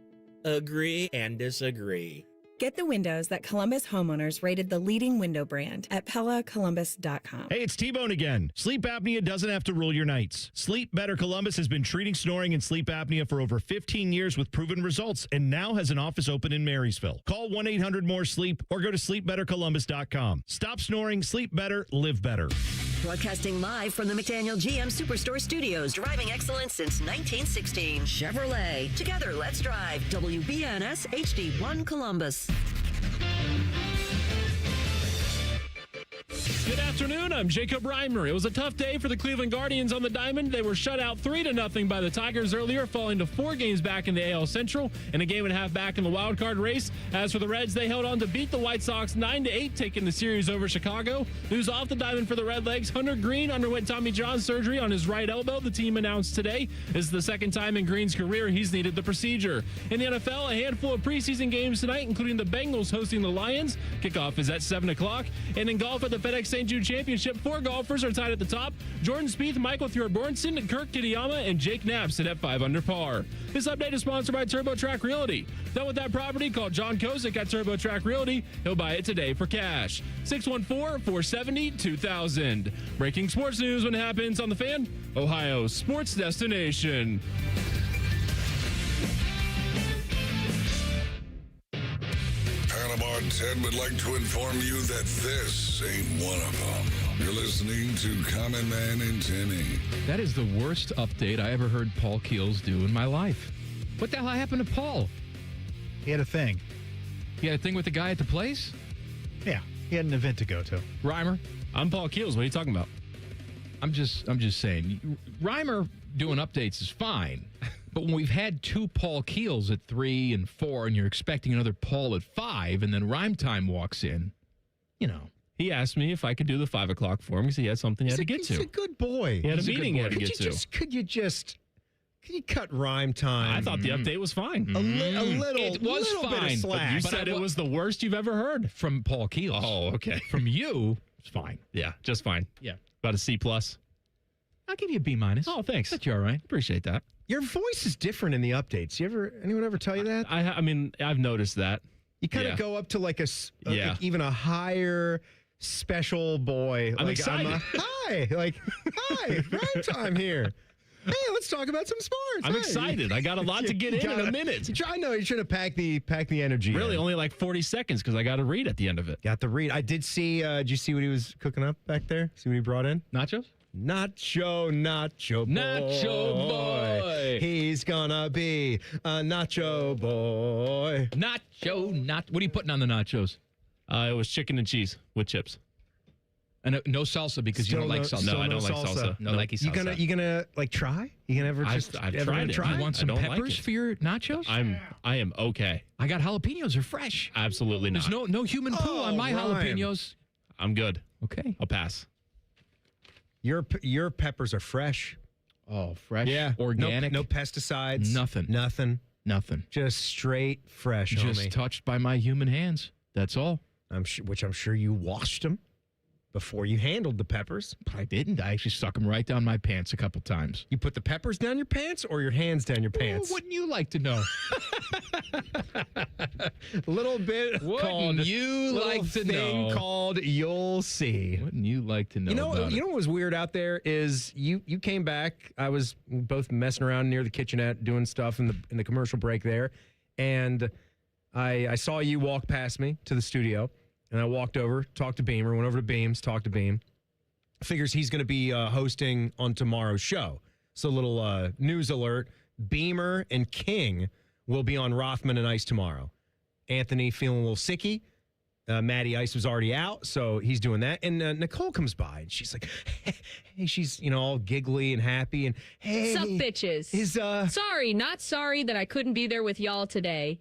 Agree and disagree. Get the windows that Columbus homeowners rated the leading window brand at PellaColumbus.com. Hey, it's T-Bone again. Sleep apnea doesn't have to rule your nights. Sleep Better Columbus has been treating snoring and sleep apnea for over 15 years with proven results and now has an office open in Marysville. Call 1-800-MORE-SLEEP or go to sleepbettercolumbus.com. Stop snoring, sleep better, live better. Broadcasting live from the McDaniel GM Superstore Studios. Driving excellence since 1916. Chevrolet. Together, let's drive. WBNS HD1 Columbus. Good afternoon, I'm Jacob Reimer. It was a tough day for the Cleveland Guardians on the diamond. They were shut out 3-0 by the Tigers earlier, falling to 4 games back in the AL Central and a game and a half back in the wild card race. As for the Reds, they held on to beat the White Sox 9-8, taking the series over Chicago. News off the diamond for the Redlegs. Hunter Green underwent Tommy John surgery on his right elbow. The team announced today this is the second time in Green's career he's needed the procedure. In the NFL, a handful of preseason games tonight, including the Bengals hosting the Lions. Kickoff is at 7 o'clock. And in golf at the FedEx St. Jude Championship, 4 golfers are tied at the top. Jordan Spieth, Michael Thorbjornsen, Kirk Kitayama, and Jake Knapp sit at 5 under par. This update is sponsored by TurboTrack Realty. Done with that property? Call John Kozik at TurboTrack Realty. He'll buy it today for cash. 614-470-2000. Breaking sports news when it happens on The Fan, Ohio's sports destination. Panama Ted would like to inform you that this ain't one of them. You're listening to Common Man and Timmy. That is the worst update I ever heard Paul Keels do in my life. What the hell happened to Paul? He had a thing. He had a thing with the guy at the place? Yeah, he had an event to go to. Reimer, I'm Paul Keels. What are you talking about? I'm just saying. Reimer doing updates is fine. But when we've had 2 Paul Keels at 3 and 4, and you're expecting another Paul at 5, and then Rhyme Time walks in, you know. He asked me if I could do the 5 o'clock for him because he had something he had to get to. He's a good boy. He had a meeting he had to get to. Could you cut Rhyme Time? I thought the update was fine. A little. It was little fine. Bit of slack. But you said it was the worst you've ever heard. From Paul Keels. Oh, okay. From you, it's fine. Yeah, just fine. Yeah. About a C+. I'll give you a B-. Oh, thanks. That's you all right. Appreciate that. Your voice is different in the updates. Anyone ever tell you that? I mean, I've noticed that. You kind of go up to like even a higher special boy. I'm excited. Hi, Rhyme Time here. Hey, let's talk about some sports. I'm excited. I got a lot to get in a minute. I know you should have packed the energy. Really, only like 40 seconds because I got to read at the end of it. Got to read. I did see. Did you see what he was cooking up back there? See what he brought in? Nachos? Nacho boy. Nacho boy. He's gonna be a nacho boy. What are you putting on the nachos? It was chicken and cheese with chips. And no salsa because Still you don't like salsa. No, I don't like salsa. No, like salsa. You gonna like try? You gonna ever I've tried it. Do you want some peppers like for your nachos? I am okay. I got jalapenos. They're fresh. Absolutely not. There's no human poo on my jalapenos. I'm good. Okay. I'll pass. Your peppers are fresh. Oh, fresh? Yeah. Organic? No pesticides. Nothing. Just straight fresh, Just homie. touched by my human hands. That's all. Which I'm sure you washed them before you handled the peppers. I didn't. I actually stuck them right down my pants a couple times. You put the peppers down your pants or your hands down your pants? Wouldn't you like to know? A little bit Wouldn't you like to know? Called You'll See. Wouldn't you like to know? You know what was weird out there is you came back. I was both messing around near the kitchenette doing stuff in the commercial break there, and I saw you walk past me to the studio. And I walked over, talked to Beamer, went over to Beams, talked to Beam. Figures he's going to be hosting on tomorrow's show. So a little news alert. Beamer and King will be on Rothman and Ice tomorrow. Anthony feeling a little sicky. Matty Ice was already out, so he's doing that. And Nicole comes by, and she's like, hey, she's, all giggly and happy. And hey. Sup, bitches? Sorry, not sorry that I couldn't be there with y'all today.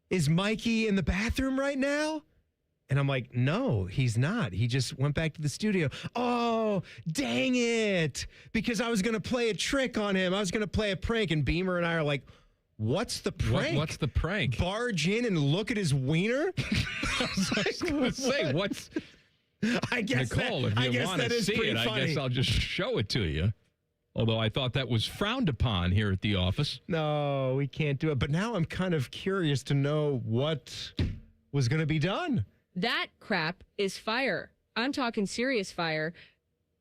Is Mikey in the bathroom right now? And I'm like, no, he's not. He just went back to the studio. Oh, dang it. Because I was going to play a trick on him. I was going to play a prank. And Beamer and I are like, what's the prank? What's the prank? Barge in and look at his wiener? I was going to say, what's... I guess Nicole, if you want to see it, I guess I'll just show it to you. Although I thought that was frowned upon here at the office. No, we can't do it. But now I'm kind of curious to know what was going to be done. That crap is fire. I'm talking serious fire.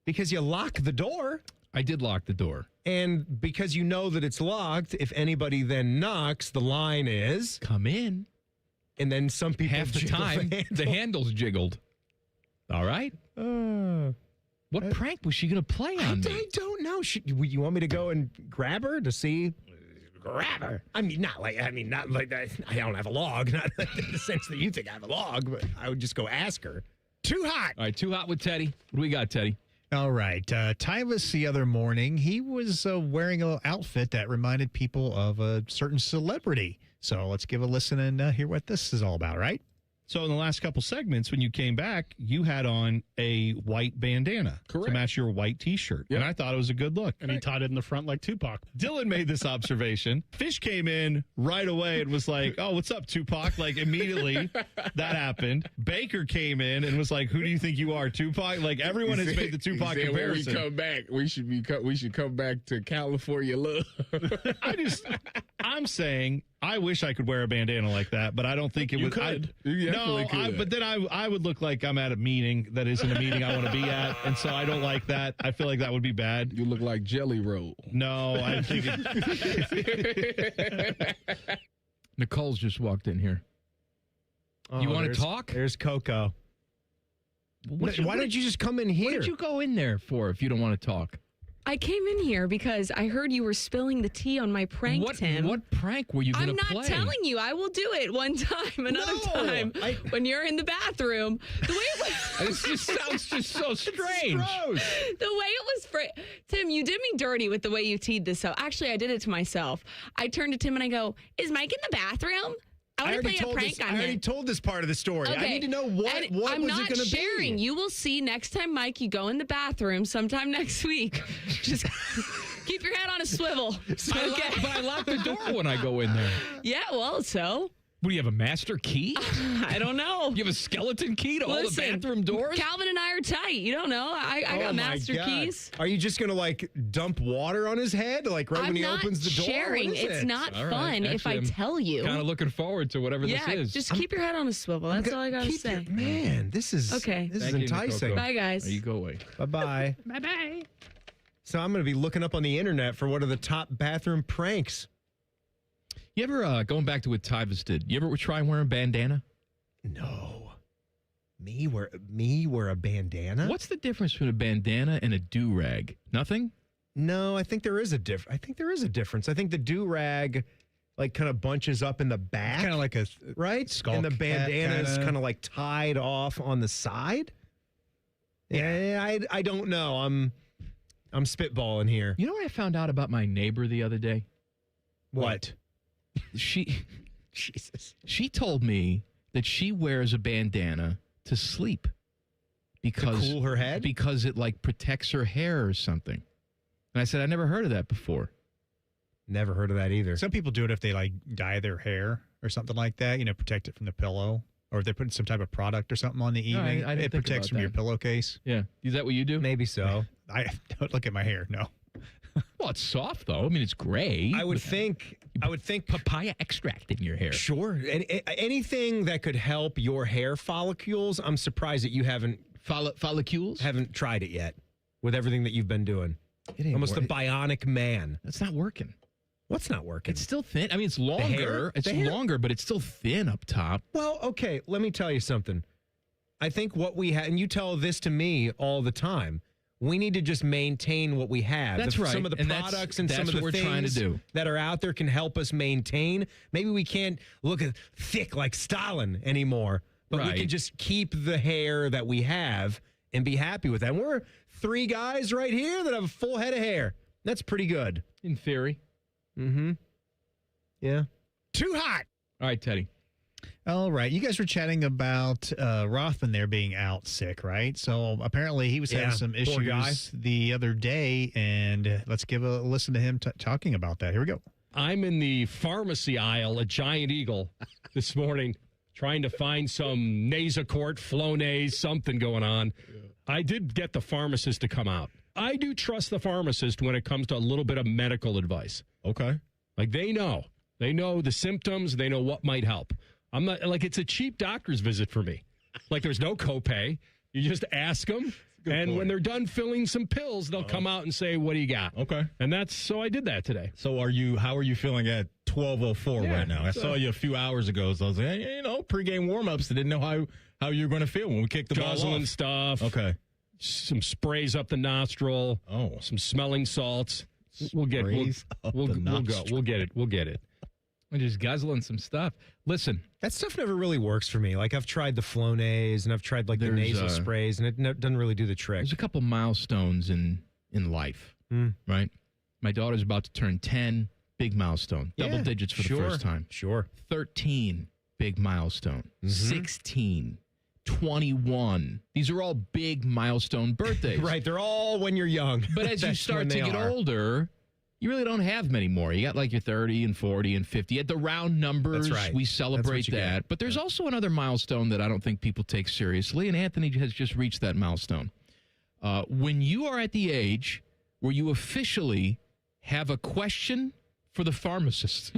Because you lock the door. I did lock the door. And because you know that it's locked, if anybody then knocks, the line is... come in. And then some people... half the time, the handle's jiggled. All right? What prank was she going to play on me? I don't know. You want me to go and grab her to see... Grab her. Not like that. I don't have a log, not in the sense that you think I have a log, but I would just go ask her. Too hot. All right, too hot with Teddy. What do we got, Teddy? All right. Tyvus the other morning, he was wearing an outfit that reminded people of a certain celebrity. So let's give a listen and hear what this is all about, right? So in the last couple segments, when you came back, you had on a white bandana to match your white T-shirt. Yep. And I thought it was a good look. And he tied it in the front like Tupac. Dylan made this observation. Fish came in right away and was like, oh, what's up, Tupac? Like, immediately that happened. Baker came in and was like, who do you think you are, Tupac? Like, everyone has made the Tupac comparison. When we come back, we should come back to California love. I'm saying I wish I could wear a bandana like that, but I don't think it would. But then I would look like I'm at a meeting that isn't a meeting I want to be at, and so I don't like that. I feel like that would be bad. You look like Jelly Roll. No, I think Nicole's just walked in here. You want to talk? There's Coco. Why don't you just come in here? What did you go in there for if you don't want to talk? I came in here because I heard you were spilling the tea on my prank, Tim. What prank were you going to play? I'm not telling you. I will do it one time, another time. When you're in the bathroom. The way it was... This just sounds just so strange. The way it was... Tim, you did me dirty with the way you teed this up. Actually, I did it to myself. I turned to Tim and I go, is Mike in the bathroom? I want to play a prank on him. I already told this part of the story. Okay. I need to know what I'm was it going not to be. sharing. You will see next time, Mike, you go in the bathroom sometime next week. Just keep your head on a swivel. But I lock the door when I go in there. Yeah, well, so... What, do you have a master key? I don't know. You have a skeleton key to all the bathroom doors? Calvin and I are tight. You don't know. I got master keys. Are you just going to, dump water on his head? Like, right when he opens the door? Sharing. It's not fun if I tell you. Kind of looking forward to whatever this is. Just keep your head on a swivel. That's all I got to say. Man, this is okay. This is enticing. Bye, guys. There you go away. Bye-bye. Bye-bye. So I'm going to be looking up on the internet for what are the top bathroom pranks. You ever, going back to what Tyvus did, you ever try wearing a bandana? No. Me wear a bandana? What's the difference between a bandana and a do-rag? Nothing? No, I think there is a difference. I think the do-rag like kind of bunches up in the back. Kind of like a right? skull and the bandana is kinda. kind of like tied off on the side. Yeah, I don't know. I'm spitballing here. You know what I found out about my neighbor the other day? What? Jesus. She told me that she wears a bandana to sleep because to cool her head? Because it like protects her hair or something. And I said, I never heard of that before. Never heard of that either. Some people do it if they like dye their hair or something like that, protect it from the pillow. Or if they're putting some type of product or something on the evening, I didn't it think protects about from your that. pillowcase. Yeah. Is that what you do? Maybe so. I don't look at my hair, no. Well, it's soft though. I mean, it's gray. I would think papaya extract in your hair. Sure. Anything that could help your hair follicles, I'm surprised that you haven't follicles? Haven't tried it yet with everything that you've been doing. It ain't Almost a bionic man. It's not working. What's not working? It's still thin. I mean, it's longer. It's longer, but it's still thin up top. Well, okay, let me tell you something. I think what we have, and you tell this to me all the time, we need to just maintain what we have. That's right. Some of the And products and that's some of the what we're things trying to do. that are out there can help us maintain. Maybe we can't look at thick like Stalin anymore, but we Right. can just keep the hair that we have and be happy with that. And we're three guys right here that have a full head of hair. That's pretty good. In theory. Mm-hmm. Yeah. Too hot. All right, Teddy. All right. You guys were chatting about Rothman there being out sick, right? So apparently he was having some poor guy. issues the other day, and let's give a listen to him talking about that. Here we go. I'm in the pharmacy aisle at Giant Eagle this morning trying to find some Nasacort, Flonase, something going on. I did get the pharmacist to come out. I do trust the pharmacist when it comes to a little bit of medical advice. Okay. Like they know the symptoms. They know what might help. I'm not like it's a cheap doctor's visit for me. Like there's no copay. You just ask them. And when they're done filling some pills, they'll come out and say, what do you got? Okay. And so I did that today. So how are you feeling at 12:04 right now? I saw you a few hours ago, so I was like, hey, pregame warm-ups. I didn't know how you were going to feel when we kicked the ball Guzzling off. stuff. Okay. Some sprays up the nostril. Oh. Some smelling salts. We'll get Sprays up the nostril. We'll get it. I'm just guzzling some stuff. Listen. That stuff never really works for me. Like I've tried the Flonase and I've tried like the nasal sprays, and it doesn't really do the trick. There's a couple milestones in life, right? My daughter's about to turn 10, big milestone. Double digits for the first time. Sure. 13, big milestone. 16, 21. These are all big milestone birthdays. Right. They're all when you're young. But as you That's start when to they get are. older, you really don't have many more. You got like your 30 and 40 and 50. At the round numbers, That's right. we That's celebrate what you that. get. But there's also another milestone that I don't think people take seriously, and Anthony has just reached that milestone. When you are at the age where you officially have a question for the pharmacist,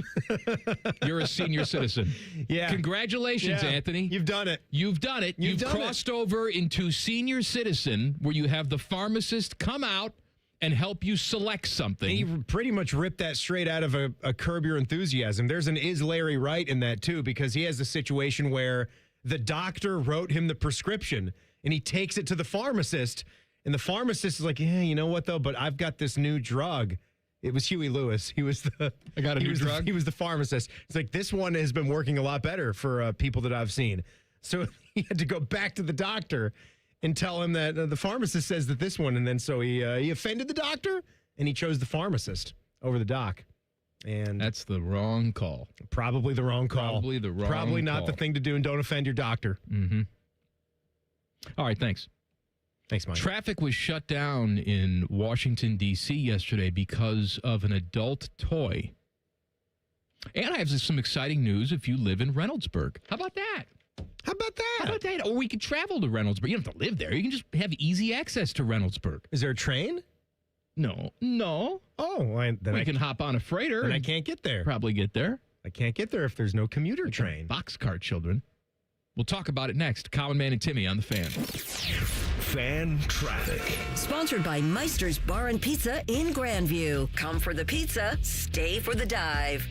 you're a senior citizen. Yeah. Congratulations, Yeah. Anthony. You've done it. You've done it. You've done crossed over into senior citizen where you have the pharmacist come out and help you select something. And he pretty much ripped that straight out of a Curb Your Enthusiasm. There's an Is Larry Right in that, too, because he has a situation where the doctor wrote him the prescription, and he takes it to the pharmacist, and the pharmacist is like, yeah, you know what, though, but I've got this new drug. It was Huey Lewis. He was the I got a new drug? He was the pharmacist. It's like, this one has been working a lot better for people that I've seen. So he had to go back to the doctor and tell him that the pharmacist says that this one, and then so he offended the doctor, and he chose the pharmacist over the doc. And that's the wrong call. Probably the wrong call. Probably the wrong Probably not call. the thing to do, and don't offend your doctor. Mm-hmm. All right, thanks. Thanks, Mike. Traffic was shut down in Washington, D.C. yesterday because of an adult toy. And I have some exciting news if you live in Reynoldsburg. How about that? How about that? How about that? Or we could travel to Reynoldsburg. You don't have to live there. You can just have easy access to Reynoldsburg. Is there a train? No. Oh, then we can hop on a freighter. And I and can't get there. Probably get there. I can't get there if there's no commuter train. Boxcar children. We'll talk about it next. Common Man and Timmy on the Fan. Fan traffic. Sponsored by Meister's Bar and Pizza in Grandview. Come for the pizza, stay for the dive.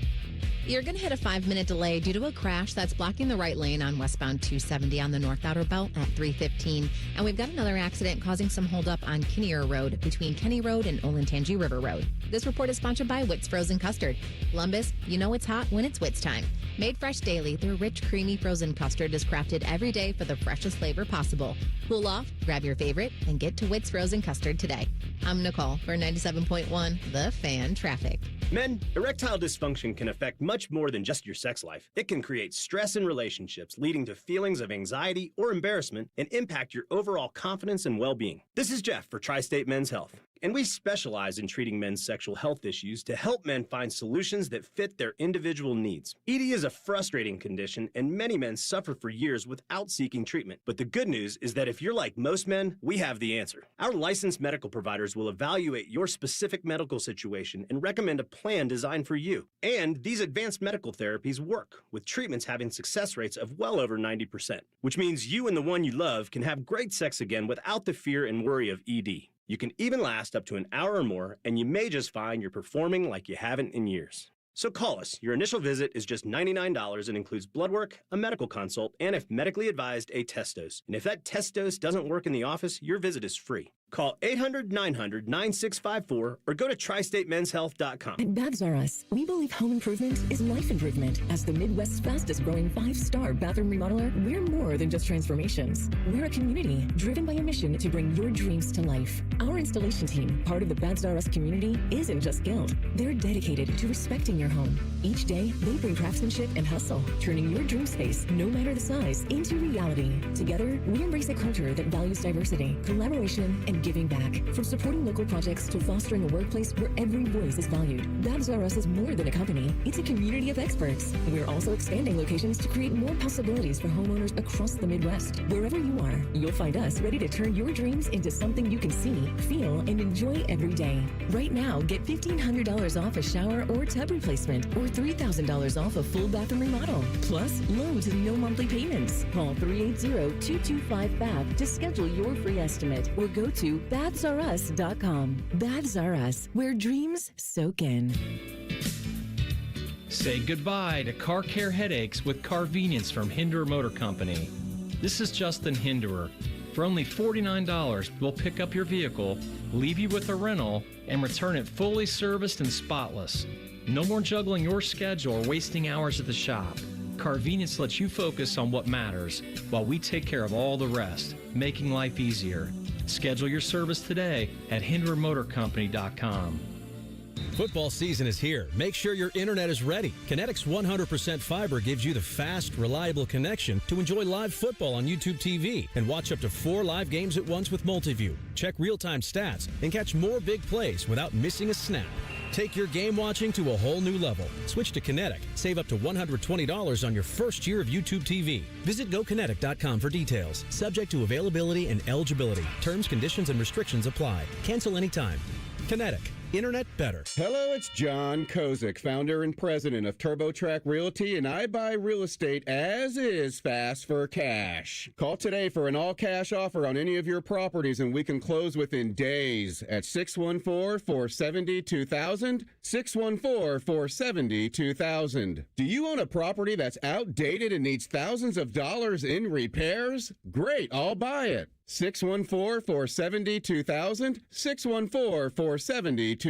You're going to hit a 5-minute delay due to a crash that's blocking the right lane on westbound 270 on the North Outer Belt at 3:15. And we've got another accident causing some holdup on Kinnear Road between Kenny Road and Olentangy River Road. This report is sponsored by Witt's Frozen Custard. Columbus, you know it's hot when it's Witt's time. Made fresh daily, their rich, creamy frozen custard is crafted every day for the freshest flavor possible. Cool off, grab your favorite, and get to Witt's Frozen Custard today. I'm Nicole for 97.1 The Fan Traffic. Men, erectile dysfunction can affect much more than just your sex life. It can create stress in relationships, leading to feelings of anxiety or embarrassment, and impact your overall confidence and well-being. This is Jeff for Tri-State Men's Health, and we specialize in treating men's sexual health issues to help men find solutions that fit their individual needs. ED is a frustrating condition, and many men suffer for years without seeking treatment. But the good news is that if you're like most men, we have the answer. Our licensed medical providers will evaluate your specific medical situation and recommend a plan designed for you. And these advanced medical therapies work, with treatments having success rates of well over 90%, which means you and the one you love can have great sex again without the fear and worry of ED. You can even last up to an hour or more, and you may just find you're performing like you haven't in years. So call us. Your initial visit is just $99 and includes blood work, a medical consult, and if medically advised, a test dose. And if that test dose doesn't work in the office, your visit is free. Call 800-900-9654 or go to tristatemenshealth.com. At Baths R Us, we believe home improvement is life improvement. As the Midwest's fastest growing 5-star bathroom remodeler, we're more than just transformations. We're a community driven by a mission to bring your dreams to life. Our installation team, part of the Baths R Us community, isn't just skilled. They're dedicated to respecting your home. Each day, they bring craftsmanship and hustle, turning your dream space, no matter the size, into reality. Together, we embrace a culture that values diversity, collaboration, and giving back. From supporting local projects to fostering a workplace where every voice is valued. Baths R Us is more than a company. It's a community of experts. We're also expanding locations to create more possibilities for homeowners across the Midwest. Wherever you are, you'll find us ready to turn your dreams into something you can see, feel, and enjoy every day. Right now, get $1,500 off a shower or tub replacement or $3,000 off a full bathroom remodel. Plus, low to no monthly payments. Call 380-2255 to schedule your free estimate or go to bathsrus.com. Baths R Us, where dreams soak in. Say goodbye to car care headaches with Carvenience from Hinderer Motor Company. This is Justin Hinderer. For only $49, we'll pick up your vehicle, leave you with a rental, and return it fully serviced and spotless. No more juggling your schedule or wasting hours at the shop. Carvenience lets you focus on what matters while we take care of all the rest, making life easier. Schedule your service today at HindererMotorCompany.com. Football season is here. Make sure your internet is ready. Kinetic's 100% fiber gives you the fast, reliable connection to enjoy live football on YouTube TV and watch up to 4 live games at once with Multiview. Check real-time stats and catch more big plays without missing a snap. Take your game watching to a whole new level. Switch to Kinetic. Save up to $120 on your first year of YouTube TV. Visit GoKinetic.com for details. Subject to availability and eligibility. Terms, conditions, and restrictions apply. Cancel anytime. Kinetic. Internet better. Hello, it's John Kozik, founder and president of TurboTrack Realty, and I buy real estate as is fast for cash. Call today for an all-cash offer on any of your properties, and we can close within days at 614-470-2000, 614-470-2000. Do you own a property that's outdated and needs thousands of dollars in repairs? Great, I'll buy it. 614-470-2000, 614-470-2000.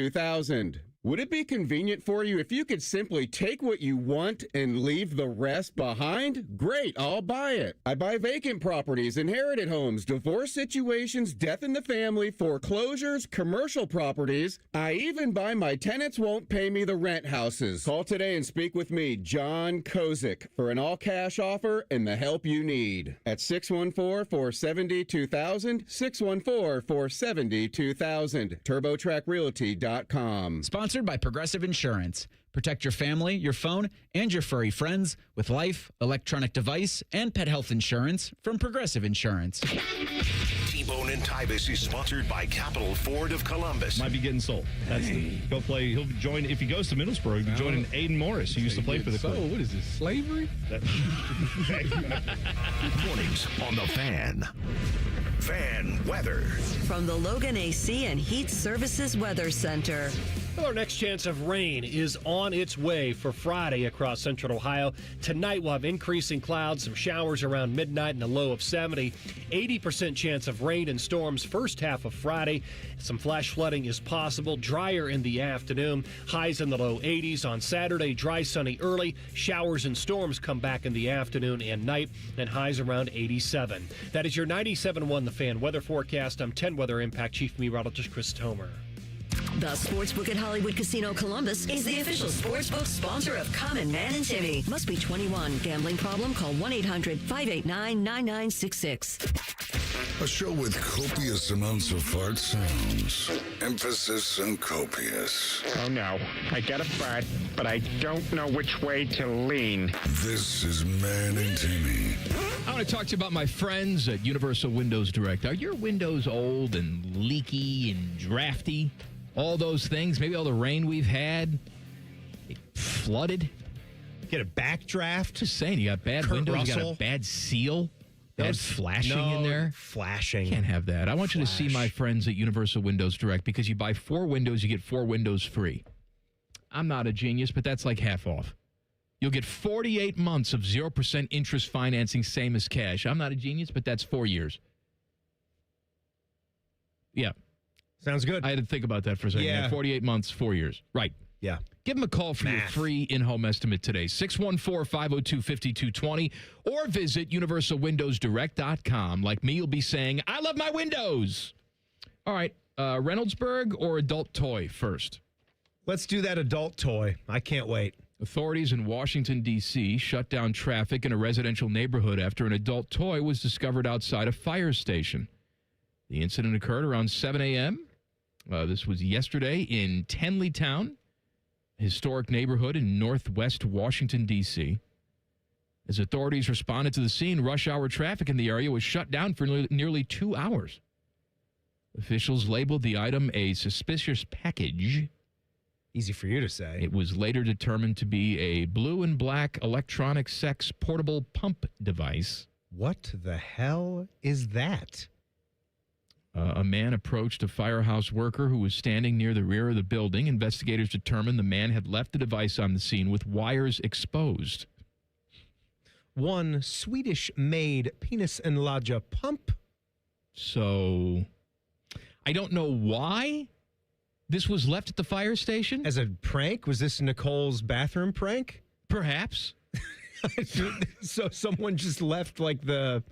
Would it be convenient for you if you could simply take what you want and leave the rest behind? Great, I'll buy it. I buy vacant properties, inherited homes, divorce situations, death in the family, foreclosures, commercial properties. I even buy my tenants won't pay me the rent houses. Call today and speak with me, John Kozik, for an all-cash offer and the help you need. At 614-470-2000, 614-470-2000, TurboTrackRealty.com. Sponsored by Progressive Insurance. Protect your family, your phone, and your furry friends with life, electronic device, and pet health insurance from Progressive Insurance. Loan and Tybus is sponsored by Capital Ford of Columbus. Might be getting sold. That's go play. He'll join if he goes to Middlesbrough. He'll join Aiden Morris, who used to play for the club. What is this, slavery? Mornings on the Fan. Fan weather. From the Logan AC and Heat Services Weather Center. Well, our next chance of rain is on its way for Friday across central Ohio. Tonight we'll have increasing clouds, some showers around midnight and a low of 70. 80% chance of rain and storms first half of Friday. Some flash flooding is possible. Drier in the afternoon. Highs in the low 80s. On Saturday, dry, sunny early. Showers and storms come back in the afternoon and night, and highs around 87. That is your 97.1 The Fan weather forecast. I'm 10 Weather Impact Chief Meteorologist Chris Tomer. The Sportsbook at Hollywood Casino Columbus is the official sportsbook sponsor of Common Man and Timmy. Must be 21. Gambling problem? Call 1-800-589-9966. A show with copious amounts of fart sounds. Emphasis on copious. Oh no, I get a fart, but I don't know which way to lean. This is Man and Timmy. I want to talk to you about my friends at Universal Windows Direct. Are your windows old and leaky and drafty? All those things, maybe all the rain we've had, it flooded. Get a backdraft. Just saying, you got bad windows, you got a bad seal, bad flashing in there. Flashing. Can't have that. I want you to see my friends at Universal Windows Direct because you buy 4 windows, you get 4 windows free. I'm not a genius, but that's like half off. You'll get 48 months of 0% interest financing, same as cash. I'm not a genius, but that's 4 years. Yeah. Sounds good. I had to think about that for a second. Yeah. 48 months, 4 years. Right. Yeah. Give them a call for your free in-home estimate today, 614-502-5220, or visit universalwindowsdirect.com. Like me, you'll be saying, I love my windows. All right, Reynoldsburg or adult toy first? Let's do that adult toy. I can't wait. Authorities in Washington, D.C. shut down traffic in a residential neighborhood after an adult toy was discovered outside a fire station. The incident occurred around 7 a.m. This was yesterday in Tenleytown, a historic neighborhood in northwest Washington, D.C. As authorities responded to the scene, rush hour traffic in the area was shut down for nearly 2 hours. Officials labeled the item a suspicious package. Easy for you to say. It was later determined to be a blue and black electronic sex portable pump device. What the hell is that? A man approached a firehouse worker who was standing near the rear of the building. Investigators determined the man had left the device on the scene with wires exposed. One Swedish-made penis enlarger pump. So, I don't know why this was left at the fire station. As a prank? Was this Nicole's bathroom prank? Perhaps. So someone just left like the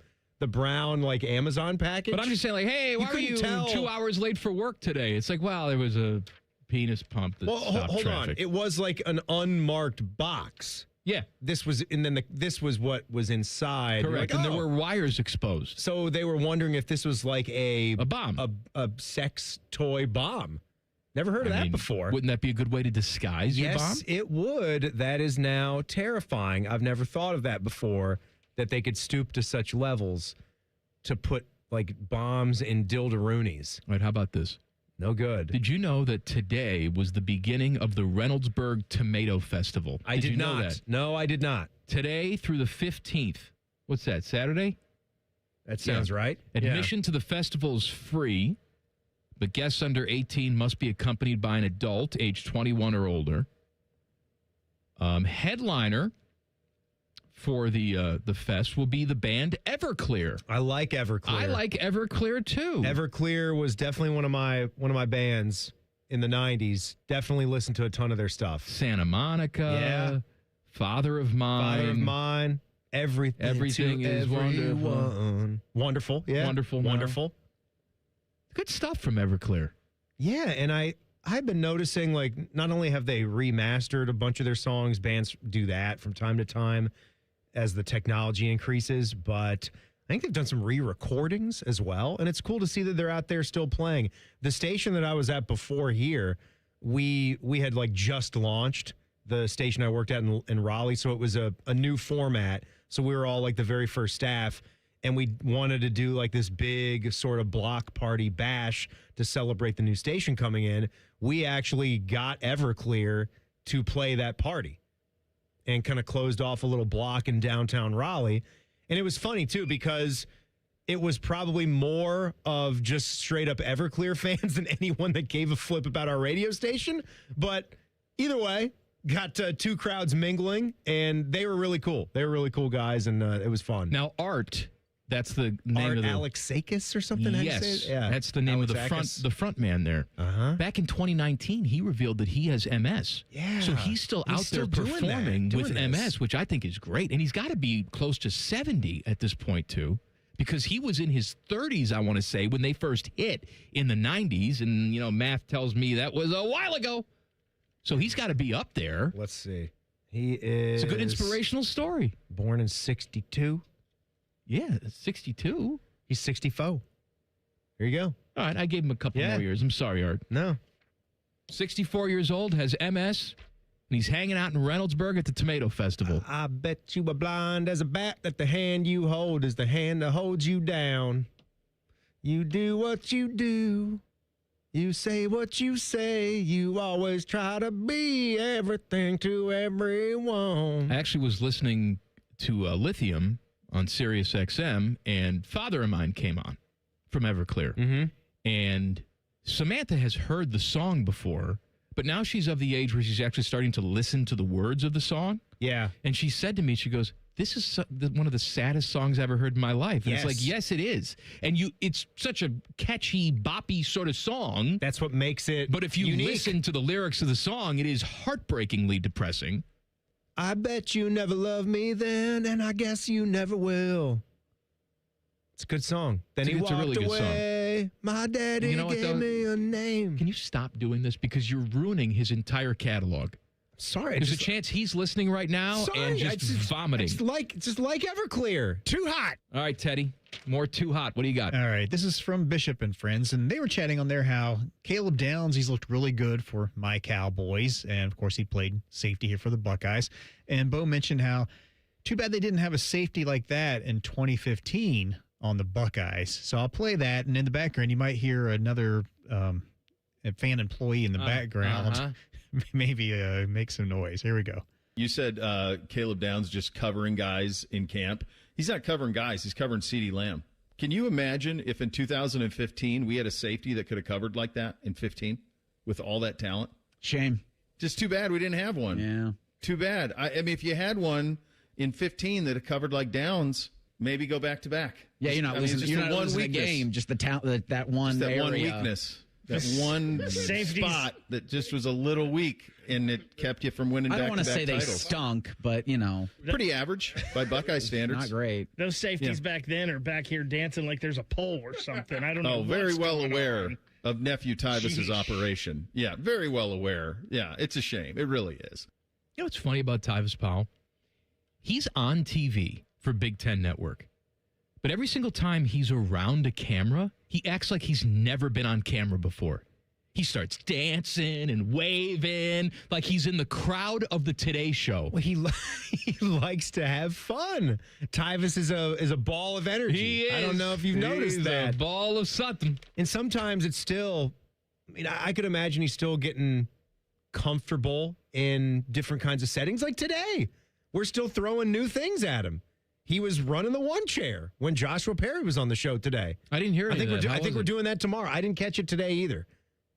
brown like Amazon package? But I'm just saying like, hey, why were you 2 hours late for work today? It's like, wow, there was a penis pump that stopped hold traffic. on. It was like an unmarked box. Yeah. This was, and then this was what was inside. Correct. Like, and there were wires exposed. So they were wondering if this was like a bomb. A sex toy bomb. Never heard of that before. Wouldn't that be a good way to disguise your bomb? Yes, it would. That is now terrifying. I've never thought of that before, that they could stoop to such levels to put like bombs in dildaroonies. Right, how about this? No good. Did you know that today was the beginning of the Reynoldsburg Tomato Festival? I did know not. that? No, I did not. Today through the 15th. What's that, Saturday? That sounds right. Admission to the festival is free, but guests under 18 must be accompanied by an adult age 21 or older. Headliner for the fest will be the band Everclear. I like Everclear. I like Everclear too. Everclear was definitely one of my bands in the 90s. Definitely listened to a ton of their stuff. Santa Monica. Father of Mine. Everything is wonderful. Wonderful. Yeah. Wonderful. Good stuff from Everclear. Yeah, and I've been noticing, like, not only have they remastered a bunch of their songs, bands do that from time to time as the technology increases, but I think they've done some re-recordings as well, and it's cool to see that they're out there still playing. The station that I was at before here, we had, like, just launched the station I worked at in Raleigh, so it was a new format, so we were all, like, the very first staff, and we wanted to do like this big sort of block party bash to celebrate the new station coming in, we actually got Everclear to play that party and kind of closed off a little block in downtown Raleigh. And it was funny, too, because it was probably more of just straight up Everclear fans than anyone that gave a flip about our radio station. But either way, got two crowds mingling, and they were really cool. They were really cool guys, and it was fun. Now, Art, that's the name of the... Alexakis or something? Yes, that's the name of the front man there. Back in 2019, he revealed that he has MS. Yeah. So he's still out there performing with MS, which I think is great. And he's got to be close to 70 at this point, too. Because he was in his 30s, I want to say, when they first hit in the 90s. And, math tells me that was a while ago. So he's got to be up there. Let's see. He is... It's a good inspirational story. Born in 62. Yeah, 62. He's 64. Here you go. All right, I gave him a couple more years. I'm sorry, Art. No. 64 years old, has MS, and he's hanging out in Reynoldsburg at the Tomato Festival. I bet you are blind as a bat that the hand you hold is the hand that holds you down. You do what you do. You say what you say. You always try to be everything to everyone. I actually was listening to Lithium on Sirius XM, and father of mine came on from Everclear. Mm-hmm. And Samantha has heard the song before, but now she's of the age where she's actually starting to listen to the words of the song. Yeah. And she said to me, she goes, this is one of the saddest songs I've ever heard in my life. And it's like, yes, it is. And it's such a catchy, boppy sort of song. That's what makes it But if you unique. listen to the lyrics of the song, it is heartbreakingly depressing. I bet you never loved me then, and I guess you never will. It's a good song. Then he walked really away. My daddy gave me a name. Can you stop doing this? Because you're ruining his entire catalog. Sorry. There's a chance he's listening right now and just vomiting. It's just like Everclear. Too hot. All right, Teddy. More too hot. What do you got? All right. This is from Bishop and Friends, and they were chatting on there how Caleb Downs, he's looked really good for my Cowboys, and, of course, he played safety here for the Buckeyes. And Bo mentioned how too bad they didn't have a safety like that in 2015 on the Buckeyes. So I'll play that, and in the background, you might hear another fan employee in the background. Maybe make some noise. Here we go. You said Caleb Downs just covering guys in camp. He's not covering guys. He's covering CeeDee Lamb. Can you imagine if in 2015 we had a safety that could have covered like that in 15 with all that talent? Shame. Just too bad we didn't have one. Yeah. Too bad. I mean, if you had one in 15 that had covered like Downs, maybe go back to back. Yeah, you're not losing. You're not losing a game. Just the talent. That one. Just that area. one weakness. That one spot that just was a little weak, and it kept you from winning I don't back-to-back want to say titles. they stunk, but, Pretty average by Buckeye standards. Not great. Those safeties back then are back here dancing like there's a pole or something. I don't know. Oh, very what's well going aware on. of Nephew Tyvus's operation. Yeah, very well aware. Yeah, it's a shame. It really is. You know what's funny about Tyvus Powell? He's on TV for Big Ten Network. But every single time he's around a camera, he acts like he's never been on camera before. He starts dancing and waving like he's in the crowd of the Today Show. Well, he likes to have fun. Tyvus is a ball of energy. He is. I don't know if you've noticed that. A ball of something. And sometimes it's still, I could imagine he's still getting comfortable in different kinds of settings. Like today, we're still throwing new things at him. He was running the one chair when Joshua Perry was on the show today. I didn't hear I think that. I think we're doing that tomorrow. I didn't catch it today either.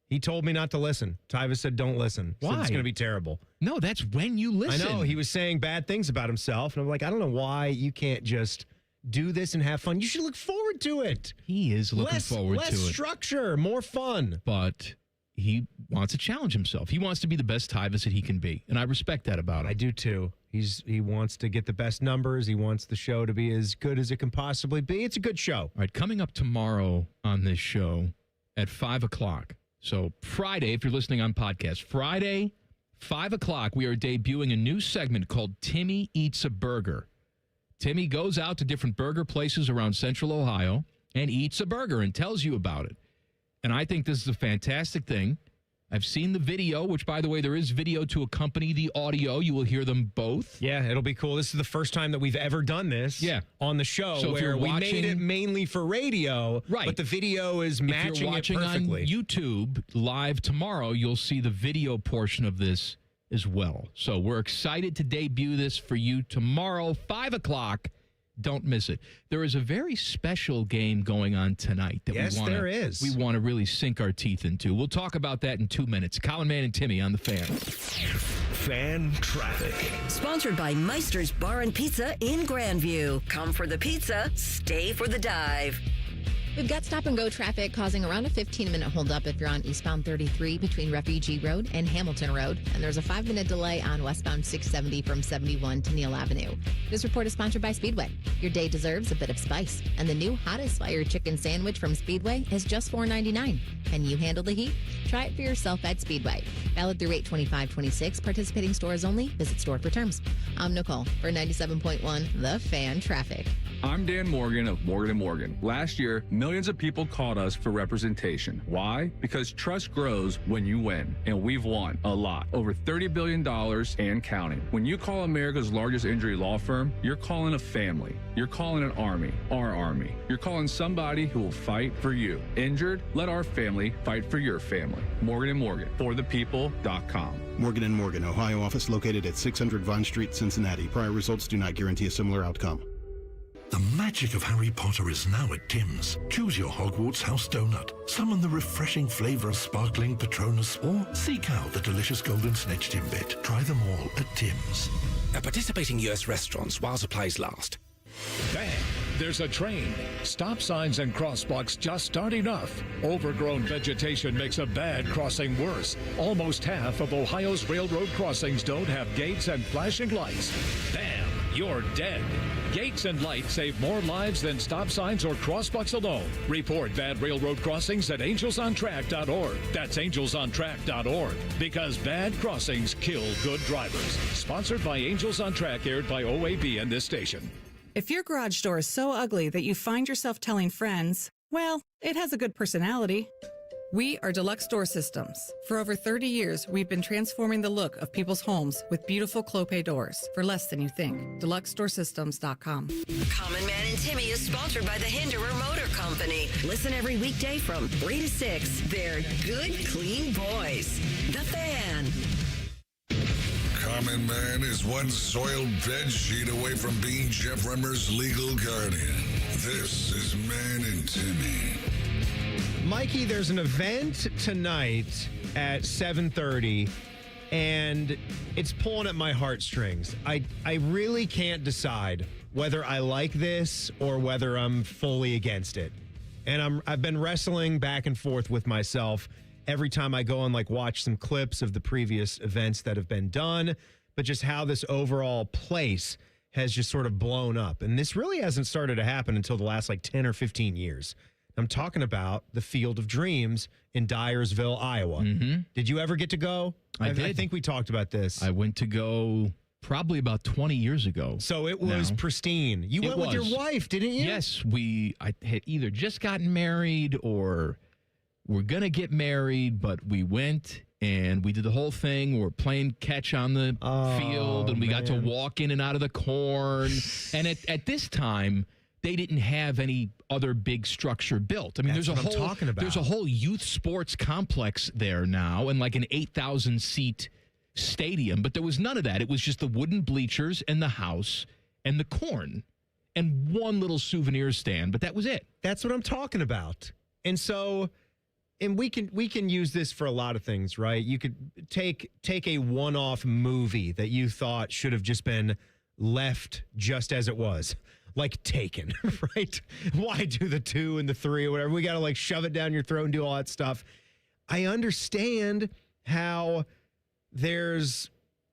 He told me not to listen. Tyvus said, don't listen. Why? Said it's going to be terrible. No, that's when you listen. I know. He was saying bad things about himself. And I'm like, I don't know why you can't just do this and have fun. You should look forward to it. He is looking forward to it. Less structure, more fun. But he wants to challenge himself. He wants to be the best Tyvus that he can be. And I respect that about him. I do too. He wants to get the best numbers. He wants the show to be as good as it can possibly be. It's a good show. All right, coming up tomorrow on this show at 5 o'clock. So Friday, if you're listening on podcast, Friday, 5 o'clock, we are debuting a new segment called Timmy Eats a Burger. Timmy goes out to different burger places around Central Ohio and eats a burger and tells you about it. And I think this is a fantastic thing. I've seen the video, which, by the way, there is video to accompany the audio. You will hear them both. Yeah, it'll be cool. This is the first time that we've ever done this on the show, so where we made it mainly for radio, but the video is matching if you're watching it perfectly. on YouTube live tomorrow, you'll see the video portion of this as well. So we're excited to debut this for you tomorrow, 5 o'clock. Don't miss it. There is a very special game going on tonight that there is. We want to really sink our teeth into. We'll talk about that in 2 minutes. Colin Mann and Timmy on the Fan. Fan traffic. Sponsored by Meister's Bar and Pizza in Grandview. Come for the pizza, stay for the dive. We've got stop-and-go traffic causing around a 15-minute holdup if you're on eastbound 33 between Refugee Road and Hamilton Road. And there's a 5-minute delay on westbound 670 from 71 to Neal Avenue. This report is sponsored by Speedway. Your day deserves a bit of spice. And the new Hottest Fire Chicken Sandwich from Speedway is just $4.99. Can you handle the heat? Try it for yourself at Speedway. Valid through 8/25/26. Participating stores only. Visit store for terms. I'm Nicole for 97.1 The Fan Traffic. I'm Dan Morgan of Morgan & Morgan. Last year, millions of people called us for representation. Why? Because trust grows when you win, and we've won a lot. Over $30 billion and counting. When you call America's largest injury law firm, you're calling a family. You're calling an army, our army. You're calling somebody who will fight for you. Injured? Let our family fight for your family. Morgan & Morgan, forthepeople.com. Morgan & Morgan, Ohio office located at 600 Vine Street, Cincinnati. Prior results do not guarantee a similar outcome. The magic of Harry Potter is now at Tim's. Choose your Hogwarts house donut, summon the refreshing flavor of sparkling Patronus, or seek out the delicious golden snitch Timbit. Try them all at Tim's. At participating U.S. restaurants while supplies last. Bang! There's a train. Stop signs and crosswalks just aren't enough. Overgrown vegetation makes a bad crossing worse. Almost half of Ohio's railroad crossings don't have gates and flashing lights. Bam! You're dead. Gates and lights save more lives than stop signs or crosswalks alone. Report bad railroad crossings at angelsontrack.org. That's angelsontrack.org. Because bad crossings kill good drivers. Sponsored by Angels on Track, aired by OAB and this station. If your garage door is so ugly that you find yourself telling friends, well, it has a good personality. We are Deluxe Door Systems. For over 30 years, we've been transforming the look of people's homes with beautiful Clopay doors for less than you think. DeluxeDoorSystems.com. Common Man and Timmy is sponsored by the Hinderer Motor Company. Listen every weekday from 3 to 6. They're good, clean boys. The Fan. Common Man is one soiled bed sheet away from being Jeff Rimmer's legal guardian. This is Man and Timmy. Mikey, there's an event tonight at 7:30, and it's pulling at my heartstrings. I really can't decide whether I like this or whether I'm fully against it. And I've been wrestling back and forth with myself every time I go and watch some clips of the previous events that have been done, but just how this overall place has just sort of blown up. And this really hasn't started to happen until the last 10 or 15 years. I'm talking about the Field of Dreams in Dyersville, Iowa. Mm-hmm. Did you ever get to go? I did. I think we talked about this. I went to go probably about 20 years ago. So it was pristine. You went with your wife, didn't you? Yes. I had either just gotten married or we're going to get married, but we went and we did the whole thing. We're playing catch on the field, and we got to walk in and out of the corn. And at this time, they didn't have any other big structure built. I mean, That's what I'm talking about. There's a whole youth sports complex there now, and an 8,000 seat stadium. But there was none of that. It was just the wooden bleachers and the house and the corn and one little souvenir stand. But that was it. That's what I'm talking about. And so, and we can use this for a lot of things, right? You could take a one-off movie that you thought should have just been left just as it was. Like Taken, right? Why do the 2 and the 3 or whatever? We got to shove it down your throat and do all that stuff. I understand how there's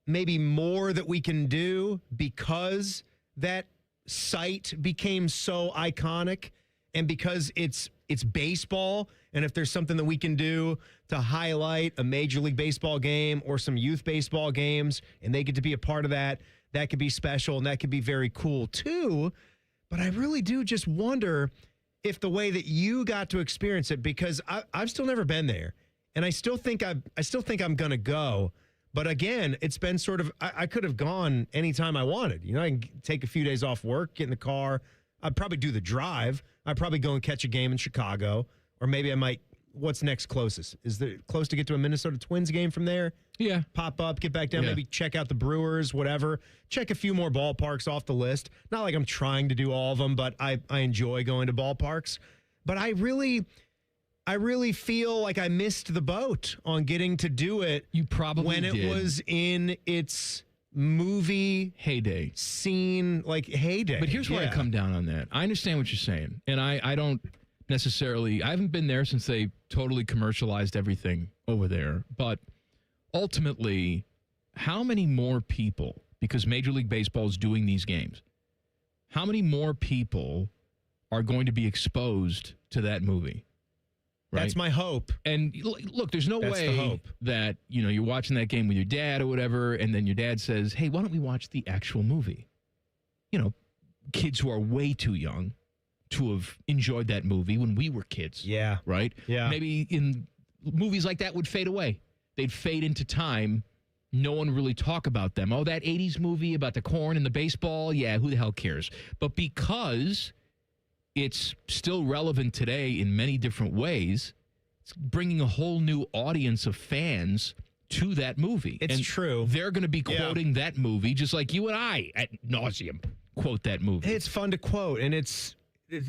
maybe more that we can do because that site became so iconic and because it's baseball. And if there's something that we can do to highlight a Major League Baseball game or some youth baseball games and they get to be a part of that, that could be special and that could be very cool too. But I really do just wonder if the way that you got to experience it, because I've still never been there, and I still think I'm going to go. But again, it's been sort of, I could have gone anytime I wanted. You know, I can take a few days off work, get in the car. I'd probably do the drive. I'd probably go and catch a game in Chicago, or maybe I might. What's next closest? Is there close to get to a Minnesota Twins game from there? Yeah. Pop up, get back down, Yeah. maybe check out the Brewers, whatever. Check a few more ballparks off the list. Not like I'm trying to do all of them, but I enjoy going to ballparks. But I really feel like I missed the boat on getting to do it. You probably when did. It was in its movie heyday. Scene, like heyday. But here's where I come down on that. I understand what you're saying, and I don't necessarily. I haven't been there since they totally commercialized everything over there. But ultimately, how many more people, because Major League Baseball is doing these games, how many more people are going to be exposed to that movie? Right? That's my hope. And look, there's no That's the way hope. that, you know, you're watching that game with your dad or whatever, and then your dad says, hey, why don't we watch the actual movie? You know, kids who are way too young to have enjoyed that movie when we were kids. Yeah. Right? Yeah. Maybe in movies like that would fade away. They'd fade into time. No one really talk about them. Oh, that 80s movie about the corn and the baseball? Yeah, who the hell cares? But because it's still relevant today in many different ways, it's bringing a whole new audience of fans to that movie. It's and true. They're going to be quoting that movie just like you and I at nauseum quote that movie. It's fun to quote, and it's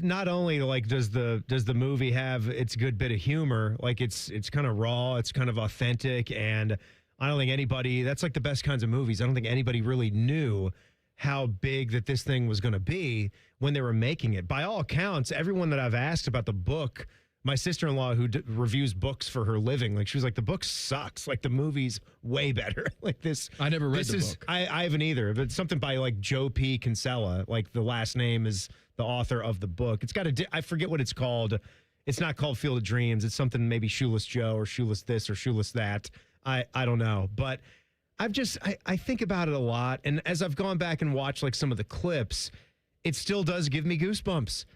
not only like does the movie have its good bit of humor, like it's kind of raw, it's kind of authentic, and I don't think anybody, that's like the best kinds of movies. I don't think anybody really knew how big that this thing was going to be when they were making it. By all accounts, everyone that I've asked about the book, my sister-in-law who reviews books for her living, like she was like, the book sucks. Like the movie's way better. Like this. I never read the book. I haven't either, but something by like Joe P. Kinsella, like the last name is the author of the book. It's got I forget what it's called. It's not called Field of Dreams. It's something maybe Shoeless Joe or Shoeless this or Shoeless that. I don't know. But I think about it a lot. And as I've gone back and watched like some of the clips, it still does give me goosebumps.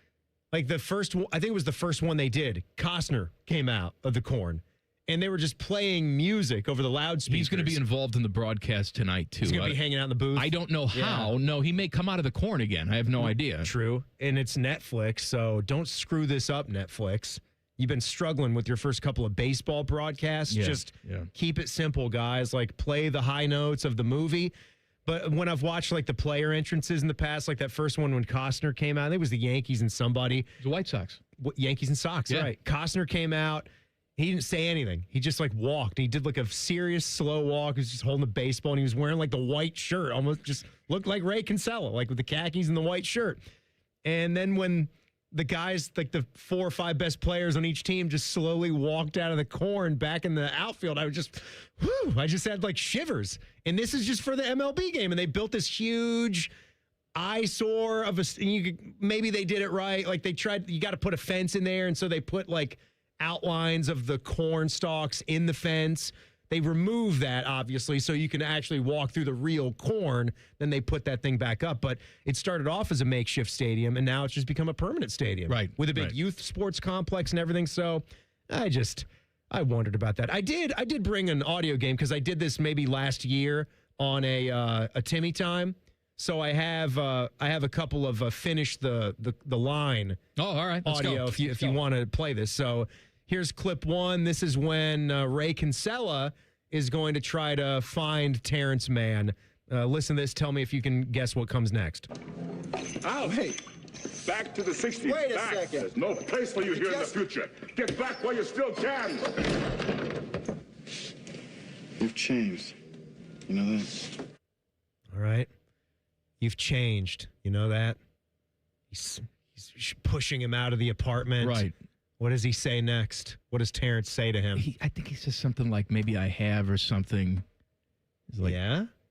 Like I think it was the first one they did. Costner came out of the corn, and they were just playing music over the loudspeakers. He's going to be involved in the broadcast tonight, too. He's going to be hanging out in the booth. I don't know how. Yeah. No, he may come out of the corn again. I have no idea. True. And it's Netflix, so don't screw this up, Netflix. You've been struggling with your first couple of baseball broadcasts. Just keep it simple, guys. Like, play the high notes of the movie. But when I've watched, like, the player entrances in the past, like that first one when Costner came out, I think it was the Yankees and somebody. The White Sox. Yankees and Sox, right. Costner came out. He didn't say anything. He just, like, walked. He did, like, a serious slow walk. He was just holding the baseball, and he was wearing, like, the white shirt. Almost just looked like Ray Kinsella, like, with the khakis and the white shirt. And then when the guys, like, the 4 or 5 best players on each team just slowly walked out of the corn back in the outfield, I just had, like, shivers. And this is just for the MLB game, and they built this huge eyesore of maybe they did it right. Like, they tried, you got to put a fence in there, and so they put, like, outlines of the corn stalks in the fence. They removed that, obviously, so you can actually walk through the real corn. Then they put that thing back up. But it started off as a makeshift stadium, and now it's just become a permanent stadium. Right. With a big youth sports complex and everything. So I wondered about that. I did bring an audio game because I did this maybe last year on a Timmy time. So I have a couple of finish the line. Oh, all right. Let's audio go. if you want to play this. So here's clip 1. This is when Ray Kinsella is going to try to find Terrence Mann. Listen to this. Tell me if you can guess what comes next. Oh, hey. Back to the 60s. Wait a back. second. There's no place for you here in the future. Get back while you still can. You've changed. You know that? All right. You've changed. You know that? He's pushing him out of the apartment. Right. What does he say next? What does Terrence say to him? I think he says something like, maybe I have or something. He's like,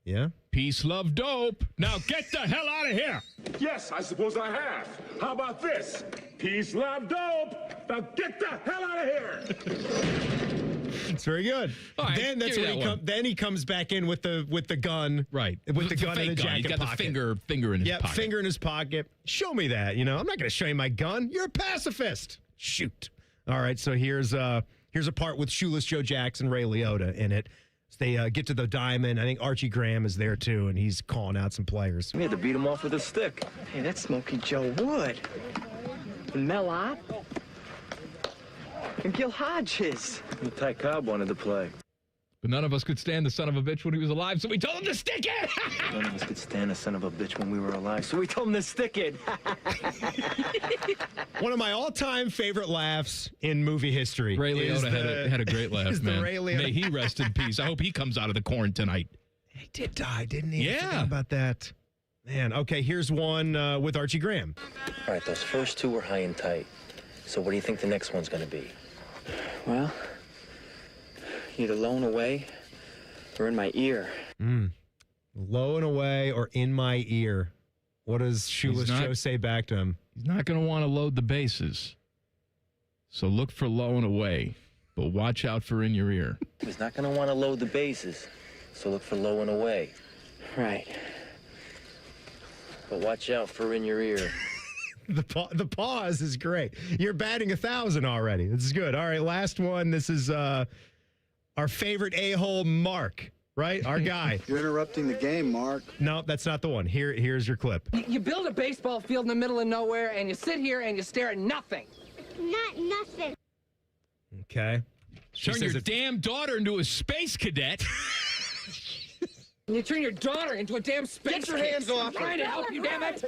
yeah. Peace, love, dope. Now get the hell out of here. Yes, I suppose I have. How about this? Peace, love, dope. Now get the hell out of here. It's very good. Right, then that's when then he comes back in with the gun. Right. With the gun in the gun. jacket He's got pocket. the finger in his pocket. Finger in his pocket. Show me that. I'm not going to show you my gun. You're a pacifist. Shoot. All right, so here's Here's a part with Shoeless Joe Jackson, Ray Liotta in it. They get to the diamond. I think Archie Graham is there, too, and he's calling out some players. We had to beat him off with a stick. Hey, that's Smokey Joe Wood. And Mel Ott. And Gil Hodges. And Ty Cobb wanted to play. But none of us could stand the son of a bitch when he was alive, so we told him to stick it! None of us could stand the son of a bitch when we were alive, so we told him to stick it. One of my all-time favorite laughs in movie history. Ray Liotta had a great laugh, man. May he rest in peace. I hope he comes out of the corn tonight. He did die, didn't he? Yeah. I forgot about that. Man, okay, here's one with Archie Graham. All right, those first two were high and tight. So what do you think the next one's going to be? Well, either low and away or in my ear. Low and away or in my ear. What does Shoeless Joe say back to him? He's not going to want to load the bases. So look for low and away, but watch out for in your ear. He's not going to want to load the bases, so look for low and away. Right. But watch out for in your ear. The pause is great. You're batting 1,000 already. This is good. All right, last one. This is our favorite a-hole, Mark, right? Our guy. You're interrupting the game, Mark. No, that's not the one. Here's your clip. You build a baseball field in the middle of nowhere, and you sit here and you stare at nothing. Not nothing. Okay. Turn your damn daughter into a space cadet. You turn your daughter into a damn space Get your kid. hands off I'm her. trying to help you, damn it.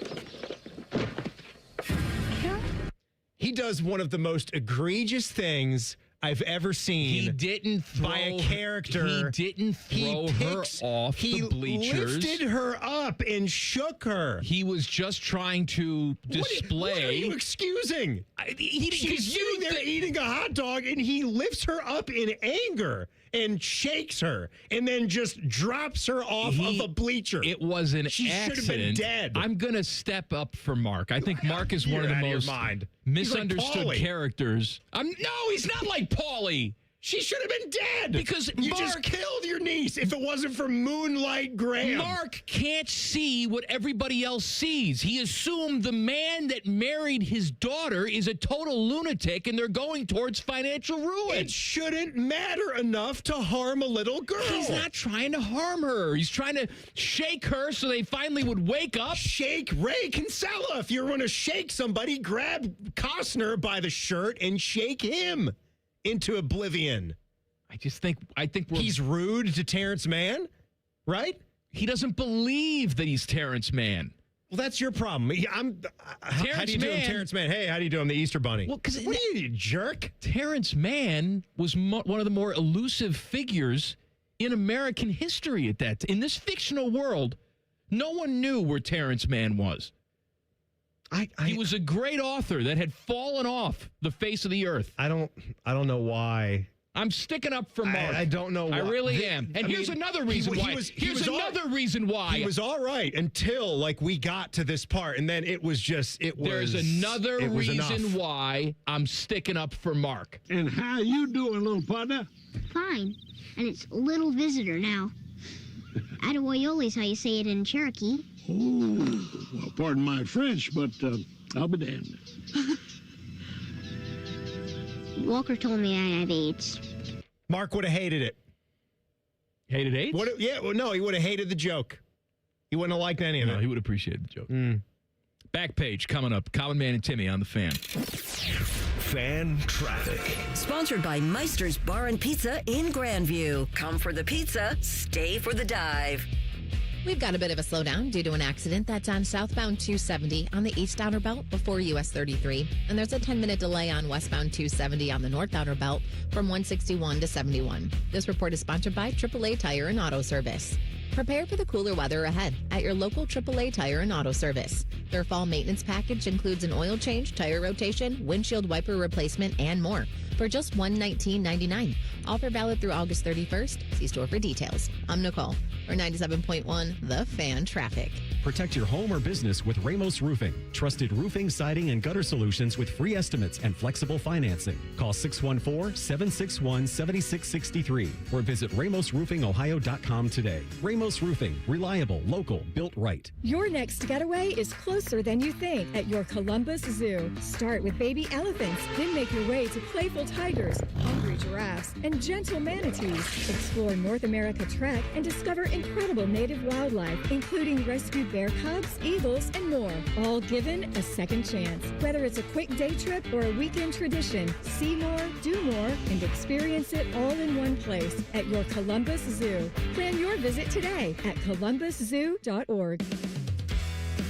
He does one of the most egregious things I've ever seen. He didn't throw by a character. He didn't throw her off the bleachers. He lifted her up and shook her. He was just trying to display. What are you excusing? She's sitting there eating a hot dog, and he lifts her up in anger and shakes her, and then just drops her off of a bleacher. It was an she accident. She should have been dead. I'm going to step up for Mark. I think Mark is one of the most misunderstood characters. No, he's not like Paulie. She should have been dead. Because you Mark just killed your niece if it wasn't for Moonlight Graham. Mark can't see what everybody else sees. He assumed the man that married his daughter is a total lunatic and they're going towards financial ruin. It shouldn't matter enough to harm a little girl. He's not trying to harm her. He's trying to shake her so they finally would wake up. Shake Ray Kinsella. If you're going to shake somebody, grab Costner by the shirt and shake him into oblivion. I think he's rude to Terrence Mann, right? He doesn't believe that he's Terrence Mann. Well, that's your problem. How do you do him, Terrence Mann? Hey, how do you do him, the Easter Bunny? Well, because what are you jerk? Terrence Mann was one of the more elusive figures in American history at that. In this fictional world, no one knew where Terrence Mann was. He was a great author that had fallen off the face of the earth. I don't know why. I'm sticking up for Mark. I don't know why. I really am. And here's another reason why. Here's another reason why. He was all right until we got to this part, and then it was There's another reason why I'm sticking up for Mark. And how you doing, little partner? Fine. And it's little visitor now. Attawayole's how you say it in Cherokee. Oh, well, pardon my French, but I'll be damned. Walker told me I have AIDS. Mark would have hated it. Hated AIDS? No, he would have hated the joke. He wouldn't have liked any of it. No, he would appreciate the joke. Back page coming up. Common Man and Timmy on the Fan. Fan Traffic. Sponsored by Meister's Bar and Pizza in Grandview. Come for the pizza, stay for the dive. We've got a bit of a slowdown due to an accident that's on southbound 270 on the east outer belt before US 33. And there's a 10-minute delay on westbound 270 on the north outer belt from 161 to 71. This report is sponsored by AAA Tire and Auto Service. Prepare for the cooler weather ahead at your local AAA Tire and Auto Service. Their fall maintenance package includes an oil change, tire rotation, windshield wiper replacement, and more for just $119.99. Offer valid through August 31st. See store for details. I'm Nicole for 97.1 The Fan Traffic. Protect your home or business with Ramos Roofing. Trusted roofing, siding, and gutter solutions with free estimates and flexible financing. Call 614-761-7663 or visit RamosRoofingOhio.com today. Ramos Roofing. Reliable, local, built right. Your next getaway is closer than you think at your Columbus Zoo. Start with baby elephants, then make your way to playful tigers, hungry giraffes, and gentle manatees. Explore North America Trek and discover incredible native wildlife, including rescued bear cubs, eagles, and more, all given a second chance. Whether it's a quick day trip or a weekend tradition, see more, do more, and experience it all in one place at your Columbus Zoo. Plan your visit today at columbuszoo.org.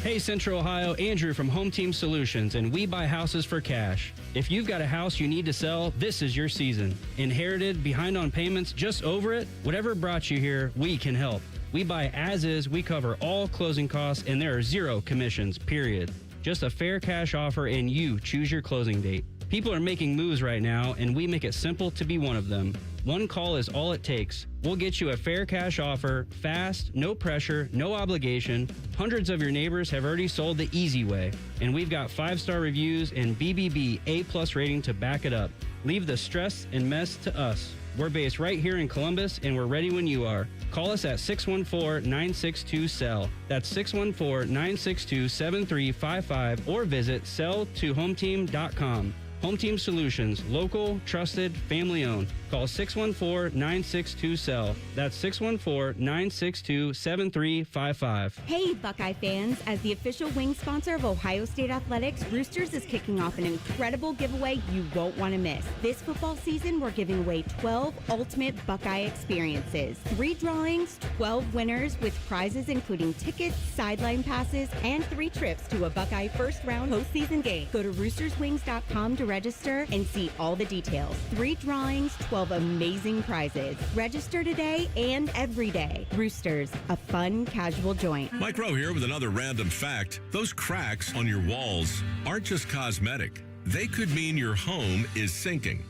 Hey Central Ohio, Andrew from Home Team Solutions, and we buy houses for cash. If you've got a house you need to sell, this is your season. Inherited, behind on payments, just over it? Whatever brought you here, we can help. We buy as is, we cover all closing costs, and there are zero commissions, period. Just a fair cash offer and you choose your closing date. People are making moves right now, and we make it simple to be one of them. One call is all it takes. We'll get you a fair cash offer, fast, no pressure, no obligation. Hundreds of your neighbors have already sold the easy way, and we've got 5-star reviews and BBB A+ rating to back it up. Leave the stress and mess to us. We're based right here in Columbus, and we're ready when you are. Call us at 614-962-SELL. That's 614-962-7355, or visit selltohometeam.com. Home Team Solutions, local, trusted, family-owned. Call 614-962-SELL. That's 614-962-7355. Hey, Buckeye fans. As the official wing sponsor of Ohio State Athletics, Roosters is kicking off an incredible giveaway you won't want to miss. This football season, we're giving away 12 ultimate Buckeye experiences. 3 drawings, 12 winners with prizes including tickets, sideline passes, and 3 trips to a Buckeye first-round postseason game. Go to roosterswings.com to register and see all the details. 3 drawings, 12 amazing prizes. Register today and every day. Roosters, a fun, casual joint. Mike Rowe here with another random fact. Those cracks on your walls aren't just cosmetic. They could mean your home is sinking.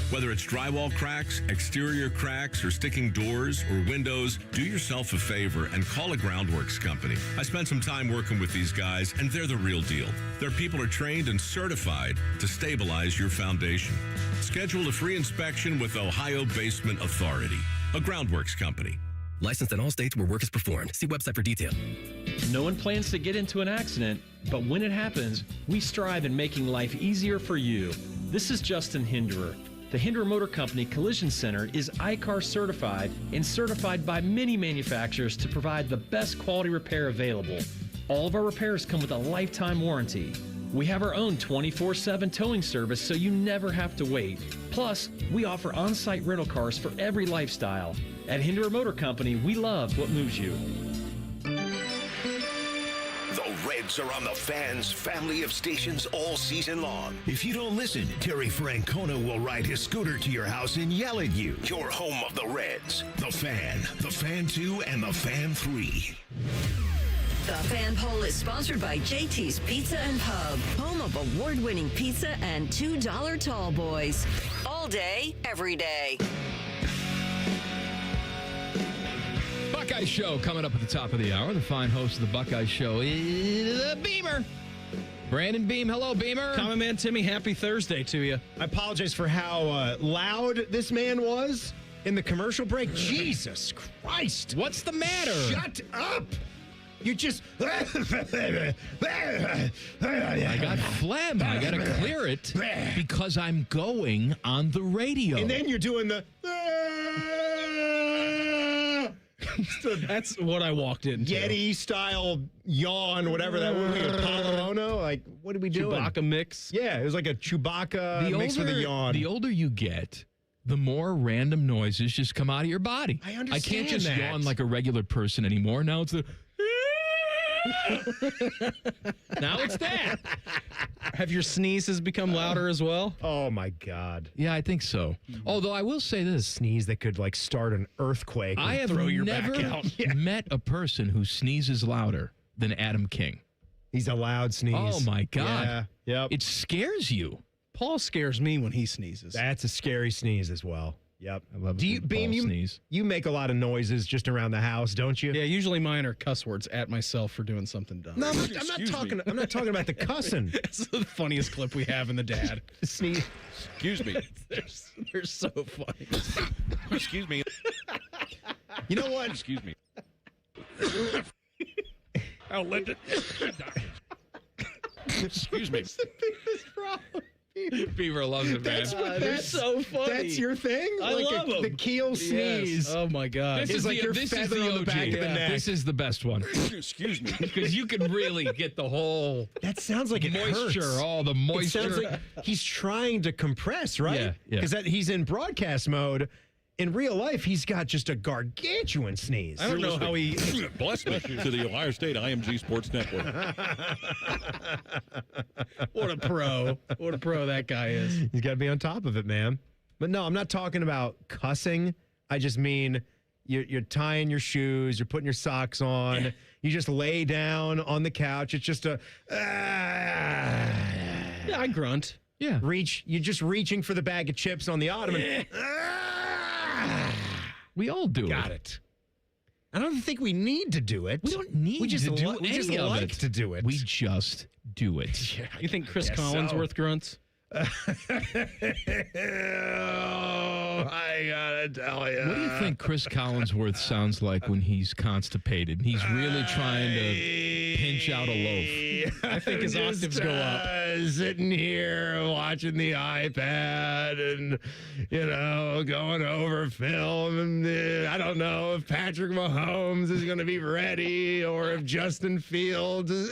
Whether it's drywall cracks, exterior cracks, or sticking doors or windows, do yourself a favor and call a Groundworks company. I spent some time working with these guys, and they're the real deal. Their people are trained and certified to stabilize your foundation. Schedule a free inspection with Ohio Basement Authority, a Groundworks company. Licensed in all states where work is performed. See website for detail. No one plans to get into an accident, but when it happens, we strive in making life easier for you. This is Justin Hinderer. The Hinderer Motor Company Collision Center is ICAR certified and certified by many manufacturers to provide the best quality repair available. All of our repairs come with a lifetime warranty. We have our own 24/7 towing service so you never have to wait. Plus, we offer on-site rental cars for every lifestyle. At Hinderer Motor Company, we love what moves you. The Reds are on the Fan's family of stations all season long. If you don't listen, Terry Francona will ride his scooter to your house and yell at you. Your home of the Reds. The Fan, The Fan 2, and The Fan 3. The Fan Poll is sponsored by JT's Pizza and Pub, home of award-winning pizza and $2 tall boys. All day, every day. Buckeye Show coming up at the top of the hour. The fine host of the Buckeye Show is the Beamer. Brandon Beam. Hello, Beamer. Common Man Timmy, happy Thursday to you. I apologize for how loud this man was in the commercial break. Jesus Christ. What's the matter? Shut up. You just... I got phlegm. I got to clear it because I'm going on the radio. And then you're doing the... That's what I walked into. Yeti-style yawn, whatever that was. Apollono? Like, what are we doing? Chewbacca mix. Yeah, it was like a Chewbacca mixed with a yawn. The older you get, the more random noises just come out of your body. I understand I can't just that. yawn like a regular person anymore. Now it's the... Now it's that. Have your sneezes become louder as well? Oh, my God. Yeah, I think so. Although I will say this. Sneeze that could, like, start an earthquake I and have throw your never back out. met a person who sneezes louder than Adam King. He's a loud sneeze. Oh, my God. Yeah. Yep. It scares you. Paul scares me when he sneezes. That's a scary sneeze as well. Yep. I love Do you, Beam, you make a lot of noises just around the house, don't you? Yeah, usually mine are cuss words at myself for doing something dumb. No, I'm not talking about the cussing. It's the funniest clip we have in the dad. Sneeze. Excuse me. They're so funny. Excuse me. You know what? Excuse me. I'll let it. Excuse me. What's the biggest problem? Beaver loves it, man. They're so funny. That's your thing? I love them. The keel sneeze. Yes. Oh, my God. This is like your this is feather the on the OG. back of the neck. This is the best one. Excuse me. Because you can really get the whole That sounds like it moisture, hurts. all the moisture. It sounds like he's trying to compress, right? Yeah. Because he's in broadcast mode. In real life, he's got just a gargantuan sneeze. I don't know how he... Bless me to the Ohio State IMG Sports Network. What a pro. What a pro that guy is. He's got to be on top of it, man. But no, I'm not talking about cussing. I just mean you're tying your shoes, you're putting your socks on, you just lay down on the couch. It's just a... Yeah, I grunt. Yeah. You're just reaching for the bag of chips on the ottoman. We all do Got it. I don't think we need to do it. We don't need to do any we just of like it. to do it. We just do it. Yeah, You think Chris guess Collinsworth grunts? I gotta tell you. What do you think Chris Collinsworth sounds like when he's constipated? He's really trying to pinch out a loaf. I think his octaves go up. Sitting here watching the iPad and, going over film. And I don't know if Patrick Mahomes is going to be ready or if Justin Fields is...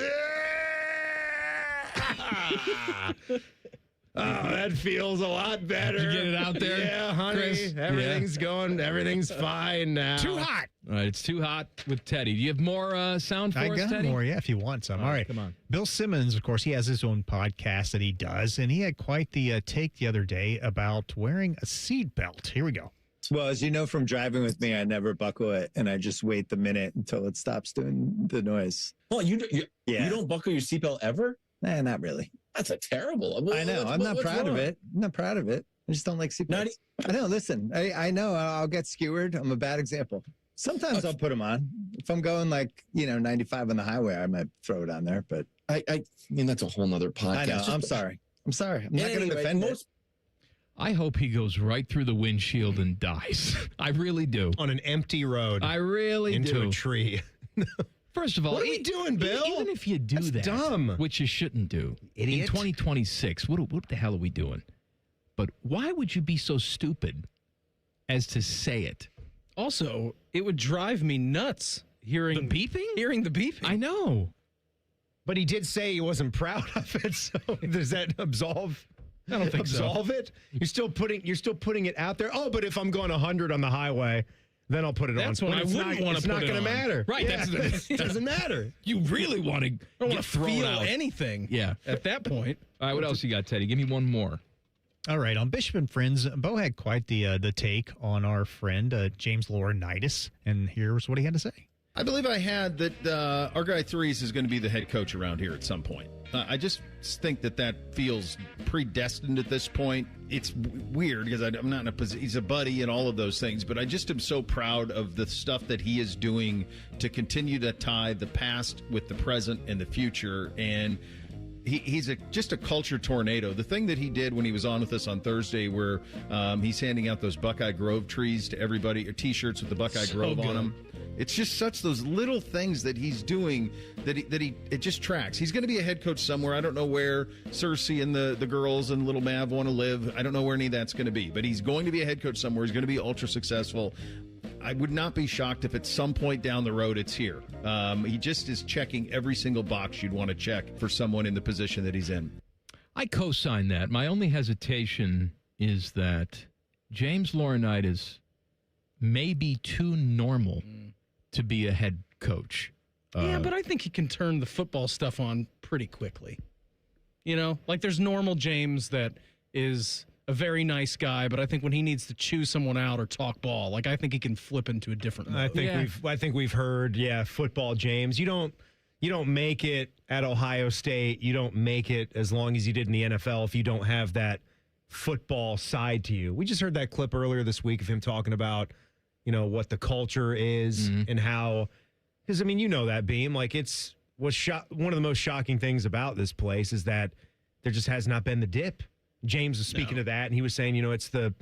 Oh, that feels a lot better. Did you get it out there? Yeah, honey. Chris? Everything's fine now. Too hot. All right, it's too hot with Teddy. Do you have more sound for I us, got Teddy? more, yeah, if you want some. All right. Come on. Bill Simmons, of course, he has his own podcast that he does, and he had quite the take the other day about wearing a seatbelt. Here we go. Well, as you know from driving with me, I never buckle it, and I just wait the minute until it stops doing the noise. Oh, you don't buckle your seatbelt ever? Nah, not really. That's a terrible. I know. I'm not proud of it. I'm not proud of it. I just don't like seatbelts. I know. Listen, I know I'll get skewered. I'm a bad example. Sometimes I'll put them on. If I'm going 95 on the highway, I might throw it on there. But I mean, that's a whole nother podcast. I know. I'm sorry. I'm not going to defend it. I hope he goes right through the windshield and dies. I really do. On an empty road. I really into do. a tree. First of all, what are we doing, Bill? Even if you do That's that, dumb. Which you shouldn't do, idiot. In 2026, what the hell are we doing? But why would you be so stupid as to say it? Also, it would drive me nuts hearing the beeping. Hearing the beeping. I know, but he did say he wasn't proud of it. So does that absolve? I don't think so. Absolve it? You're still putting it out there. Oh, but if I'm going 100 on the highway. Then I'll put it that's on. When I wouldn't want to put it on. It's not going to matter. Right. Yeah, it doesn't matter. You really want to get thrown feel out. anything. Yeah. At that point. All right. What else you got, Teddy? Give me one more. All right. On Bishop and Friends, Bo had quite the take on our friend James Laurinaitis, and here's what he had to say. I believe I had that our guy Threes is going to be the head coach around here at some point. I just think that feels predestined at this point. It's weird because I'm not in a position. He's a buddy and all of those things, but I just am so proud of the stuff that he is doing to continue to tie the past with the present and the future. And he's just a culture tornado. The thing that he did when he was on with us on Thursday, where he's handing out those Buckeye Grove trees to everybody, or T-shirts with the Buckeye Grove on them. It's just such those little things that he's doing that it just tracks. He's going to be a head coach somewhere. I don't know where Cersei and the girls and little Mav want to live. I don't know where any of that's going to be, but he's going to be a head coach somewhere. He's going to be ultra successful. I would not be shocked if at some point down the road it's here. He just is checking every single box you'd want to check for someone in the position that he's in. I co-sign that. My only hesitation is that James Laurinaitis may be too normal to be a head coach. Yeah, but I think he can turn the football stuff on pretty quickly. There's normal James that is a very nice guy, but I think when he needs to chew someone out or talk ball, I think he can flip into a different mode. I think we've heard, football James. You don't make it at Ohio State. You don't make it as long as you did in the NFL if you don't have that football side to you. We just heard that clip earlier this week of him talking about, what the culture is and how, because, you know that, Beam, like one of the most shocking things about this place is that there just has not been the dip. James was speaking of that, and he was saying, it's the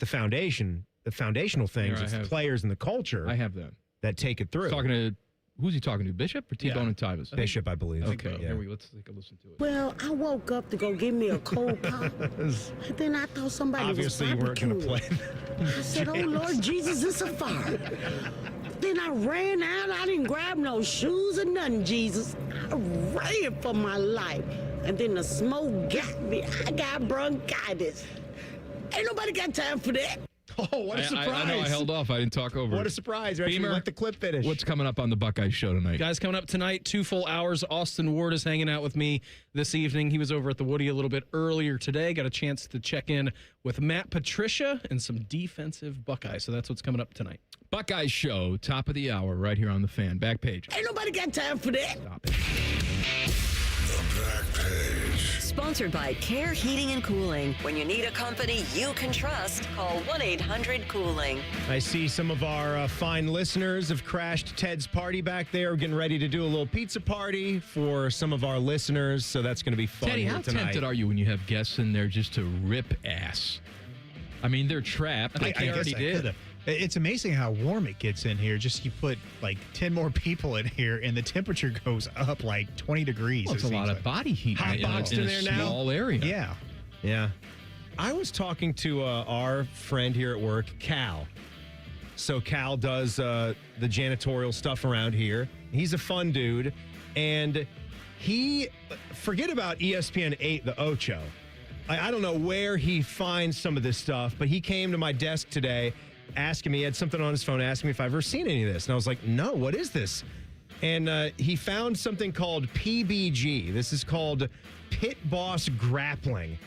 foundation, the foundational things. It's the players and the culture. I have that take it through. Who's he talking to? Bishop or T-Bone and Tyvus? Bishop, I believe. Okay, here we go. Let's take a listen to it. Well, I woke up to go give me a cold pop. And then I thought somebody Obviously, was you weren't going to play. I said, oh, Lord Jesus, it's a fire. Then I ran out. I didn't grab no shoes or nothing, Jesus. I ran for my life. And then the smoke got me. I got bronchitis. Ain't nobody got time for that. Oh, what a surprise. I know I held off. I didn't talk over What it. a surprise. Beamer, Let the clip finish. What's coming up on the Buckeyes show tonight? Guys, coming up tonight, 2 full hours. Austin Ward is hanging out with me this evening. He was over at the Woody a little bit earlier today. Got a chance to check in with Matt Patricia and some defensive Buckeyes. So that's what's coming up tonight. Buckeyes show, top of the hour, right here on the Fan. Back page. Ain't nobody got time for that. Stop it. The Back Page. Sponsored by Care Heating and Cooling. When you need a company you can trust, call 1-800-COOLING. I see some of our fine listeners have crashed Ted's party back there. We're getting ready to do a little pizza party for some of our listeners, so that's going to be fun Teddy, here how tonight. tempted are you when you have guests in there just to rip ass? I mean, they're trapped. Like they already did. It's amazing how warm it gets in here. Just you put like 10 more people in here, and the temperature goes up like 20 degrees. Well, it's a lot of body heat Hot boxed in there now. Small area. Yeah. I was talking to our friend here at work, Cal. So Cal does the janitorial stuff around here. He's a fun dude, and forget about ESPN 8, the Ocho. I don't know where he finds some of this stuff, but he came to my desk today asking me, he had something on his phone asking me if I've ever seen any of this. And I was like, no, what is this? And he found something called PBG. This is called Pit Boss Grappling.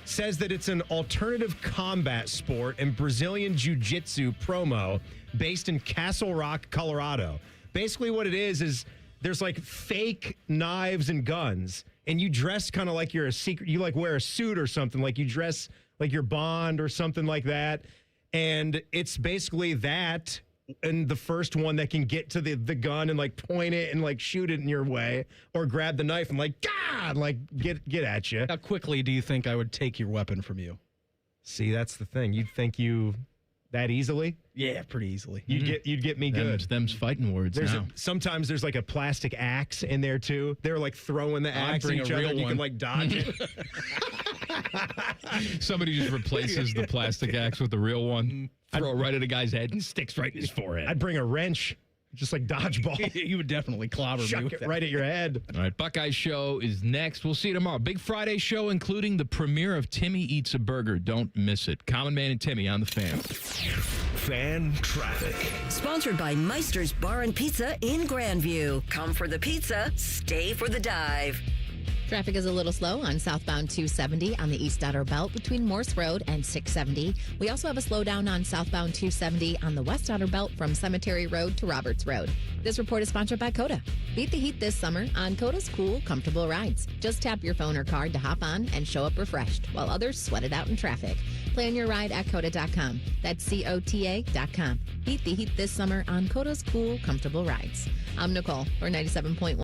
Says that it's an alternative combat sport and Brazilian jiu-jitsu promo based in Castle Rock, Colorado. Basically what it is there's like fake knives and guns, and you dress kind of like you're a secret. You like wear a suit or something, like you dress like you're Bond or something like that. And it's basically that, and the first one that can get to the gun and like point it and like shoot it in your way, or grab the knife and like God, like get at you. How quickly do you think I would take your weapon from you? See, that's the thing. You'd think you that easily? Yeah, pretty easily. You'd get me good. Them's fighting words now. Sometimes there's like a plastic axe in there too. They're like throwing the axe at each other and you can like dodge it. Somebody just replaces the plastic axe with the real one, throw it right at a guy's head, and sticks right in his forehead. I'd bring a wrench, just like dodgeball. You would definitely clobber me with it that. right at your head. All right, Buckeyes show is next. We'll see you tomorrow. Big Friday show, including the premiere of Timmy Eats a Burger. Don't miss it. Common Man and Timmy on the Fan. Fan traffic. Sponsored by Meister's Bar and Pizza in Grandview. Come for the pizza, stay for the dive. Traffic is a little slow on southbound 270 on the East Outer Belt between Morse Road and 670. We also have a slowdown on southbound 270 on the West Outer Belt from Cemetery Road to Roberts Road. This report is sponsored by Coda. Beat the heat this summer on Coda's cool, comfortable rides. Just tap your phone or card to hop on and show up refreshed while others sweat it out in traffic. Plan your ride at Coda.com. That's COTA.com. Beat the heat this summer on Coda's cool, comfortable rides. I'm Nicole for 97.1.